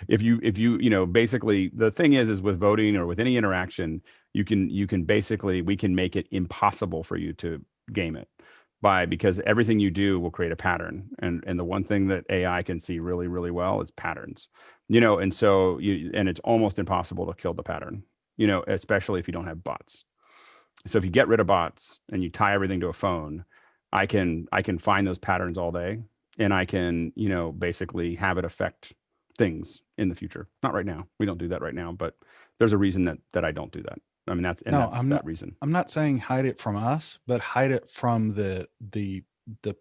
Speaker 1: if you basically, the thing is with voting or with any interaction, we can make it impossible for you to game it because everything you do will create a pattern. And the one thing that AI can see really, really well is patterns, and so and it's almost impossible to kill the pattern, especially if you don't have bots. So if you get rid of bots and you tie everything to a phone, I can find those patterns all day. And I can, basically have it affect things in the future. Not right now. We don't do that right now, but there's a reason that I don't do that. I mean, that's that reason.
Speaker 7: I'm not saying hide it from us, but hide it from the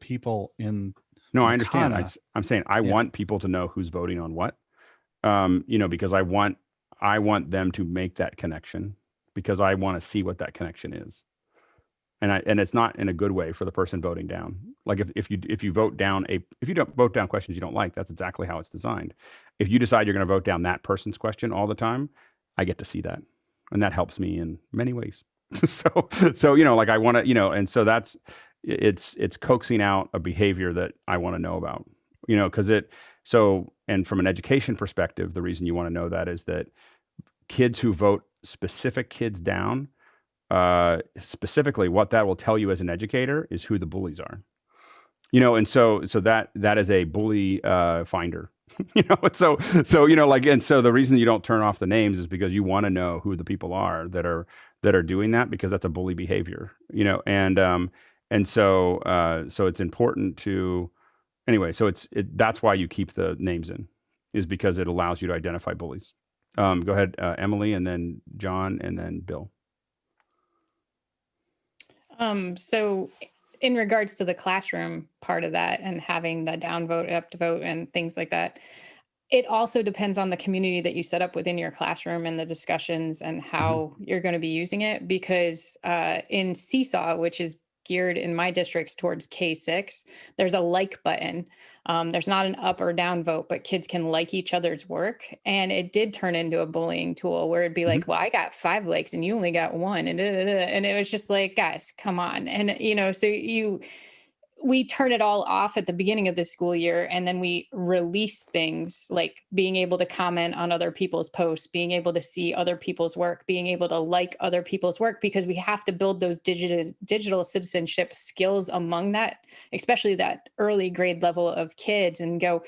Speaker 7: people in.
Speaker 1: No, I understand. I'm saying I want people to know who's voting on what, because I want them to make that connection, because I want to see what that connection is. And it's not in a good way for the person voting down. Like if you vote down if you don't vote down questions you don't like, that's exactly how it's designed. If you decide you're going to vote down that person's question all the time, I get to see that, and that helps me in many ways. So like I want to, and so that's, it's coaxing out a behavior that I want to know about, because and from an education perspective, the reason you want to know that is that kids who vote specific kids down, specifically what that will tell you as an educator is who the bullies are, and so that is a bully finder, and so the reason you don't turn off the names is because you want to know who the people are that are doing that, because that's a bully behavior, and so it's important to, anyway, so that's why you keep the names in, is because it allows you to identify bullies. Go ahead, Emily, and then John, and then Bill.
Speaker 18: So in regards to the classroom part of that and having the downvote, upvote, and things like that, it also depends on the community that you set up within your classroom and the discussions and how you're going to be using it. Because in Seesaw, which is geared in my districts towards K6, there's a like button. There's not an up or down vote, but kids can like each other's work. And it did turn into a bullying tool where it'd be like, well, I got 5 likes and you only got 1. And it was just like, guys, come on. And, so we turn it all off at the beginning of the school year, and then we release things like being able to comment on other people's posts, being able to see other people's work, being able to like other people's work, because we have to build those digital citizenship skills among that, especially that early grade level of kids, and go,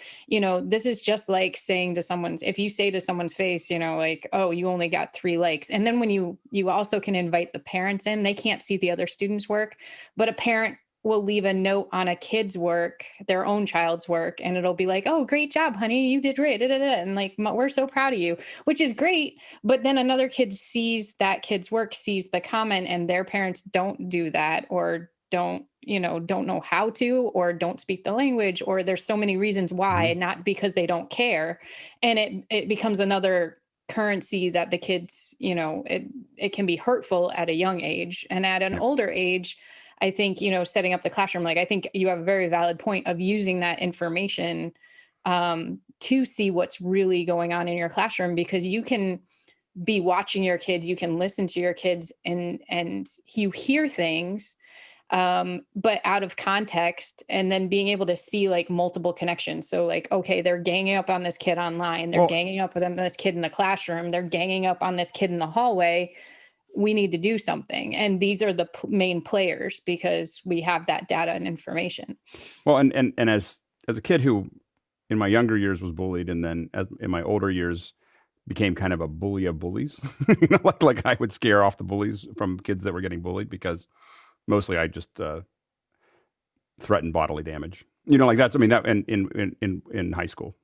Speaker 18: this is just like saying to someone's, if you say to someone's face, like, oh, you only got 3 likes. And then when you also can invite the parents in, they can't see the other students' work, but a parent will leave a note on a kid's work, their own child's work, and it'll be like, oh, great job, honey, you did great, and like, we're so proud of you, which is great. But then another kid sees that kid's work, sees the comment, and their parents don't do that, or don't know how to, or don't speak the language, or there's so many reasons why, not because they don't care. And it becomes another currency that the kids, it can be hurtful at a young age. And at an older age, I think, setting up the classroom, like, I think you have a very valid point of using that information to see what's really going on in your classroom, because you can be watching your kids, you can listen to your kids, and you hear things, but out of context, and then being able to see like multiple connections. So like, okay, they're ganging up on this kid online, they're ganging up on this kid in the classroom, they're ganging up on this kid in the hallway. We need to do something. And these are the main players, because we have that data and information. Well,
Speaker 1: and as a kid who in my younger years was bullied, and then in my older years became kind of a bully of bullies, like I would scare off the bullies from kids that were getting bullied, because mostly I just threatened bodily damage. Like that's, that in high school,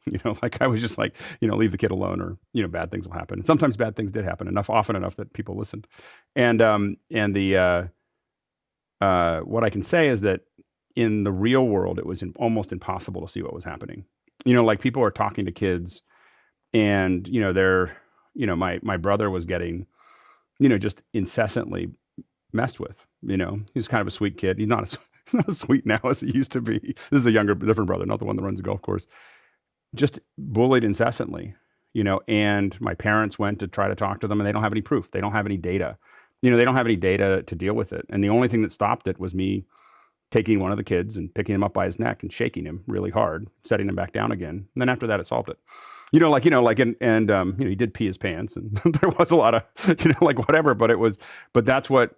Speaker 1: like I was just like, leave the kid alone, or, bad things will happen. And sometimes bad things did happen often enough that people listened. And the what I can say is that in the real world, it was almost impossible to see what was happening. Like people are talking to kids, and, they're, my brother was getting, just incessantly messed with. He's kind of a sweet kid. He's not as sweet now as he used to be. This is a different brother, not the one that runs the golf course. Just bullied incessantly, and my parents went to try to talk to them, and they don't have any proof. They don't have any data. They don't have any data to deal with it. And the only thing that stopped it was me taking one of the kids and picking him up by his neck and shaking him really hard, setting him back down again. And then after that, it solved it. He did pee his pants, and there was a lot of, whatever, but that's what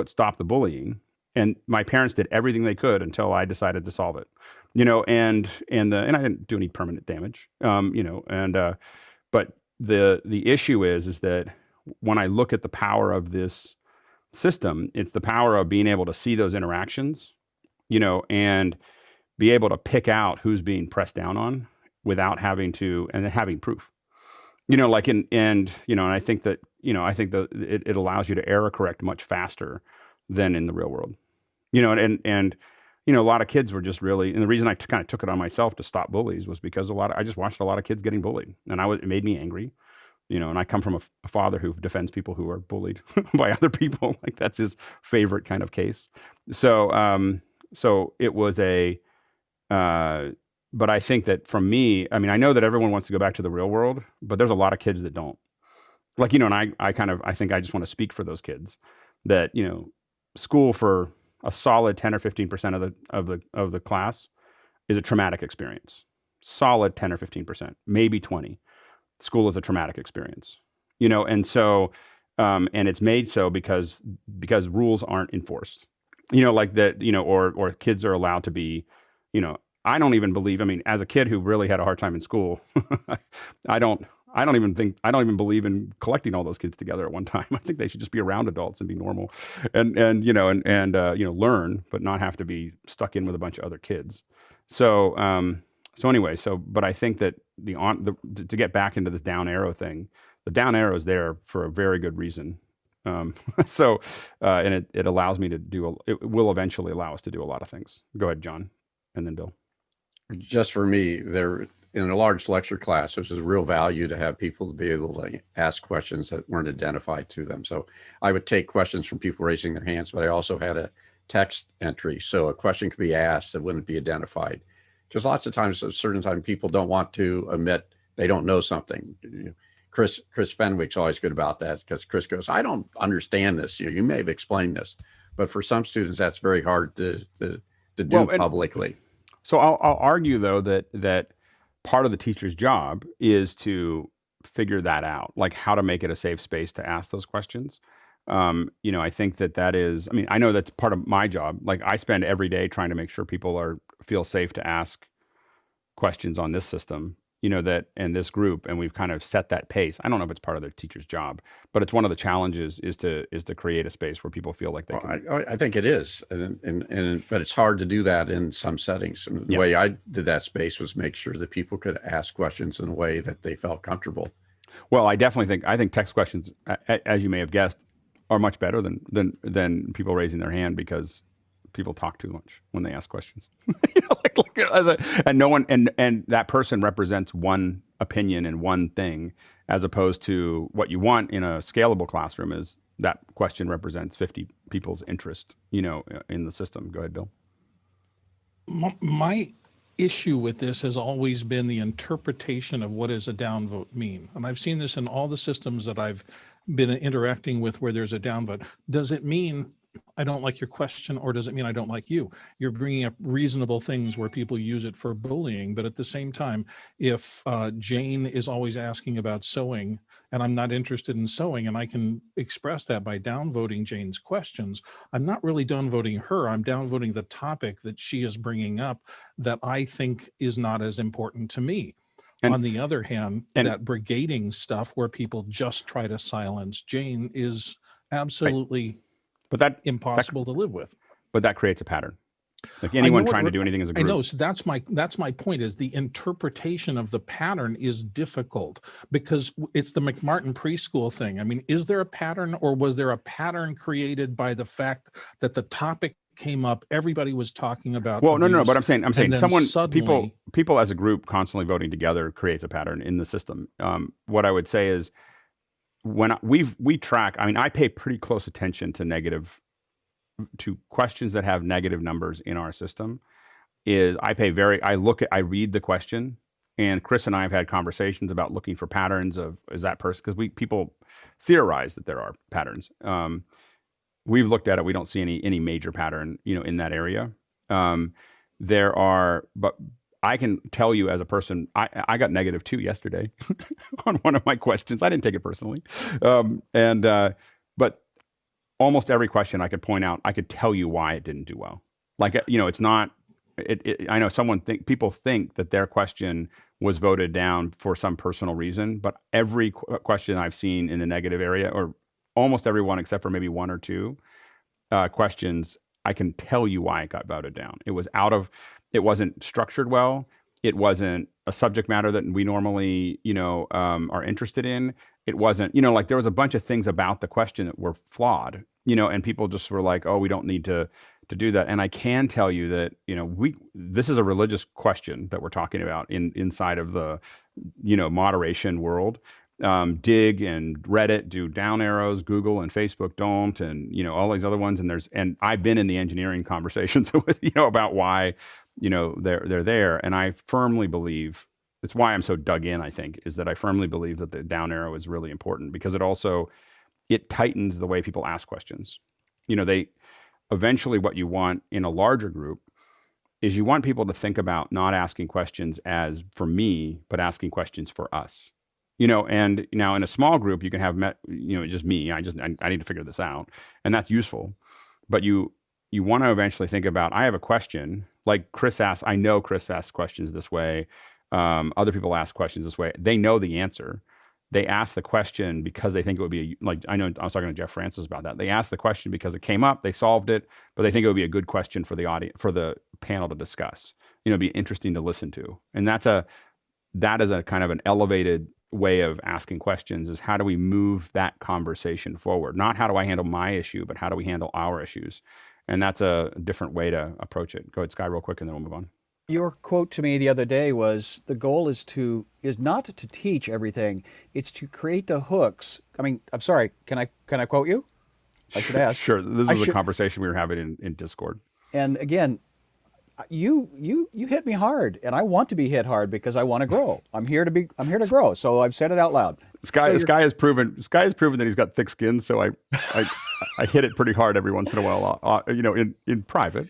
Speaker 1: stopped the bullying. And my parents did everything they could until I decided to solve it, and I didn't do any permanent damage, but the issue is that when I look at the power of this system, it's the power of being able to see those interactions, and be able to pick out who's being pressed down on without having proof, and I think that, it allows you to error correct much faster than in the real world, and a lot of kids were just really, and the reason I kind of took it on myself to stop bullies was because I just watched a lot of kids getting bullied, and it made me angry, and I come from a father who defends people who are bullied by other people. Like that's his favorite kind of case. So it was but I think that from me, I know that everyone wants to go back to the real world, but there's a lot of kids that don't. And I think I just want to speak for those kids that, school for a solid 10 or 15% of the class is a traumatic experience. Solid 10 or 15%, maybe 20. School is a traumatic experience, and so, and it's made so because rules aren't enforced, like that, or kids are allowed to be, I don't even believe, I mean, as a kid who really had a hard time in school, I don't even believe in collecting all those kids together at one time. I think they should just be around adults and be normal and learn, but not have to be stuck in with a bunch of other kids. So, anyway, but I think that to get back into this down arrow thing, the down arrow is there for a very good reason. And it allows me to it will eventually allow us to do a lot of things. Go ahead, John, and then Bill.
Speaker 2: Just for me, there in a large lecture class, there's a real value to have people be able to ask questions that weren't identified to them. So I would take questions from people raising their hands, but I also had a text entry. So a question could be asked that wouldn't be identified. Just lots of times, a certain time, people don't want to admit they don't know something. Chris Fenwick's always good about that because Chris goes, I don't understand this. You may have explained this, but for some students, that's very hard to do publicly.
Speaker 1: So I'll argue though that part of the teacher's job is to figure that out, like how to make it a safe space to ask those questions. I think that is, I mean, I know that's part of my job. Like I spend every day trying to make sure people feel safe to ask questions on this system, that in this group, and we've kind of set that pace. I don't know if it's part of the teacher's job, but it's one of the challenges is to create a space where people feel like they can.
Speaker 2: I think it is, but it's hard to do that in some settings. The way I did that space was make sure that people could ask questions in a way that they felt comfortable.
Speaker 1: Well, I think text questions, as you may have guessed, are much better than people raising their hand because people talk too much when they ask questions. And no one and that person represents one opinion and one thing, as opposed to what you want in a scalable classroom is that question represents 50 people's interest, in the system. Go ahead, Bill.
Speaker 3: My issue with this has always been the interpretation of what does a downvote mean. And I've seen this in all the systems that I've been interacting with where there's a downvote. Does it mean I don't like your question, or does it mean I don't like you? You're bringing up reasonable things where people use it for bullying, but at the same time, if Jane is always asking about sewing and I'm not interested in sewing, and I can express that by downvoting Jane's questions, I'm not really downvoting her. I'm downvoting the topic that she is bringing up that I think is not as important to me. And on the other hand, that brigading stuff where people just try to silence Jane is absolutely impossible to live with.
Speaker 1: But that creates a pattern. Like anyone trying to do anything as a group.
Speaker 3: I know. So that's my point, is the interpretation of the pattern is difficult because it's the McMartin preschool thing. I mean, is there a pattern, or was there a pattern created by the fact that the topic came up, everybody was talking about?
Speaker 1: Well, no, but I'm saying people as a group constantly voting together creates a pattern in the system. What I would say is, when we track, I mean, I pay pretty close attention to questions that have negative numbers in our system. I read the question, and Chris and I have had conversations about looking for patterns of, is that person, because people theorize that there are patterns. We've looked at it. We don't see any major pattern, in that area. There are, but I can tell you as a person, I got -2 yesterday on one of my questions. I didn't take it personally. But almost every question I could point out, I could tell you why it didn't do well. Like, it's not, I know people think that their question was voted down for some personal reason, but every question I've seen in the negative area, or almost every one except for maybe 1 or 2 questions, I can tell you why it got voted down. It wasn't structured well. It wasn't a subject matter that we normally, are interested in. It wasn't, like there was a bunch of things about the question that were flawed, and people just were like, oh, we don't need to do that. And I can tell you that, this is a religious question that we're talking about inside of the, moderation world. Dig and Reddit do down arrows, Google and Facebook don't, and all these other ones. And I've been in the engineering conversations with about why they're there, and I firmly believe it's why I'm so dug in. I think is that I firmly believe that the down arrow is really important because it tightens the way people ask questions. eventually what you want in a larger group is you want people to think about not asking questions as for me, but asking questions for us. And now in a small group, you can have just me. I need to figure this out, and that's useful. But you want to eventually think about, I have a question, like Chris asked. I know Chris asks questions this way. Other people ask questions this way. They know the answer. They ask the question because they think it would be I know I was talking to Jeff Francis about that. They asked the question because it came up, they solved it, but they think it would be a good question for the audience, for the panel to discuss. Be interesting to listen to. And that is a kind of an elevated way of asking questions, is how do we move that conversation forward? Not how do I handle my issue, but how do we handle our issues? And that's a different way to approach it. Go ahead, Sky, real quick, and then we'll move on.
Speaker 6: Your quote to me the other day was, the goal is not to teach everything, it's to create the hooks. I mean, I'm sorry, can I quote you? I should ask.
Speaker 1: Sure. This was a conversation we were having in Discord.
Speaker 6: And again, you hit me hard, and I want to be hit hard because I want to grow. I'm here to grow. So I've said it out loud.
Speaker 1: Sky has proven that he's got thick skin. So I hit it pretty hard every once in a while, in private.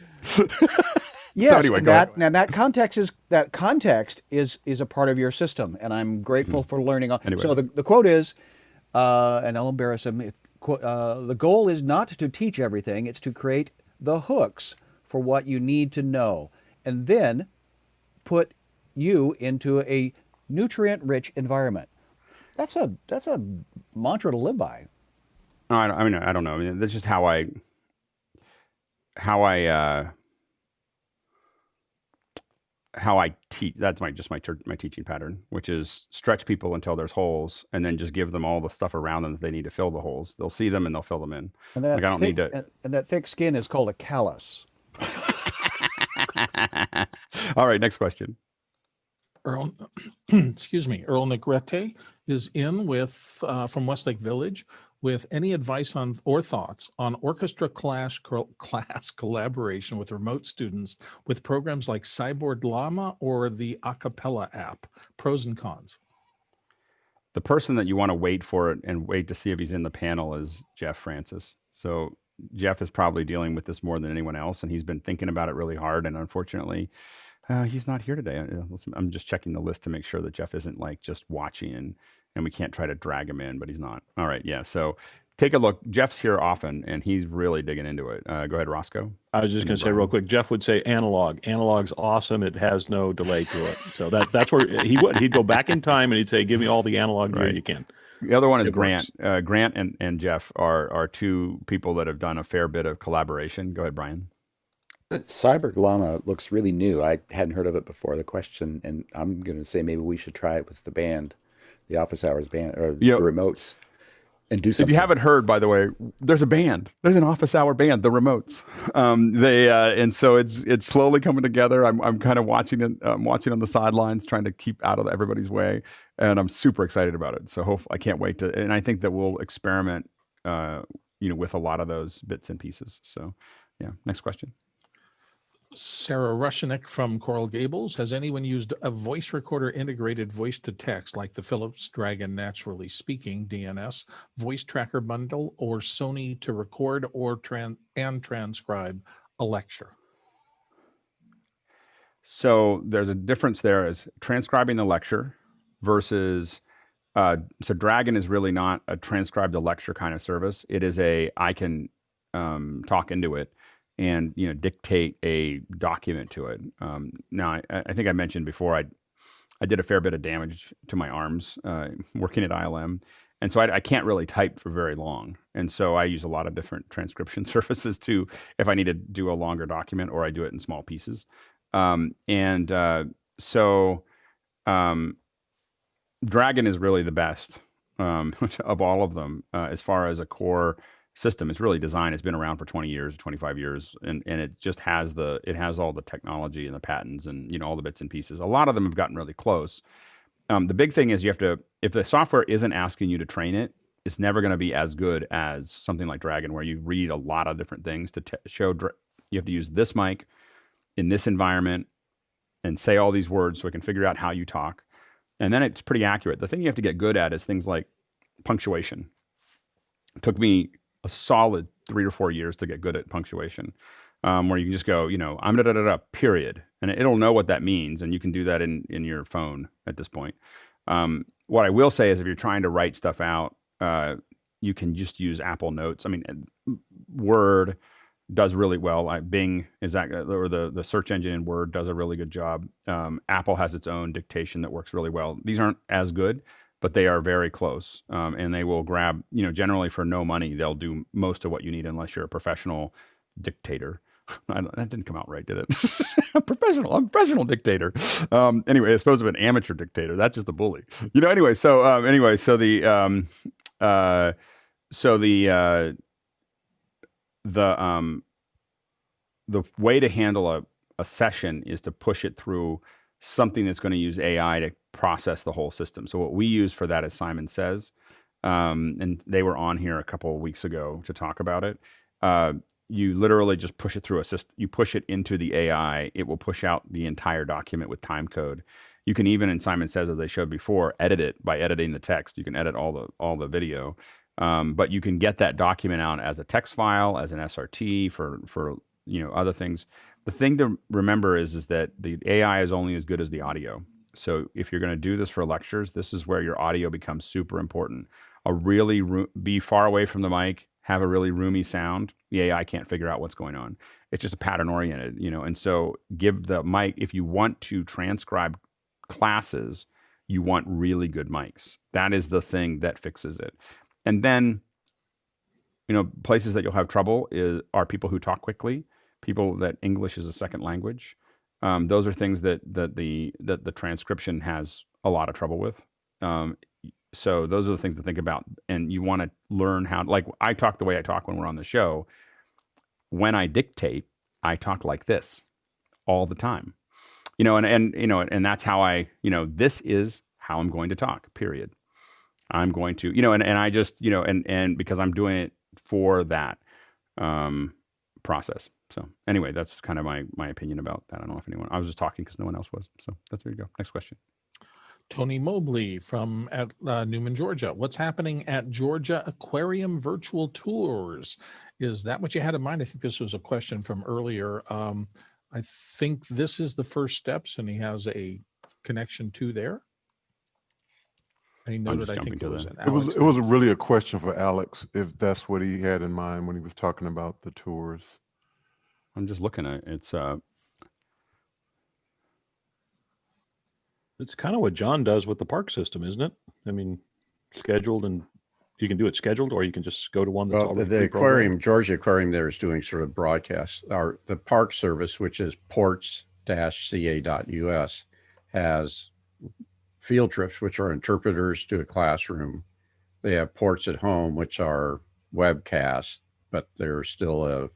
Speaker 6: Yes,
Speaker 1: so anyway,
Speaker 6: that context is a part of your system, and I'm grateful for learning. Anyway. So the quote is, and I'll embarrass him. The goal is not to teach everything; it's to create the hooks for what you need to know, and then put you into a nutrient-rich environment. That's a mantra to live by.
Speaker 1: I don't know. I mean, that's just how I teach. That's my teaching pattern, which is stretch people until there's holes, and then just give them all the stuff around them that they need to fill the holes. They'll see them and they'll fill them in.
Speaker 6: And I don't need to. And that thick skin is called a callus.
Speaker 1: All right, next question.
Speaker 3: Earl, excuse me, Earl Negrete is in with from Westlake Village with any advice on or thoughts on orchestra class collaboration with remote students with programs like Cyborg Llama or the Acapella app. Pros and cons.
Speaker 1: The person that you want to wait for it and wait to see if he's in the panel is Jeff Francis. So Jeff is probably dealing with this more than anyone else, and he's been thinking about it really hard. And unfortunately, he's not here today. I'm just checking the list to make sure that Jeff isn't like just watching and we can't try to drag him in, but he's not. All right. Yeah. So take a look. Jeff's here often and he's really digging into it. Go ahead, Roscoe.
Speaker 16: I was just going to say real quick, Jeff would say analog. Analog's awesome. It has no delay to it. So that's where he'd go back in time and he'd say, give me all the analog gear you can.
Speaker 1: The other one is Grant. Grant and Jeff are two people that have done a fair bit of collaboration. Go ahead, Brian.
Speaker 9: Cyborg Llama looks really new. I hadn't heard of it before. The question, and I'm going to say maybe we should try it with the band, the Office Hours band, or the remotes, and do something.
Speaker 1: If you haven't heard, by the way, there's a band. There's an Office Hour band, the remotes. And so it's slowly coming together. I'm kind of watching it. I'm watching on the sidelines, trying to keep out of everybody's way, and I'm super excited about it. So I can't wait to. And I think that we'll experiment, with a lot of those bits and pieces. So, yeah. Next question.
Speaker 3: Sarah Rushanek from Coral Gables. Has anyone used a voice recorder integrated voice to text like the Philips Dragon Naturally Speaking DNS voice tracker bundle or Sony to record or transcribe a lecture?
Speaker 1: So there's a difference there as transcribing the lecture versus so Dragon is really not a transcribe the lecture kind of service. It is I can talk into it and dictate a document to it. Now, I think I mentioned before, I did a fair bit of damage to my arms working at ILM, and so I can't really type for very long. And so I use a lot of different transcription services if I need to do a longer document, or I do it in small pieces. So Dragon is really the best of all of them as far as a core system. It's really designed. It's been around for 20 years, 25 years, and it just has all the technology and the patents and all the bits and pieces. A lot of them have gotten really close. The big thing is if the software isn't asking you to train it, it's never going to be as good as something like Dragon, where you read a lot of different things to show. You have to use this mic in this environment and say all these words so it can figure out how you talk, and then it's pretty accurate. The thing you have to get good at is things like punctuation. It took me a solid 3 or 4 years to get good at punctuation, where you can just go, I'm da-da-da-da, period. And it'll know what that means. And you can do that in your phone at this point. What I will say is if you're trying to write stuff out, you can just use Apple Notes. I mean, Word does really well. Bing is that, or the search engine in Word does a really good job. Apple has its own dictation that works really well. These aren't as good, but they are very close. And they will grab, generally for no money, they'll do most of what you need unless you're a professional dictator. That didn't come out right, did it? I'm a professional dictator. Anyway, as opposed to an amateur dictator, that's just a bully. Anyway, so the way to handle a session is to push it through something that's going to use AI to process the whole system. So what we use for that is Simon Says, and they were on here a couple of weeks ago to talk about it. You literally just push it through a system. You push it into the AI. It will push out the entire document with time code. You can even, in Simon Says, as they showed before, edit it by editing the text. You can edit all the video, but you can get that document out as a text file, as an SRT for other things. The thing to remember is that the AI is only as good as the audio. So if you're going to do this for lectures, this is where your audio becomes super important. Be far away from the mic, have a really roomy sound. The AI can't figure out what's going on. It's just a pattern oriented, and so give the mic, if you want to transcribe classes, you want really good mics. That is the thing that fixes it. And then, places that you'll have trouble are people who talk quickly, people that English is a second language. Those are things that the transcription has a lot of trouble with. So those are the things to think about. And you want to learn how, like I talk the way I talk when we're on the show. When I dictate, I talk like this all the time, and that's how this is how I'm going to talk, period. I'm going to, and I just, and because I'm doing it for that process. So anyway, that's kind of my opinion about that. I don't know if I was just talking because no one else was. So there you go. Next question.
Speaker 3: Tony Mobley from Newman, Georgia. What's happening at Georgia Aquarium Virtual Tours? Is that what you had in mind? I think this was a question from earlier. I think this is the first steps, and he has a connection to there. And he noted, I think it was an Alex.
Speaker 20: It was really a question for Alex, if that's what he had in mind when he was talking about the tours.
Speaker 1: I'm just looking at it.
Speaker 16: It's kind of what John does with the park system, isn't it? I mean, scheduled, and you can do it scheduled, or you can just go to one that's already
Speaker 2: the aquarium, Georgia Aquarium there is doing sort of broadcasts. The park service, which is ports-ca.us, has field trips, which are interpreters to a classroom. They have ports at home, which are webcasts, but they're still a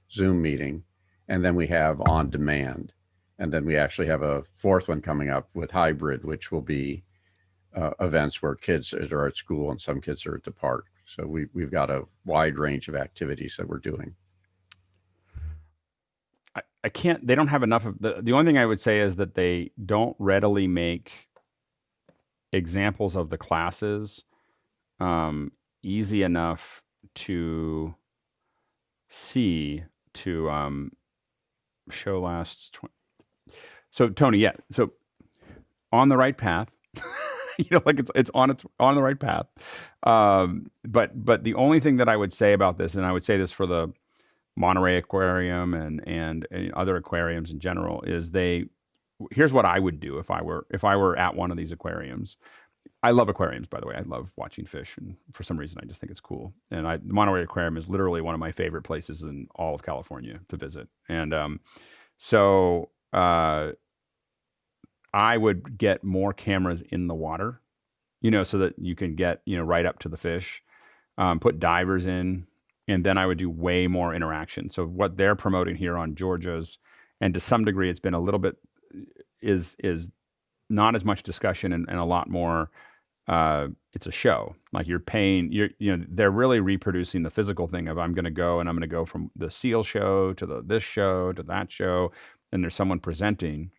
Speaker 2: Zoom meeting. And then we have on demand. And then we actually have a fourth one coming up with hybrid, which will be events where kids are at school and some kids are at the park. So we've got a wide range of activities that we're doing.
Speaker 1: They don't have enough of the only thing I would say is that they don't readily make examples of the classes easy enough to see to show last 20. So Tony, yeah. So on the right path, like it's on the right path. But the only thing that I would say about this, and I would say this for the Monterey Aquarium and other aquariums in general, is here's what I would do if I were at one of these aquariums. I love aquariums, by the way. I love watching fish, and for some reason, I just think it's cool. And the Monterey Aquarium is literally one of my favorite places in all of California to visit. And so I would get more cameras in the water, so that you can get right up to the fish. Put divers in, and then I would do way more interaction. So what they're promoting here on Georgia's, and to some degree, it's been a little bit is not as much discussion and a lot more. It's a show. Like they're really reproducing the physical thing of I'm going to go from the seal show to this show to that show, and there's someone presenting.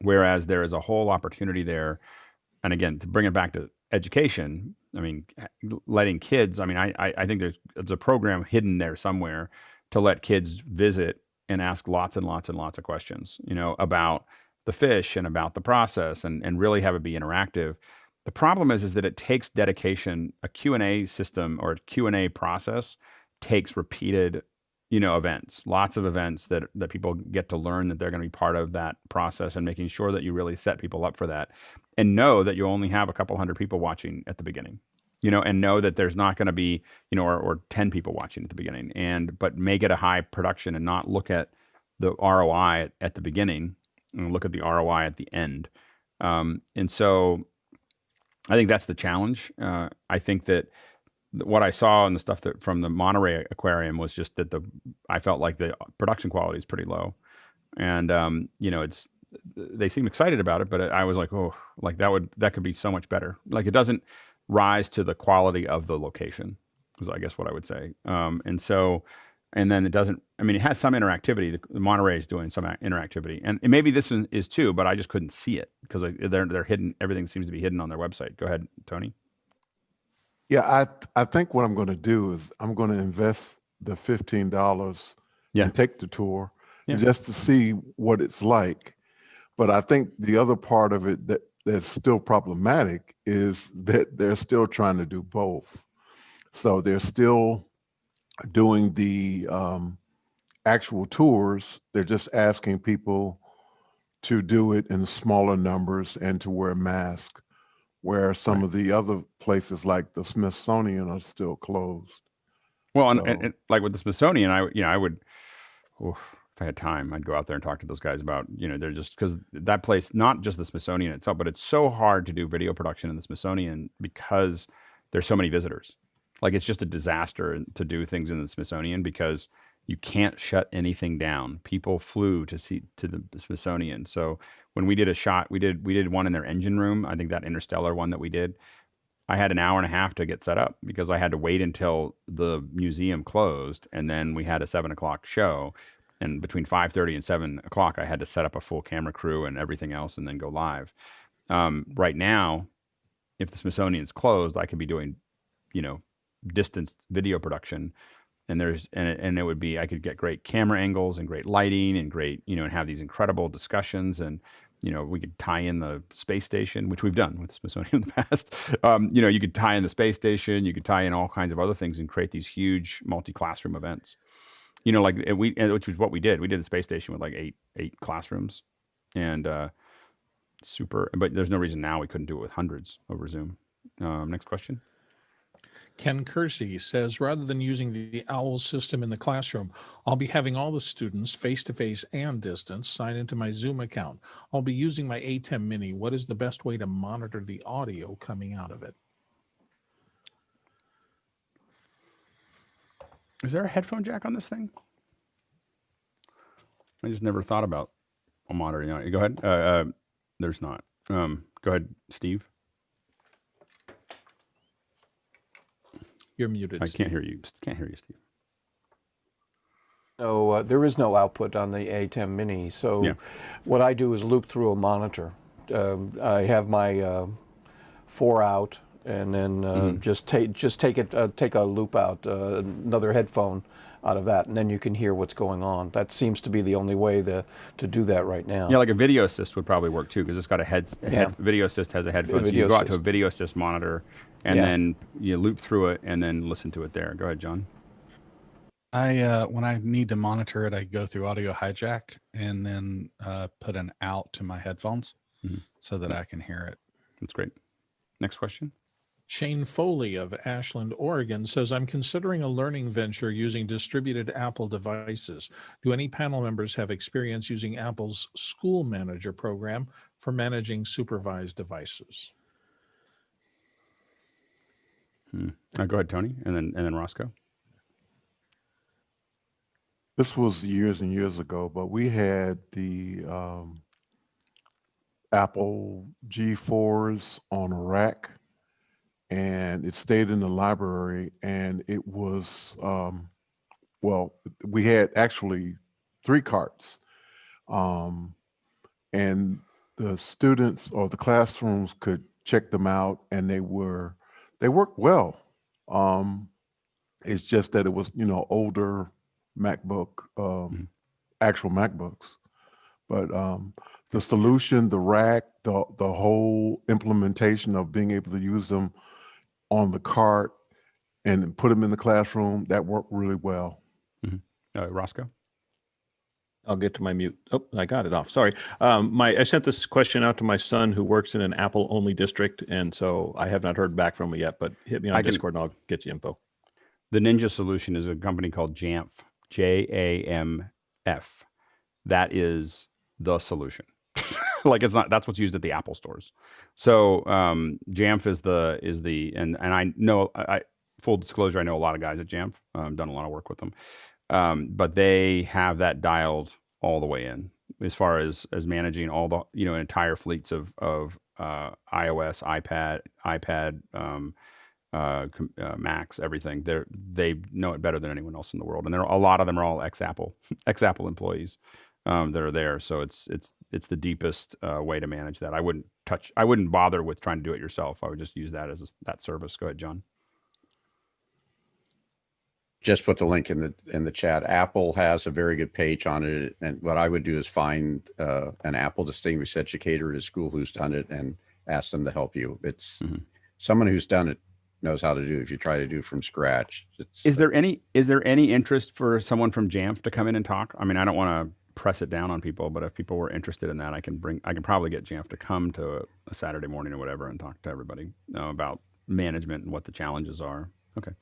Speaker 1: Whereas there is a whole opportunity there. And again, to bring it back to education. I mean, letting kids, I mean, I think there's a program hidden there somewhere to let kids visit and ask lots and lots and lots of questions, about the fish and about the process, and really have it be interactive. The problem is that it takes dedication. A Q&A system or a Q&A process takes repeated, events, lots of events that people get to learn that they're going to be part of that process, and making sure that you really set people up for that, and know that you only have a couple hundred people watching at the beginning, and know that there's not going to be, or 10 people watching at the beginning, but make it a high production and not look at the ROI at the beginning and look at the ROI at the end. And so I think that's the challenge. I think that what I saw in the stuff that from the Monterey Aquarium was just that I felt like the production quality is pretty low, and they seem excited about it, but I was like, oh, like that could be so much better. Like, it doesn't rise to the quality of the location, is I guess what I would say. And then it doesn't. I mean, it has some interactivity. The Monterey is doing some interactivity, and maybe this one is too, but I just couldn't see it because they're hidden. Everything seems to be hidden on their website. Go ahead, Tony.
Speaker 20: Yeah, I think what I'm going to do is I'm going to invest the $15 and take the tour just to see what it's like. But I think the other part of it that's still problematic is that they're still trying to do both. So they're still doing the actual tours. They're just asking people to do it in smaller numbers and to wear masks, where some of the other places like the Smithsonian are still closed.
Speaker 1: Well, and like with the Smithsonian, I would, if I had time, I'd go out there and talk to those guys about, they're just, because that place, not just the Smithsonian itself, but it's so hard to do video production in the Smithsonian because there's so many visitors. Like, it's just a disaster to do things in the Smithsonian because you can't shut anything down. People flew to the Smithsonian. So when we did a shot, we did one in their engine room. I think that Interstellar one that we did, I had an hour and a half to get set up because I had to wait until the museum closed, and then we had a 7 o'clock show. And between 5:30 and 7 o'clock, I had to set up a full camera crew and everything else, and then go live. Right now, if the Smithsonian's closed, I could be doing, distance video production. And it would be, I could get great camera angles and great lighting and great, and have these incredible discussions. And, we could tie in the space station, which we've done with the Smithsonian in the past. You could tie in the space station, you could tie in all kinds of other things and create these huge multi-classroom events. Which was what we did. We did the space station with like eight classrooms, and super. But there's no reason now we couldn't do it with hundreds over Zoom. Next question.
Speaker 3: Ken Kersey says, rather than using the OWL system in the classroom, I'll be having all the students face-to-face and distance sign into my Zoom account. I'll be using my ATEM Mini. What is the best way to monitor the audio coming out of it?
Speaker 1: Is there a headphone jack on this thing? I just never thought about monitoring it. Go ahead. There's not. Go ahead, Steve.
Speaker 3: You're muted.
Speaker 1: I can't hear you. Can't hear you, Steve.
Speaker 17: So there is no output on the ATEM Mini. So what I do is loop through a monitor. I have my 4 out, and then just take a loop out, another headphone out of that, and then you can hear what's going on. That seems to be the only way to do that right now.
Speaker 1: Yeah, like a video assist would probably work too, because it's got a video assist has a headphone. So you go out to a video assist monitor, and then you loop through it and then listen to it there. Go ahead, John.
Speaker 7: When I need to monitor it, I go through Audio Hijack and then put an out to my headphones so that I can hear it.
Speaker 1: That's great. Next question.
Speaker 3: Shane Foley of Ashland, Oregon says, I'm considering a learning venture using distributed Apple devices. Do any panel members have experience using Apple's School Manager program for managing supervised devices?
Speaker 1: Go ahead, Tony, and then Roscoe.
Speaker 20: This was years and years ago, but we had the Apple G4s on a rack, and it stayed in the library, and it was, we had actually 3 carts, and the students or the classrooms could checked them out, and they worked well. It's just that it was, older MacBook, actual MacBooks. But the solution, the rack, the whole implementation of being able to use them on the cart and put them in the classroom, that worked really well.
Speaker 1: Roscoe?
Speaker 16: I'll get to my mute. Oh, I got it off. Sorry. I sent this question out to my son who works in an Apple only district. And so I have not heard back from him yet, but hit me on Discord and I'll get you info.
Speaker 1: The Ninja solution is a company called Jamf, Jamf. That is the solution. Like it's not, that's what's used at the Apple stores. So Jamf and I know, full disclosure, I know a lot of guys at Jamf, done a lot of work with them. But they have that dialed all the way in as far as managing all the, entire fleets of iOS, iPad, Macs, everything. They know it better than anyone else in the world. And a lot of them are all ex-Apple employees that are there. So it's the deepest way to manage that. I wouldn't bother with trying to do it yourself. I would just use that as that service. Go ahead, John.
Speaker 2: Just put the link in the chat. Apple has a very good page on it, and what I would do is find an Apple distinguished educator at a school who's done it and ask them to help you. It's someone who's done it knows how to do it. If you try to do it from scratch,
Speaker 1: is there any interest for someone from Jamf to come in and talk? I mean, I don't want to press it down on people, but if people were interested in that, I can probably get Jamf to come to a Saturday morning or whatever and talk to everybody about management and what the challenges are. Okay.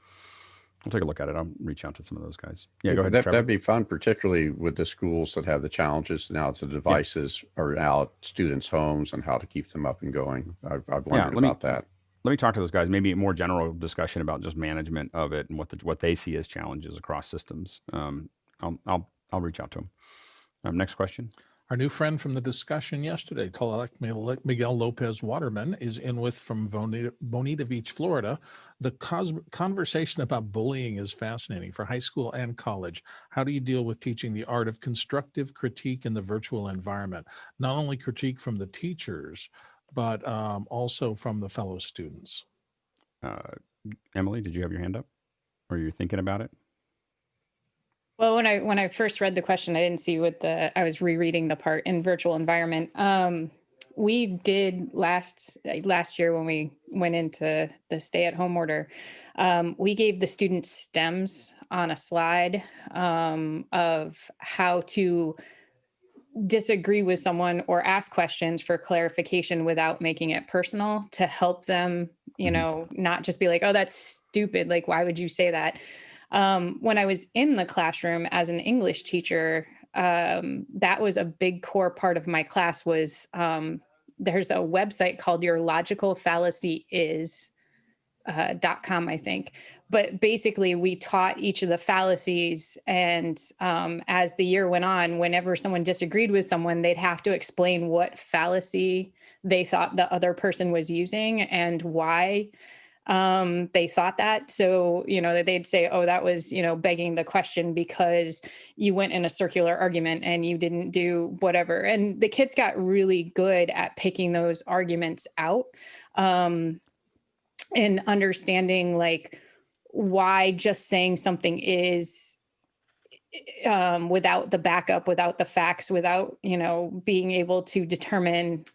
Speaker 1: I'll take a look at it. I'll reach out to some of those guys. Yeah, go ahead.
Speaker 2: That'd be fun, particularly with the schools that have the challenges. Now the devices are out students' homes and how to keep them up and going. I've wondered about that.
Speaker 1: Let me talk to those guys. Maybe a more general discussion about just management of it and what they see as challenges across systems. I'll reach out to them. Next question.
Speaker 3: Our new friend from the discussion yesterday, Miguel Lopez Waterman, is in with from Bonita Beach, Florida. The conversation about bullying is fascinating for high school and college. How do you deal with teaching the art of constructive critique in the virtual environment? Not only critique from the teachers, but also from the fellow students.
Speaker 1: Emily, did you have your hand up? Or are you thinking about it?
Speaker 18: Well, when I first read the question, I didn't see I was rereading the part in virtual environment. We did last year when we went into the stay-at-home order, we gave the students stems on a slide of how to disagree with someone or ask questions for clarification without making it personal, to help them, not just be like, oh, that's stupid. Like, why would you say that? When I was in the classroom as an English teacher, that was a big core part of my class was, there's a website called yourlogicalfallacyis.com, I think. But basically we taught each of the fallacies, and as the year went on, whenever someone disagreed with someone, they'd have to explain what fallacy they thought the other person was using and why they thought that. So, they'd say, oh, that was, begging the question because you went in a circular argument and you didn't do whatever. And the kids got really good at picking those arguments out and understanding like why just saying something is without the backup, without the facts, without, being able to determine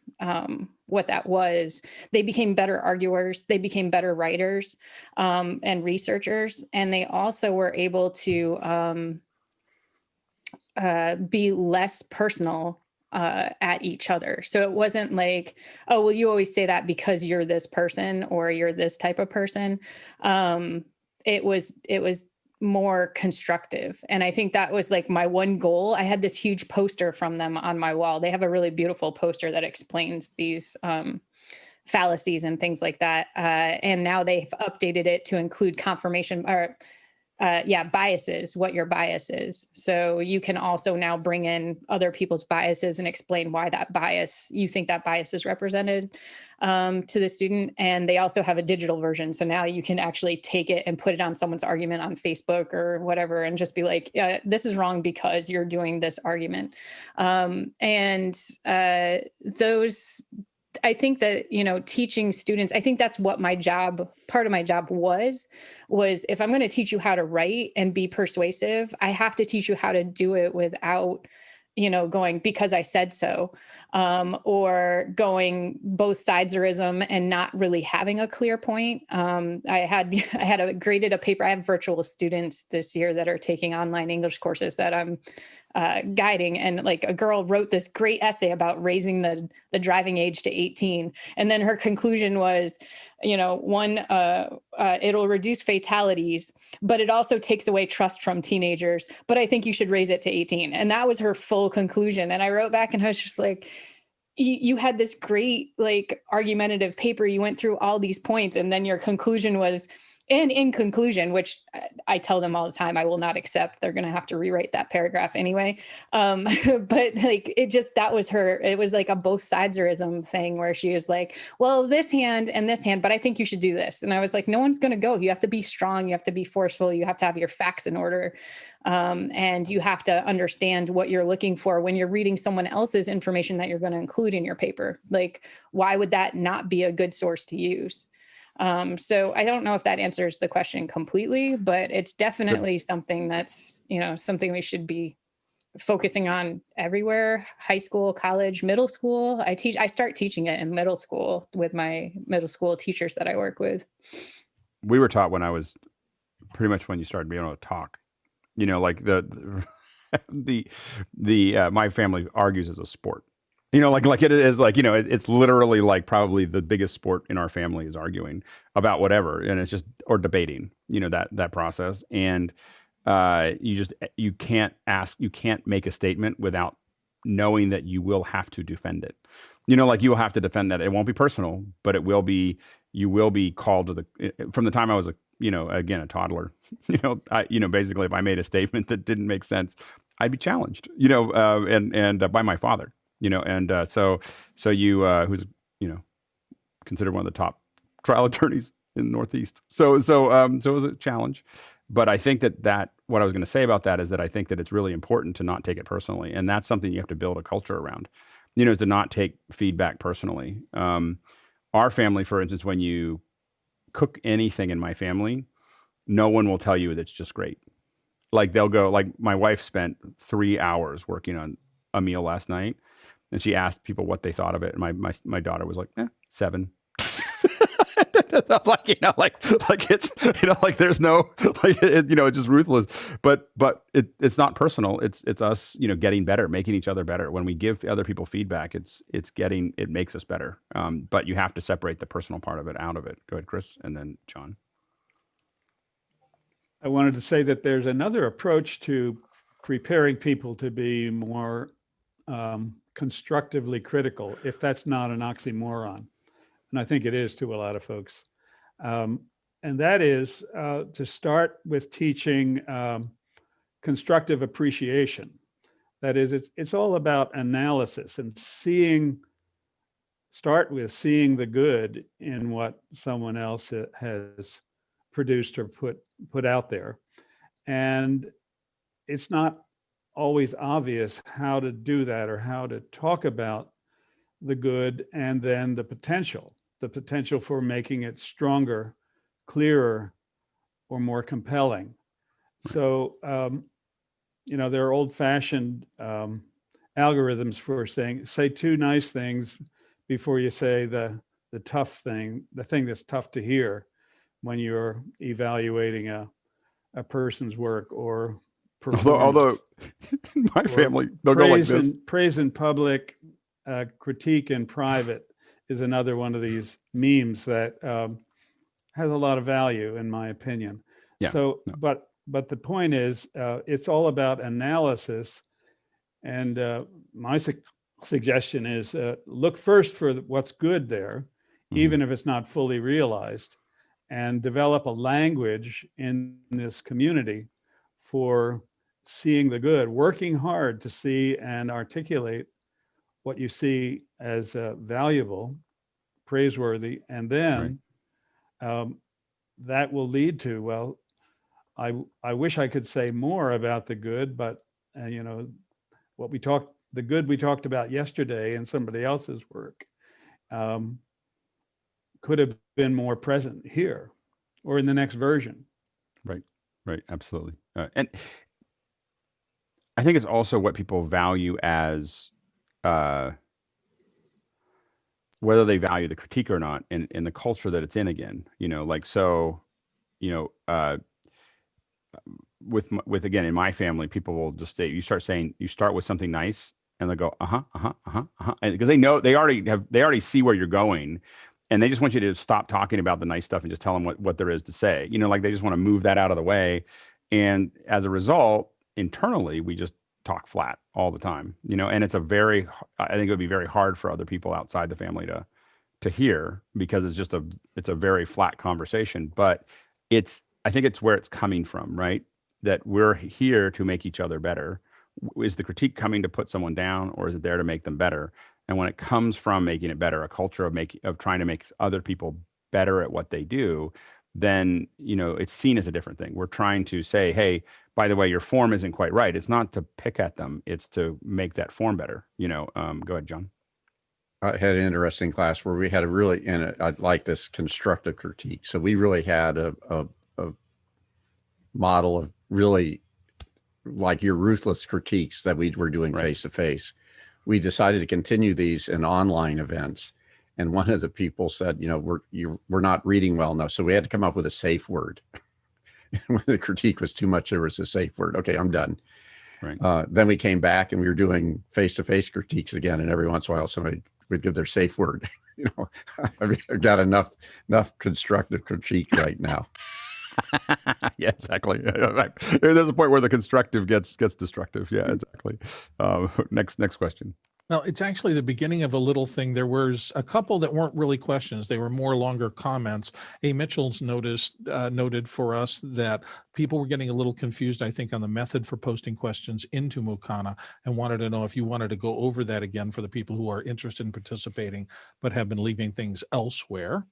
Speaker 18: what that was. They became better arguers, they became better writers and researchers, and they also were able to be less personal at each other. So it wasn't like, oh, well, you always say that because you're this person or you're this type of person. It was more constructive. And I think that was like my one goal. I had this huge poster from them on my wall. They have a really beautiful poster that explains these fallacies and things like that. And now they've updated it to include confirmation or biases, what your bias is. So you can also now bring in other people's biases and explain why you think that bias is represented to the student. And they also have a digital version. So now you can actually take it and put it on someone's argument on Facebook or whatever, and just be like, this is wrong because you're doing this argument. I think that, you know, teaching students, I think that's what my job, part of my job was if I'm going to teach you how to write and be persuasive, I have to teach you how to do it without, you know, going because I said so, or going both sideserism and not really having a clear point. I had graded a paper. I have virtual students this year that are taking online English courses that I'm guiding, and like a girl wrote this great essay about raising the driving age to 18, and then her conclusion was, you know, one, it'll reduce fatalities, but it also takes away trust from teenagers, but I think you should raise it to 18. And that was her full conclusion. And I wrote back and I was just like, you had this great like argumentative paper, you went through all these points, and then your conclusion was, and in conclusion, which I tell them all the time, I will not accept. They're going to have to rewrite that paragraph anyway. But like, that was her, it was like a both sideserism thing where she was like, well, this hand and this hand, but I think you should do this. And I was like, no one's going to go. You have to be strong. You have to be forceful. You have to have your facts in order. And you have to understand what you're looking for when you're reading someone else's information that you're going to include in your paper. Like, why would that not be a good source to use? So I don't know if that answers the question completely, but it's definitely something that's, you know, something we should be focusing on everywhere: high school, college, middle school. I start teaching it in middle school with my middle school teachers that I work with.
Speaker 1: We were taught when I was pretty much when you started being able to talk, you know, like my family argues as a sport. You know, like it is like, you know, it's literally like probably the biggest sport in our family is arguing about whatever. And it's just, or debating, you know, that process. And you can't make a statement without knowing that you will have to defend it. You know, like you will have to defend that. It won't be personal, but you will be called to from the time I was a toddler, basically if I made a statement that didn't make sense, I'd be challenged, and by my father. So you, who's, considered one of the top trial attorneys in the Northeast. So it was a challenge, but I think that what I was going to say about that is that I think that it's really important to not take it personally. And that's something you have to build a culture around, to not take feedback personally. Our family, for instance, when you cook anything in my family, no one will tell you that's just great. Like they'll go, like my wife spent 3 hours working on a meal last night, and she asked people what they thought of it. And my daughter was like, 7. like it's, like there's no, it's just ruthless, but it's not personal. It's us, getting better, making each other better. When we give other people feedback, it makes us better. But you have to separate the personal part of it out of it. Go ahead, Chris, and then John.
Speaker 15: I wanted to say that there's another approach to preparing people to be more constructively critical, if that's not an oxymoron. And I think it is to a lot of folks. And that is to start with teaching constructive appreciation. That is, it's all about analysis and start with seeing the good in what someone else has produced or put out there. And it's not always obvious how to do that or how to talk about the good and then the potential for making it stronger, clearer, or more compelling. So, there are old-fashioned algorithms for say 2 nice things before you say the tough thing, the thing that's tough to hear when you're evaluating a person's work or performance.
Speaker 1: Although my family, they'll go like this.
Speaker 15: Praise in public, critique in private is another one of these memes that has a lot of value, in my opinion.
Speaker 1: Yeah.
Speaker 15: So, but the point is, it's all about analysis. And my suggestion is look first for what's good there, even if it's not fully realized, and develop a language in this community for seeing the good, working hard to see and articulate what you see as valuable, praiseworthy, and then that will lead to, well, I wish I could say more about the good, but the good we talked about yesterday in somebody else's work could have been more present here or in the next version.
Speaker 1: Right, absolutely. And I think it's also what people value as whether they value the critique or not in the culture that it's in again, like, so, with again, in my family, people will just say, you start with something nice and they'll go, because they already see where you're going. And they just want you to stop talking about the nice stuff and just tell them what there is to say. Like they just want to move that out of the way. And as a result, internally, we just talk flat all the time, and I think it would be very hard for other people outside the family to hear, because it's a very flat conversation. But I think it's where it's coming from, right? That we're here to make each other better. Is the critique coming to put someone down, or is it there to make them better? And when it comes from making it better, a culture of trying to make other people better at what they do, then, it's seen as a different thing. We're trying to say, hey, by the way, your form isn't quite right. It's not to pick at them. It's to make that form better. Go ahead, John.
Speaker 2: I had an interesting class where we had I like this constructive critique. So we really had a model of really like your ruthless critiques that we were doing face to face. We decided to continue these in online events. And one of the people said, we're not reading well enough. So we had to come up with a safe word. When the critique was too much, there was a safe word. Okay, I'm done.
Speaker 1: Right.
Speaker 2: Then we came back and we were doing face-to-face critiques again. And every once in a while, somebody would give their safe word. I've got enough constructive critique right now.
Speaker 1: Yeah, exactly. There's a point where the constructive gets destructive. Yeah, exactly. Next question.
Speaker 3: Well, it's actually the beginning of a little thing. There was a couple that weren't really questions. They were more longer comments. A. Mitchell's noted for us that people were getting a little confused, I think, on the method for posting questions into Mukana, and wanted to know if you wanted to go over that again for the people who are interested in participating but have been leaving things elsewhere.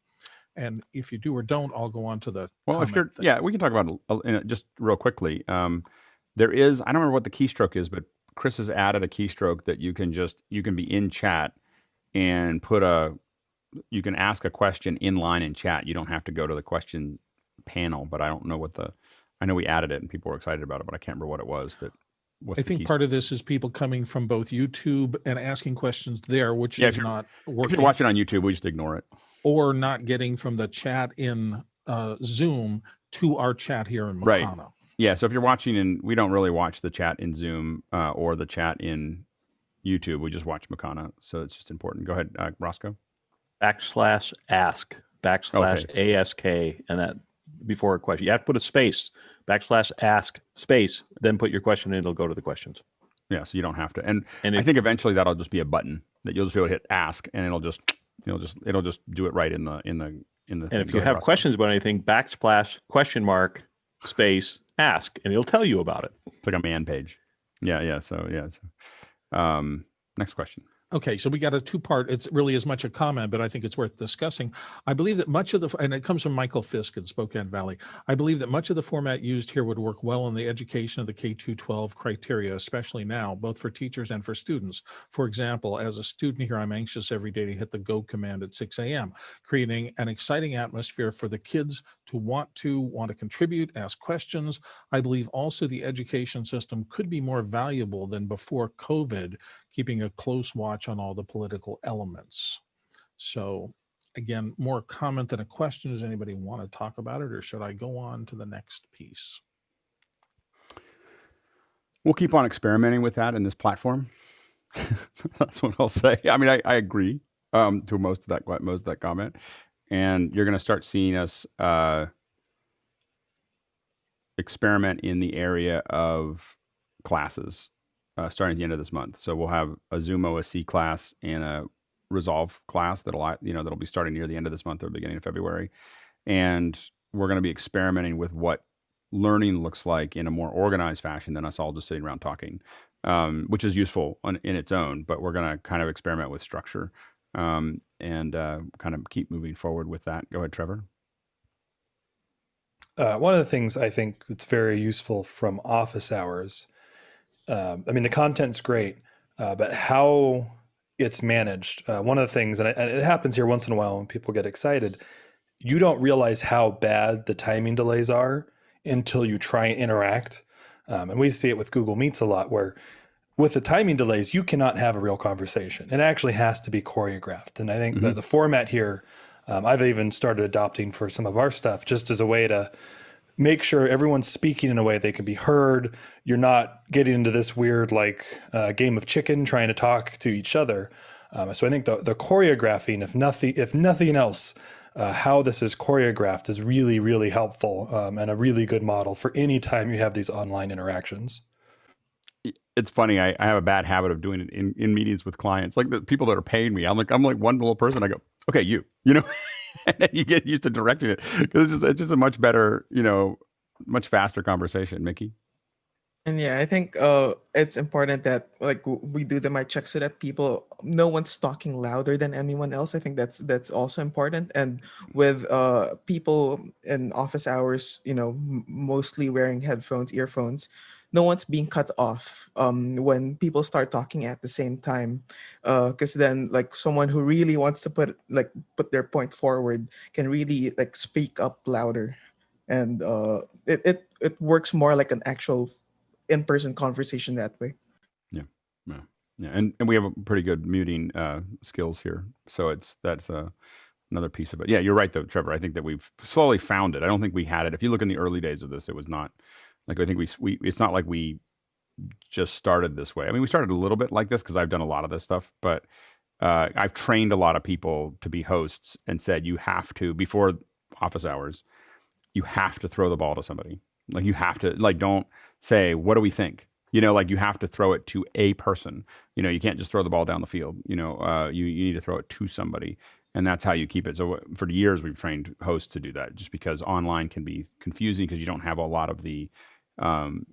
Speaker 3: And if you do or don't, I'll go on to the
Speaker 1: if you're,
Speaker 3: thing.
Speaker 1: We can talk about it just real quickly. There is, I don't remember what the keystroke is, but Chris has added a keystroke that you can be in chat and you can ask a question in line in chat. You don't have to go to the question panel, but I don't know I know we added it and people were excited about it, but I can't remember what it was.
Speaker 3: I think part of this is people coming from both YouTube and asking questions there, which is not working.
Speaker 1: If you're watching on YouTube, we just ignore it.
Speaker 3: Or not getting from the chat in Zoom to our chat here in Mukana.
Speaker 1: Right. Yeah, so if you're watching we don't really watch the chat in Zoom or the chat in YouTube. We just watch Mukana, so it's just important. Go ahead, Roscoe.
Speaker 16: /ask, /ask, and that before a question. You have to put a space, /ask, space, then put your question and it'll go to the questions.
Speaker 1: Yeah, so you don't have to. And I think eventually that'll just be a button that you'll just be able to hit ask, and it'll just do it right in the. And
Speaker 16: if you have questions about anything, / space ask, and it'll tell you about it.
Speaker 1: It's like a man page. Yeah. So next question.
Speaker 3: Okay, so we got a two-part. It's really as much a comment, but I think it's worth discussing. I believe that much of and it comes from Michael Fisk in Spokane Valley. I believe that much of the format used here would work well in the education of the K-12 criteria, especially now, both for teachers and for students. For example, as a student here, I'm anxious every day to hit the go command at 6 a.m., creating an exciting atmosphere for the kids to want to contribute, ask questions. I believe also the education system could be more valuable than before COVID, keeping a close watch on all the political elements. So again, more comment than a question. Does anybody want to talk about it, or should I go on to the next piece?
Speaker 1: We'll keep on experimenting with that in this platform. That's what I'll say. I mean, I agree to most of that comment. And you're going to start seeing us experiment in the area of classes starting at the end of this month. So we'll have a Zoom OSC class and a Resolve class that'll be starting near the end of this month or beginning of February. And we're going to be experimenting with what learning looks like in a more organized fashion than us all just sitting around talking, which is useful in its own, but we're going to kind of experiment with structure and kind of keep moving forward with that. Go ahead, Trevor.
Speaker 21: One of the things I think that's very useful from office hours, I mean, the content's great, but how it's managed. One of the things, and it happens here once in a while when people get excited, you don't realize how bad the timing delays are until you try and interact. And we see it with Google Meets a lot, where with the timing delays, you cannot have a real conversation. It actually has to be choreographed. And I think the format here, I've even started adopting for some of our stuff, just as a way to make sure everyone's speaking in a way they can be heard. You're not getting into this weird game of chicken trying to talk to each other. So I think the choreographing, if nothing else, how this is choreographed is really, really helpful, and a really good model for any time you have these online interactions.
Speaker 1: It's funny. I have a bad habit of doing it in meetings with clients, like the people that are paying me. I'm like one little person. I go, okay, you know, and then you get used to directing it, because it's just a much better, much faster conversation. Mickey.
Speaker 11: And yeah, I think it's important that we do the mic check so that no one's talking louder than anyone else. I think that's also important. And with people in office hours, mostly wearing headphones, earphones, no one's being cut off when people start talking at the same time. Because then someone who really wants to put their point forward can really speak up louder, and it works more like an actual in-person conversation that way.
Speaker 1: Yeah, and we have a pretty good muting skills here, so that's another piece of it. Yeah, you're right though, Trevor. I think that we've slowly found it. I don't think we had it. If you look in the early days of this, it was not like, I think we it's not like we just started this way. I mean, we started a little bit like this because I've done a lot of this stuff, but I've trained a lot of people to be hosts and said you have to, before office hours, you have to throw the ball to somebody. Like you have to, don't say, what do we think? You have to throw it to a person. You can't just throw the ball down the field. You need to throw it to somebody. And that's how you keep it. So for years, we've trained hosts to do that, just because online can be confusing because you don't have a lot of the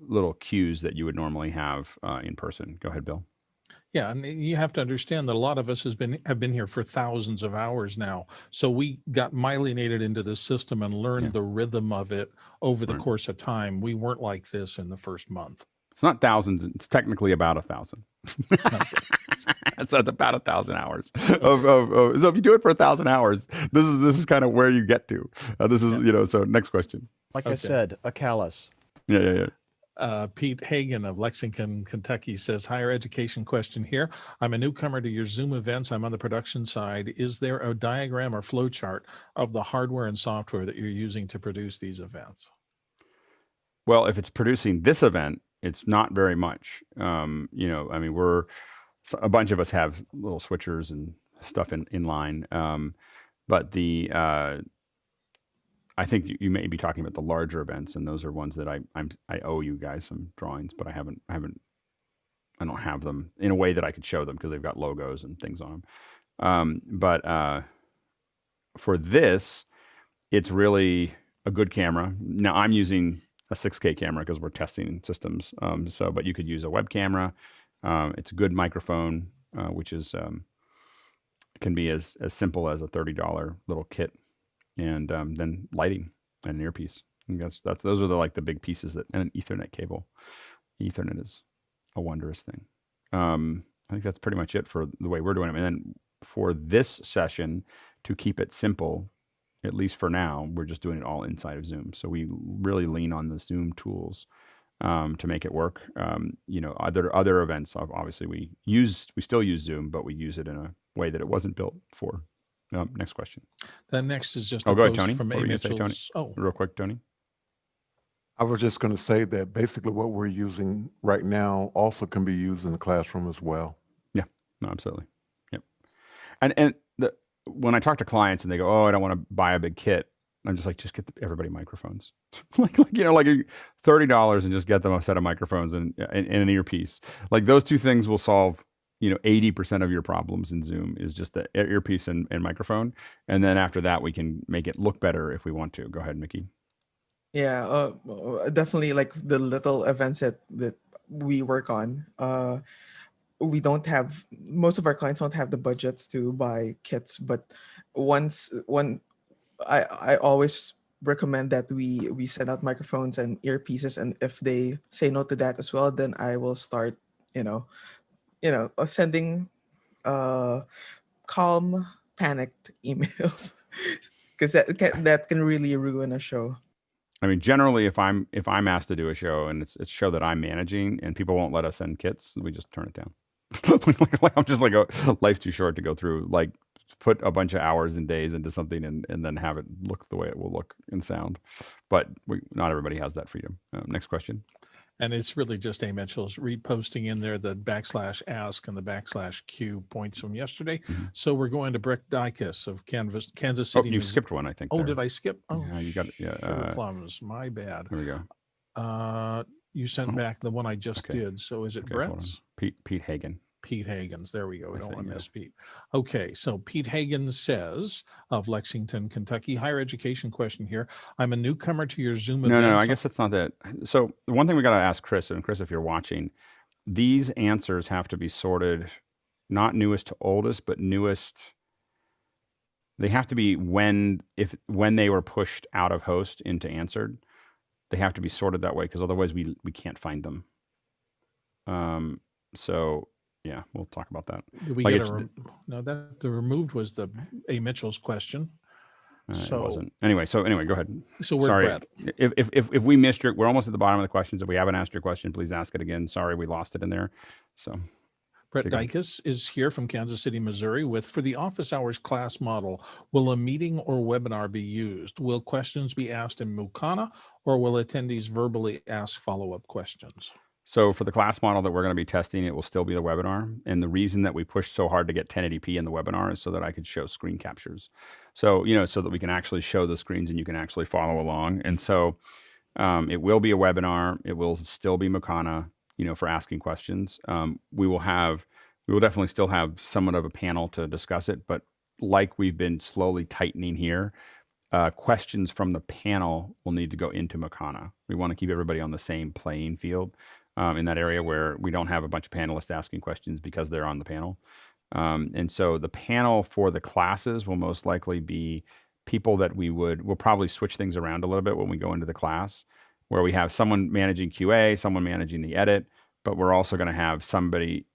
Speaker 1: little cues that you would normally have in person. Go ahead, Bill.
Speaker 3: Yeah, and you have to understand that a lot of us have been here for thousands of hours now. So we got myelinated into this system and learned the rhythm of it over the course of time. We weren't like this in the first month.
Speaker 1: It's not thousands. It's technically about 1,000. So it's about 1,000 hours of so if you do it for 1,000 hours, this is kind of where you get to. This is so next question.
Speaker 6: Like I said, a callus.
Speaker 1: Yeah.
Speaker 3: Pete Hagan of Lexington, Kentucky says, higher education question here. I'm a newcomer to your Zoom events. I'm on the production side. Is there a diagram or flow chart of the hardware and software that you're using to produce these events?
Speaker 1: Well, if it's producing this event, it's not very much. I mean, a bunch of us have little switchers and stuff in line. But I think you may be talking about the larger events, and those are ones that I owe you guys some drawings, but I don't have them in a way that I could show them because they've got logos and things on them. But for this, it's really a good camera. Now I'm using a 6K camera because we're testing systems. But you could use a web camera. It's a good microphone, which is can be as simple as a $30 little kit. And then lighting and an earpiece. And those are the big pieces and an Ethernet cable. Ethernet is a wondrous thing. I think that's pretty much it for the way we're doing it. And then for this session, to keep it simple, at least for now, we're just doing it all inside of Zoom. So we really lean on the Zoom tools to make it work. Other events, obviously we still use Zoom, but we use it in a way that it wasn't built for. Next question.
Speaker 3: The next is just
Speaker 1: go ahead, Tony.
Speaker 3: From
Speaker 1: what were you say, Tony? Real quick, Tony.
Speaker 20: I was just going to say that basically what we're using right now also can be used in the classroom as well.
Speaker 1: Yeah, no, absolutely. Yep. And when I talk to clients and they go, "Oh, I don't want to buy a big kit," I'm just like, just get everybody microphones, like $30 and just get them a set of microphones and an earpiece. Like those two things will solve 80% of your problems in Zoom is just the earpiece and microphone. And then after that, we can make it look better if we want to. Go ahead, Mickey.
Speaker 11: Yeah, definitely the little events that we work on. Most of our clients don't have the budgets to buy kits, but I always recommend that we send out microphones and earpieces. And if they say no to that as well, then I will start, sending calm, panicked emails, because that can really ruin a show.
Speaker 1: I mean, generally, if I'm asked to do a show and it's a show that I'm managing and people won't let us send kits, we just turn it down. Like, I'm just like, oh, life's too short to go through. Like, put a bunch of hours and days into something and then have it look the way it will look and sound. But not everybody has that freedom. Next question.
Speaker 3: And it's really just A. Mitchell's reposting in there the /ask and the /Q points from yesterday.
Speaker 1: Mm-hmm.
Speaker 3: So we're going to Brett Dykus of Kansas City.
Speaker 1: Oh, you skipped one, I think.
Speaker 3: Oh,
Speaker 1: there.
Speaker 3: Did I skip? Oh,
Speaker 1: yeah, you got it. Yeah,
Speaker 3: sugar plums. My bad.
Speaker 1: There we go.
Speaker 3: You sent back the one I just did. So is it Brett's?
Speaker 1: Pete Hagen.
Speaker 3: Pete Hagens. There we go. We don't want to miss Pete. Okay, so Pete Hagen says of Lexington, Kentucky, higher education question here. I'm a newcomer to your Zoom event.
Speaker 1: No, I guess that's not that. So the one thing we got to ask Chris, and Chris, if you're watching, these answers have to be sorted, not newest to oldest, but newest. They have to be when they were pushed out of host into answered. They have to be sorted that way because otherwise we can't find them. So. Yeah, we'll talk about that.
Speaker 3: Did we get no? That the removed was the A. Mitchell's question.
Speaker 1: So it wasn't. Anyway, go ahead.
Speaker 3: So we're
Speaker 1: sorry.
Speaker 3: Brett.
Speaker 1: If we missed we're almost at the bottom of the questions. If we haven't asked your question, please ask it again. Sorry, we lost it in there. So
Speaker 3: Brett Dykus is here from Kansas City, Missouri with, for the office hours class model, will a meeting or webinar be used? Will questions be asked in Mukana or will attendees verbally ask follow-up questions?
Speaker 1: So for the class model that we're going to be testing, it will still be the webinar. And the reason that we pushed so hard to get 1080p in the webinar is so that I could show screen captures. So, so that we can actually show the screens and you can actually follow along. And so it will be a webinar. It will still be Mukana, for asking questions. We will definitely still have somewhat of a panel to discuss it, but like we've been slowly tightening here, questions from the panel will need to go into Mukana. We want to keep everybody on the same playing field. In that area where we don't have a bunch of panelists asking questions because they're on the panel. And so the panel for the classes will most likely be people that we'll probably switch things around a little bit when we go into the class, where we have someone managing QA, someone managing the edit, but we're also going to have somebody,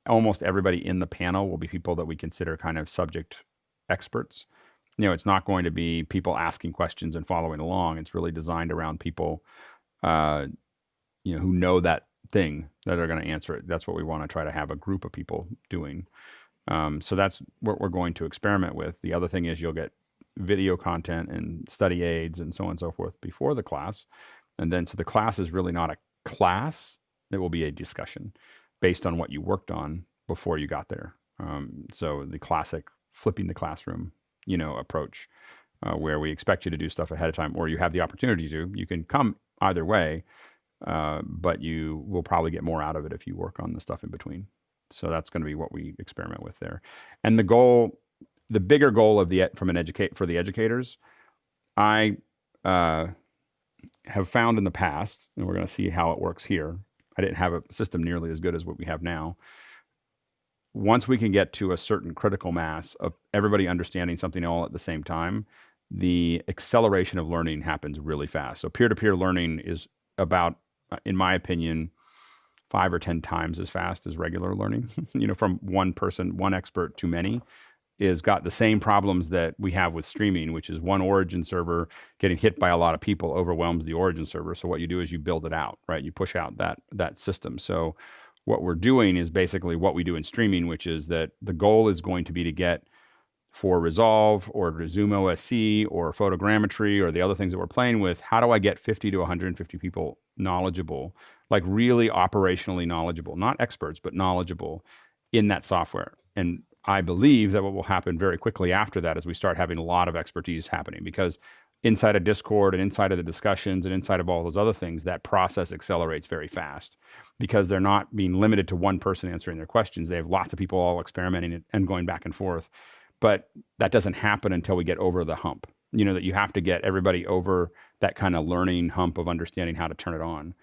Speaker 1: almost everybody in the panel will be people that we consider kind of subject experts. It's not going to be people asking questions and following along. It's really designed around people, who know that thing that are going to answer it. That's what we want to try to have a group of people doing. So that's what we're going to experiment with. The other thing is you'll get video content and study aids and so on and so forth before the class. And then, so the class is really not a class. It will be a discussion based on what you worked on before you got there. So the classic flipping the classroom, approach, where we expect you to do stuff ahead of time, or you have the opportunity to. You can come either way. But you will probably get more out of it if you work on the stuff in between. So that's going to be what we experiment with there. And the bigger goal of for the educators, I have found in the past, and we're going to see how it works here. I didn't have a system nearly as good as what we have now. Once we can get to a certain critical mass of everybody understanding something all at the same time, the acceleration of learning happens really fast. So peer-to-peer learning is about, in my opinion, 5 or 10 times as fast as regular learning. From one person, one expert to many, is got the same problems that we have with streaming, which is one origin server getting hit by a lot of people overwhelms the origin server. So what you do is you build it out, right? You push out that system. So what we're doing is basically what we do in streaming, which is that the goal is going to be to get, for Resolve or Zoom OSC or photogrammetry or the other things that we're playing with, how do I get 50 to 150 people knowledgeable, like really operationally knowledgeable, not experts, but knowledgeable in that software? And I believe that what will happen very quickly after that is we start having a lot of expertise happening, because inside of Discord and inside of the discussions and inside of all those other things, that process accelerates very fast because they're not being limited to one person answering their questions. They have lots of people all experimenting and going back and forth. But that doesn't happen until we get over the hump, that you have to get everybody over that kind of learning hump of understanding how to turn it on.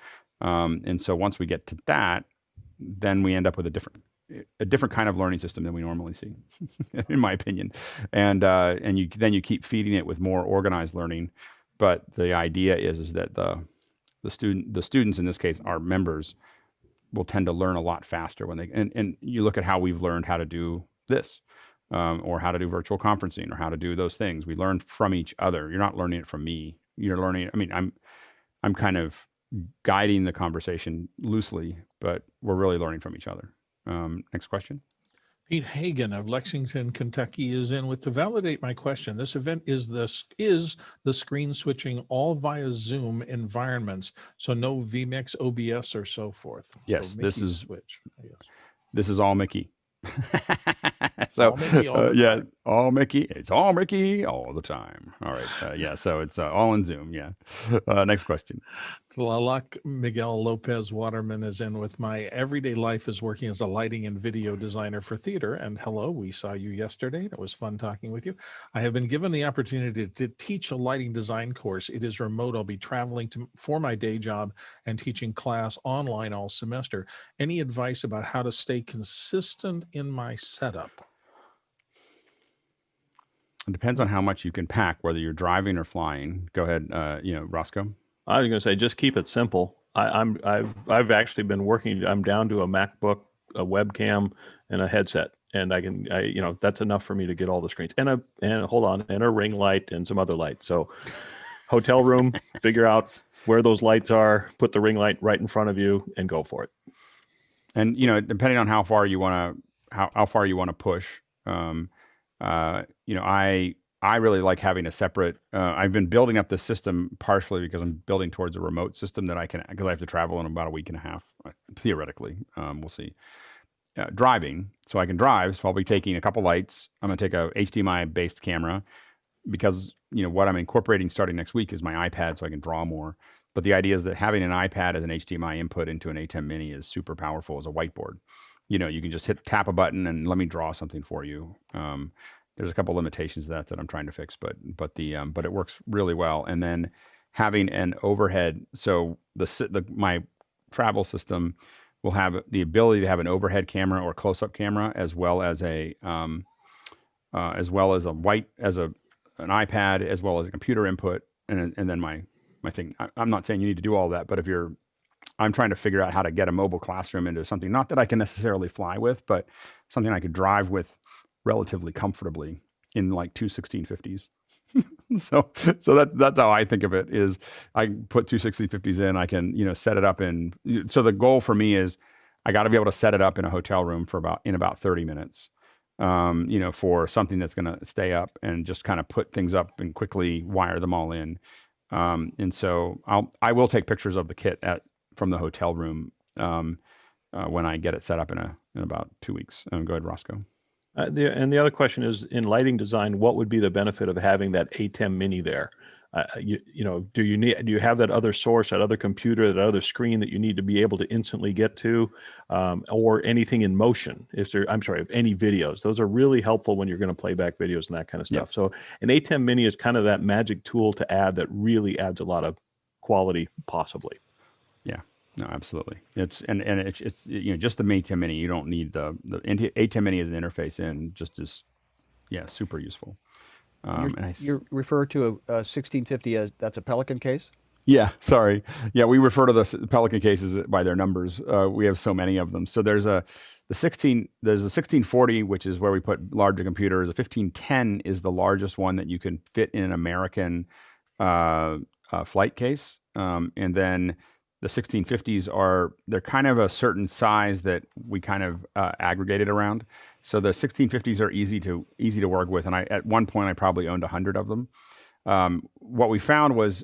Speaker 1: And so once we get to that, then we end up with a different kind of learning system than we normally see, in my opinion. And you keep feeding it with more organized learning. But the idea is that the students, in this case, our members, will tend to learn a lot faster when they, and you look at how we've learned how to do this, or how to do virtual conferencing, or how to do those things. We learn from each other. You're not learning it from me. You're learning. I mean, I'm kind of guiding the conversation loosely, but we're really learning from each other. Next question.
Speaker 3: Pete Hagan of Lexington, Kentucky is in with, to validate my question. This event is the screen switching all via Zoom environments, so no vMix, OBS, or so forth.
Speaker 1: Yes,
Speaker 3: so
Speaker 1: this is
Speaker 3: switch. Yes.
Speaker 1: This is all Mickey. So
Speaker 3: all Mickey all the
Speaker 1: yeah,
Speaker 3: time.
Speaker 1: all Mickey. It's all Mickey all the time. All right. Yeah. So it's all in Zoom. Yeah. Next question.
Speaker 3: Tlaloc Miguel Lopez Waterman is in with, my everyday life is working as a lighting and video designer for theater. And hello, we saw you yesterday. It was fun talking with you. I have been given the opportunity to teach a lighting design course. It is remote. I'll be traveling for my day job and teaching class online all semester. Any advice about how to stay consistent in my setup?
Speaker 1: It depends on how much you can pack, whether you're driving or flying. Go ahead, Roscoe.
Speaker 16: I was going to say, just keep it simple. I've actually been working. I'm down to a MacBook, a webcam, and a headset, and that's enough for me to get all the screens and a ring light and some other lights. So, hotel room, figure out where those lights are, put the ring light right in front of you, and go for it.
Speaker 1: And depending on how far you want to push. I really like having a separate, I've been building up this system partially because I'm building towards a remote system that because I have to travel in about a week and a half, theoretically. We'll see. Driving, so I can drive. So I'll be taking a couple lights. I'm going to take a HDMI based camera because, what I'm incorporating starting next week is my iPad so I can draw more. But the idea is that having an iPad as an HDMI input into an ATEM Mini is super powerful as a whiteboard. You can just tap a button and let me draw something for you. There's a couple limitations to that I'm trying to fix, but it works really well. And then having an overhead, so my travel system will have the ability to have an overhead camera or close-up camera, as well as an iPad, as well as a computer input, and then my thing. I'm not saying you need to do all that, but I'm trying to figure out how to get a mobile classroom into something, not that I can necessarily fly with, but something I could drive with relatively comfortably in like two 1650s. so that's how I think of it, is I put two 1650s in, I can, set it up so the goal for me is I got to be able to set it up in a hotel room in about 30 minutes, for something that's going to stay up, and just kind of put things up and quickly wire them all in. And so I will take pictures of the kit from the hotel room when I get it set up in about 2 weeks. Go ahead, Roscoe.
Speaker 16: The other question is, in lighting design, what would be the benefit of having that ATEM Mini there? Do you have that other source, that other computer, that other screen that you need to be able to instantly get to, or anything in motion? Any videos? Those are really helpful when you're going to play back videos and that kind of stuff.
Speaker 1: Yeah.
Speaker 16: So an ATEM Mini is kind of that magic tool to add that really adds a lot of quality, possibly.
Speaker 1: Yeah. No, absolutely. It's just the ATEM Mini. You don't need the ATEM Mini as an interface in, just as super useful.
Speaker 6: You refer to a 1650 as that's a Pelican case?
Speaker 1: Yeah, sorry. Yeah, we refer to the Pelican cases by their numbers. We have so many of them. So there's a 1640, which is where we put larger computers. A 1510 is the largest one that you can fit in an American flight case, and then the 1650s they're kind of a certain size that we kind of aggregated around. So the 1650s are easy to work with. And at one point I probably owned 100 of them. What we found was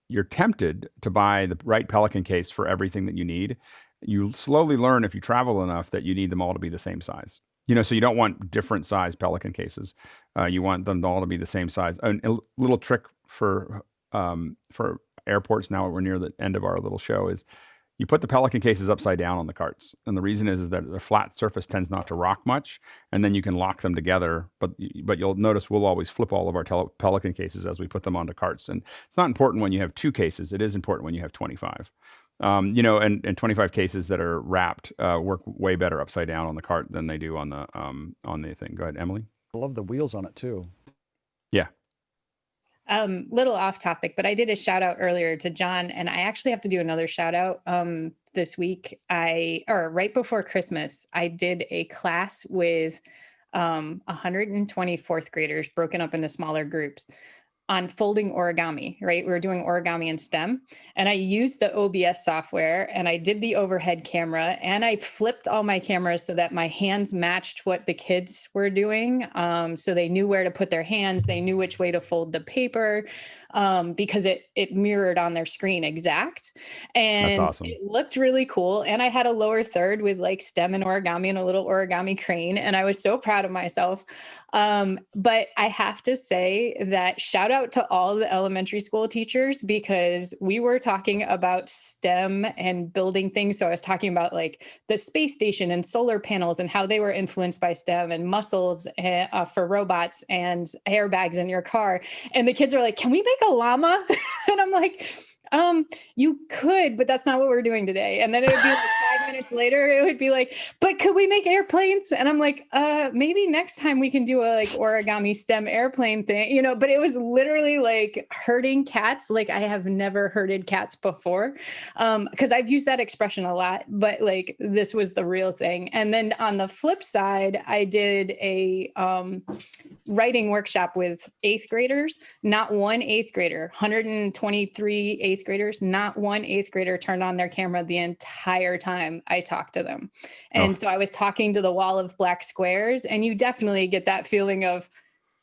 Speaker 1: you're tempted to buy the right Pelican case for everything that you need. You slowly learn, if you travel enough, that you need them all to be the same size. So you don't want different size Pelican cases. You want them all to be the same size. A little trick for airports, now we're near the end of our little show, is you put the Pelican cases upside down on the carts. And the reason is that the flat surface tends not to rock much, and then you can lock them together. But you'll notice we'll always flip all of our Pelican cases as we put them onto carts. And it's not important when you have 2 cases. It is important when you have 25. And 25 cases that are wrapped work way better upside down on the cart than they do on the thing. Go ahead, Emily.
Speaker 6: I love the wheels on it too.
Speaker 1: Yeah.
Speaker 18: Little off topic, but I did a shout out earlier to John, and I actually have to do another shout out this week. Right before Christmas, I did a class with 120 fourth graders broken up into smaller groups on folding origami, right? We were doing origami in STEM, and I used the OBS software, and I did the overhead camera, and I flipped all my cameras so that my hands matched what the kids were doing. So they knew where to put their hands. They knew which way to fold the paper, because it mirrored on their screen exact. And
Speaker 1: That's awesome.
Speaker 18: It looked really cool. And I had a lower third with like STEM and origami and a little origami crane. And I was so proud of myself. But I have to say that shout out to all the elementary school teachers, because we were talking about STEM and building things. So I was talking about like the space station and solar panels and how they were influenced by STEM, and muscles for robots and airbags in your car. And the kids are like, can we make a llama? And I'm like, you could, but that's not what we're doing today. And then it would be like 5 minutes later, it would be like, but could we make airplanes? And I'm like, maybe next time we can do a like origami STEM airplane thing, you know, but it was literally like herding cats. Like I have never herded cats before, because I've used that expression a lot, but like this was the real thing. And then on the flip side, I did a writing workshop with 8th graders. Not one 8th grader, 123 8th graders, not one 8th grader turned on their camera the entire time I talked to them. And so I was talking to the wall of black squares, and you definitely get that feeling of,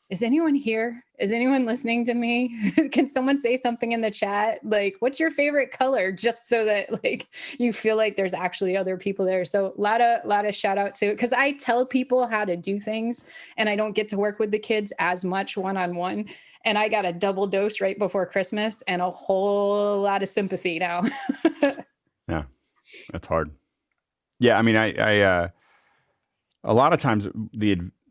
Speaker 18: is anyone here? Is anyone listening to me? Can someone say something in the chat? Like, what's your favorite color? Just so that like you feel like there's actually other people there. So a lot of shout out to, because I tell people how to do things, and I don't get to work with the kids as much one-on-one. And I got a double dose right before Christmas and a whole lot of sympathy now.
Speaker 1: Yeah, that's hard. Yeah, I mean, I a lot of times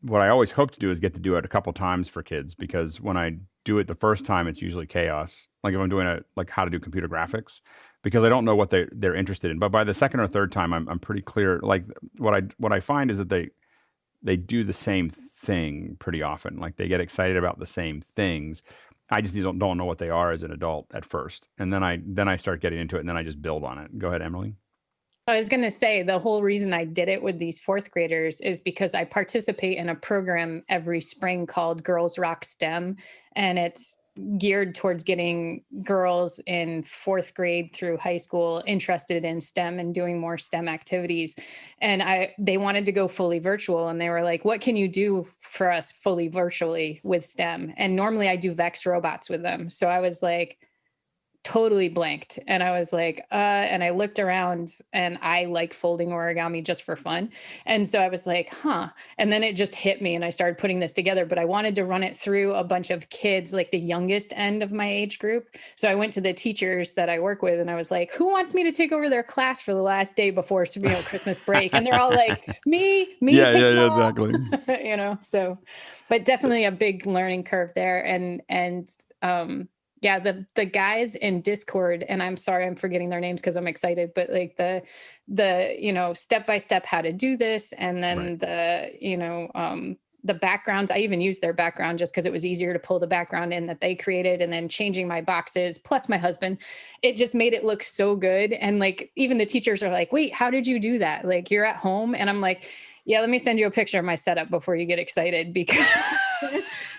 Speaker 1: what I always hope to do is get to do it a couple times for kids, because when I do it the first time, it's usually chaos. Like if I'm doing like how to do computer graphics, because I don't know what they're interested in. But by the second or third time, I'm pretty clear. Like what I find is that they do the same thing pretty often. Like they get excited about the same things. I just don't know what they are as an adult at first. And then I start getting into it, and then I just build on it. Go ahead, Emily.
Speaker 18: I was going to say the whole reason I did it with these 4th graders is because I participate in a program every spring called Girls Rock STEM. And it's geared towards getting girls in 4th grade through high school interested in STEM and doing more STEM activities. And they wanted to go fully virtual, and they were like, what can you do for us fully virtually with STEM? And normally I do Vex robots with them. So I was like, totally blanked. And I was like, and I looked around, and I like folding origami just for fun. And so I was like, and then it just hit me, and I started putting this together, but I wanted to run it through a bunch of kids, like the youngest end of my age group. So I went to the teachers that I work with, and I was like, who wants me to take over their class for the last day before, Christmas break? And they're all like, me,
Speaker 1: yeah, exactly.
Speaker 18: So, but definitely a big learning curve there. And yeah, the guys in Discord, and I'm sorry, I'm forgetting their names because I'm excited, but like the step-by-step how to do this. And then the backgrounds, I even used their background just because it was easier to pull the background in that they created, and then changing my boxes, plus my husband, it just made it look so good. And like, even the teachers are like, wait, how did you do that? Like, you're at home? And I'm like, yeah, let me send you a picture of my setup before you get excited, because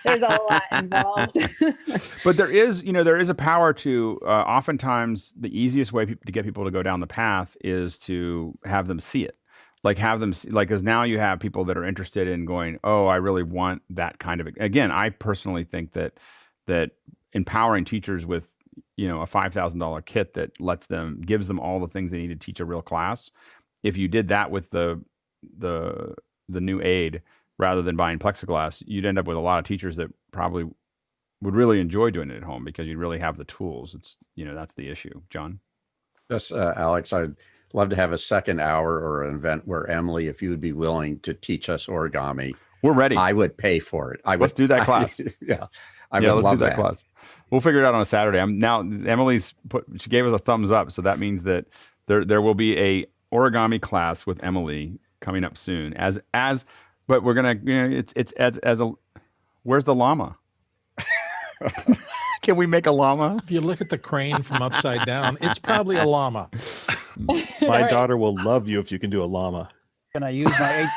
Speaker 18: there's a lot involved.
Speaker 1: But there is a power to, oftentimes the easiest way to get people to go down the path is to have them see it. Like have them see, like, because now you have people that are interested in going, oh, I really want that kind of, again, I personally think that empowering teachers with, a $5,000 kit that gives them all the things they need to teach a real class. If you did that with the new aid, rather than buying plexiglass, you'd end up with a lot of teachers that probably would really enjoy doing it at home, because you really have the tools. It's, that's the issue. John?
Speaker 2: Yes, Alex, I'd love to have a second hour or an event where, Emily, if you would be willing to teach us origami.
Speaker 1: We're ready.
Speaker 2: I would pay for it.
Speaker 1: Let's do that class.
Speaker 2: I would love
Speaker 1: that class. We'll figure it out on a Saturday. She gave us a thumbs up. So that means that there will be a origami class with Emily coming up soon but we're going to, where's the llama? Can we make a llama?
Speaker 3: If you look at the crane from upside down, it's probably a llama.
Speaker 16: My daughter will love you if you can do a llama.
Speaker 6: Can I use my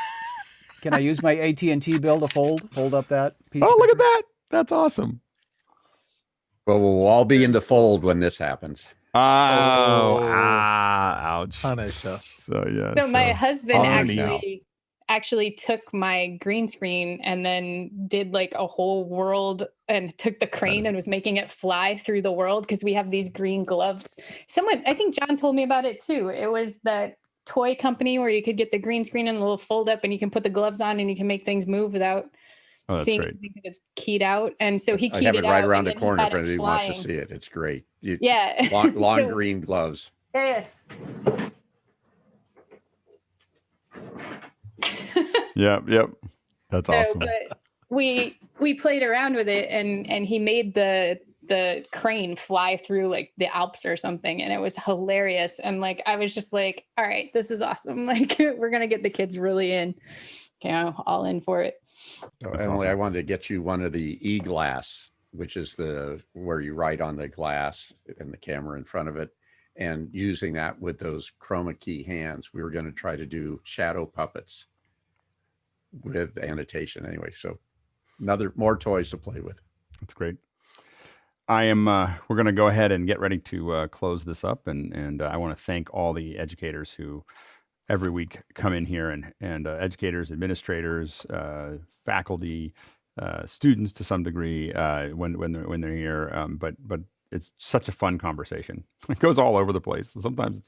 Speaker 6: Can I use my AT&T bill to fold up that piece?
Speaker 1: Oh, look at that. That's awesome.
Speaker 2: Well, we'll all be in the fold when this happens.
Speaker 1: Ouch.
Speaker 3: Punish us.
Speaker 1: So, yeah.
Speaker 18: So my husband
Speaker 2: now.
Speaker 18: actually took my green screen and then did like a whole world and took the crane and was making it fly through the world because we have these green gloves. I think John told me about it too. It was that toy company where you could get the green screen and the little fold up and you can put the gloves on and you can make things move without seeing anything because it's keyed out. And so he keyed
Speaker 2: I have it right around the
Speaker 18: and
Speaker 2: corner if
Speaker 18: had it
Speaker 2: anybody wants to
Speaker 18: flying.
Speaker 2: see it. It's great.
Speaker 18: Yeah.
Speaker 2: Long
Speaker 18: So-
Speaker 2: green gloves.
Speaker 18: Yeah.
Speaker 1: Yep. That's awesome.
Speaker 18: But we played around with it and he made the crane fly through like the Alps or something, and it was hilarious. And like I was just like, all right, this is awesome. Like we're gonna get the kids really in, all in for it.
Speaker 2: So
Speaker 1: That's
Speaker 2: Emily,
Speaker 1: awesome.
Speaker 2: I wanted to get you one of the e-glass, which is where you write on the glass and the camera in front of it, and using that with those chroma key hands. We were going to try to do shadow puppets with annotation anyway. So more toys to play with.
Speaker 1: That's great. We're going to go ahead and get ready to close this up. And I want to thank all the educators who every week come in here and educators, administrators, faculty, students to some degree when they're here. But it's such a fun conversation. It goes all over the place. Sometimes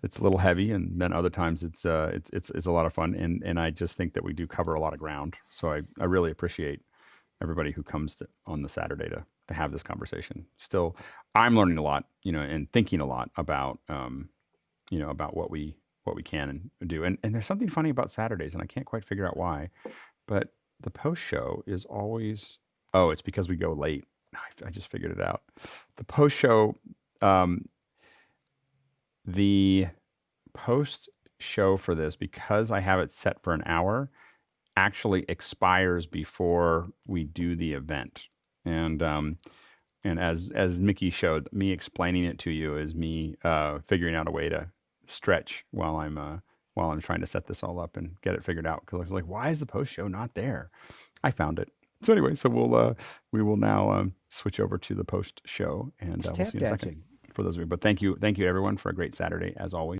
Speaker 1: it's a little heavy, and then other times it's a lot of fun. And I just think that we do cover a lot of ground. So I really appreciate everybody who comes on the Saturday to have this conversation. Still, I'm learning a lot, and thinking a lot about about what we can and do. And there's something funny about Saturdays, and I can't quite figure out why, but the post show is always, it's because we go late. I just figured it out. The post show, the post show for this, because I have it set for an hour, actually expires before we do the event. And as Mickey showed, me explaining it to you is me figuring out a way to stretch while I'm trying to set this all up and get it figured out. Because I was like, why is the post show not there? I found it. So anyway, so we will now switch over to the post show, and we'll see you in a second for those of you. But thank you everyone for a great Saturday as always.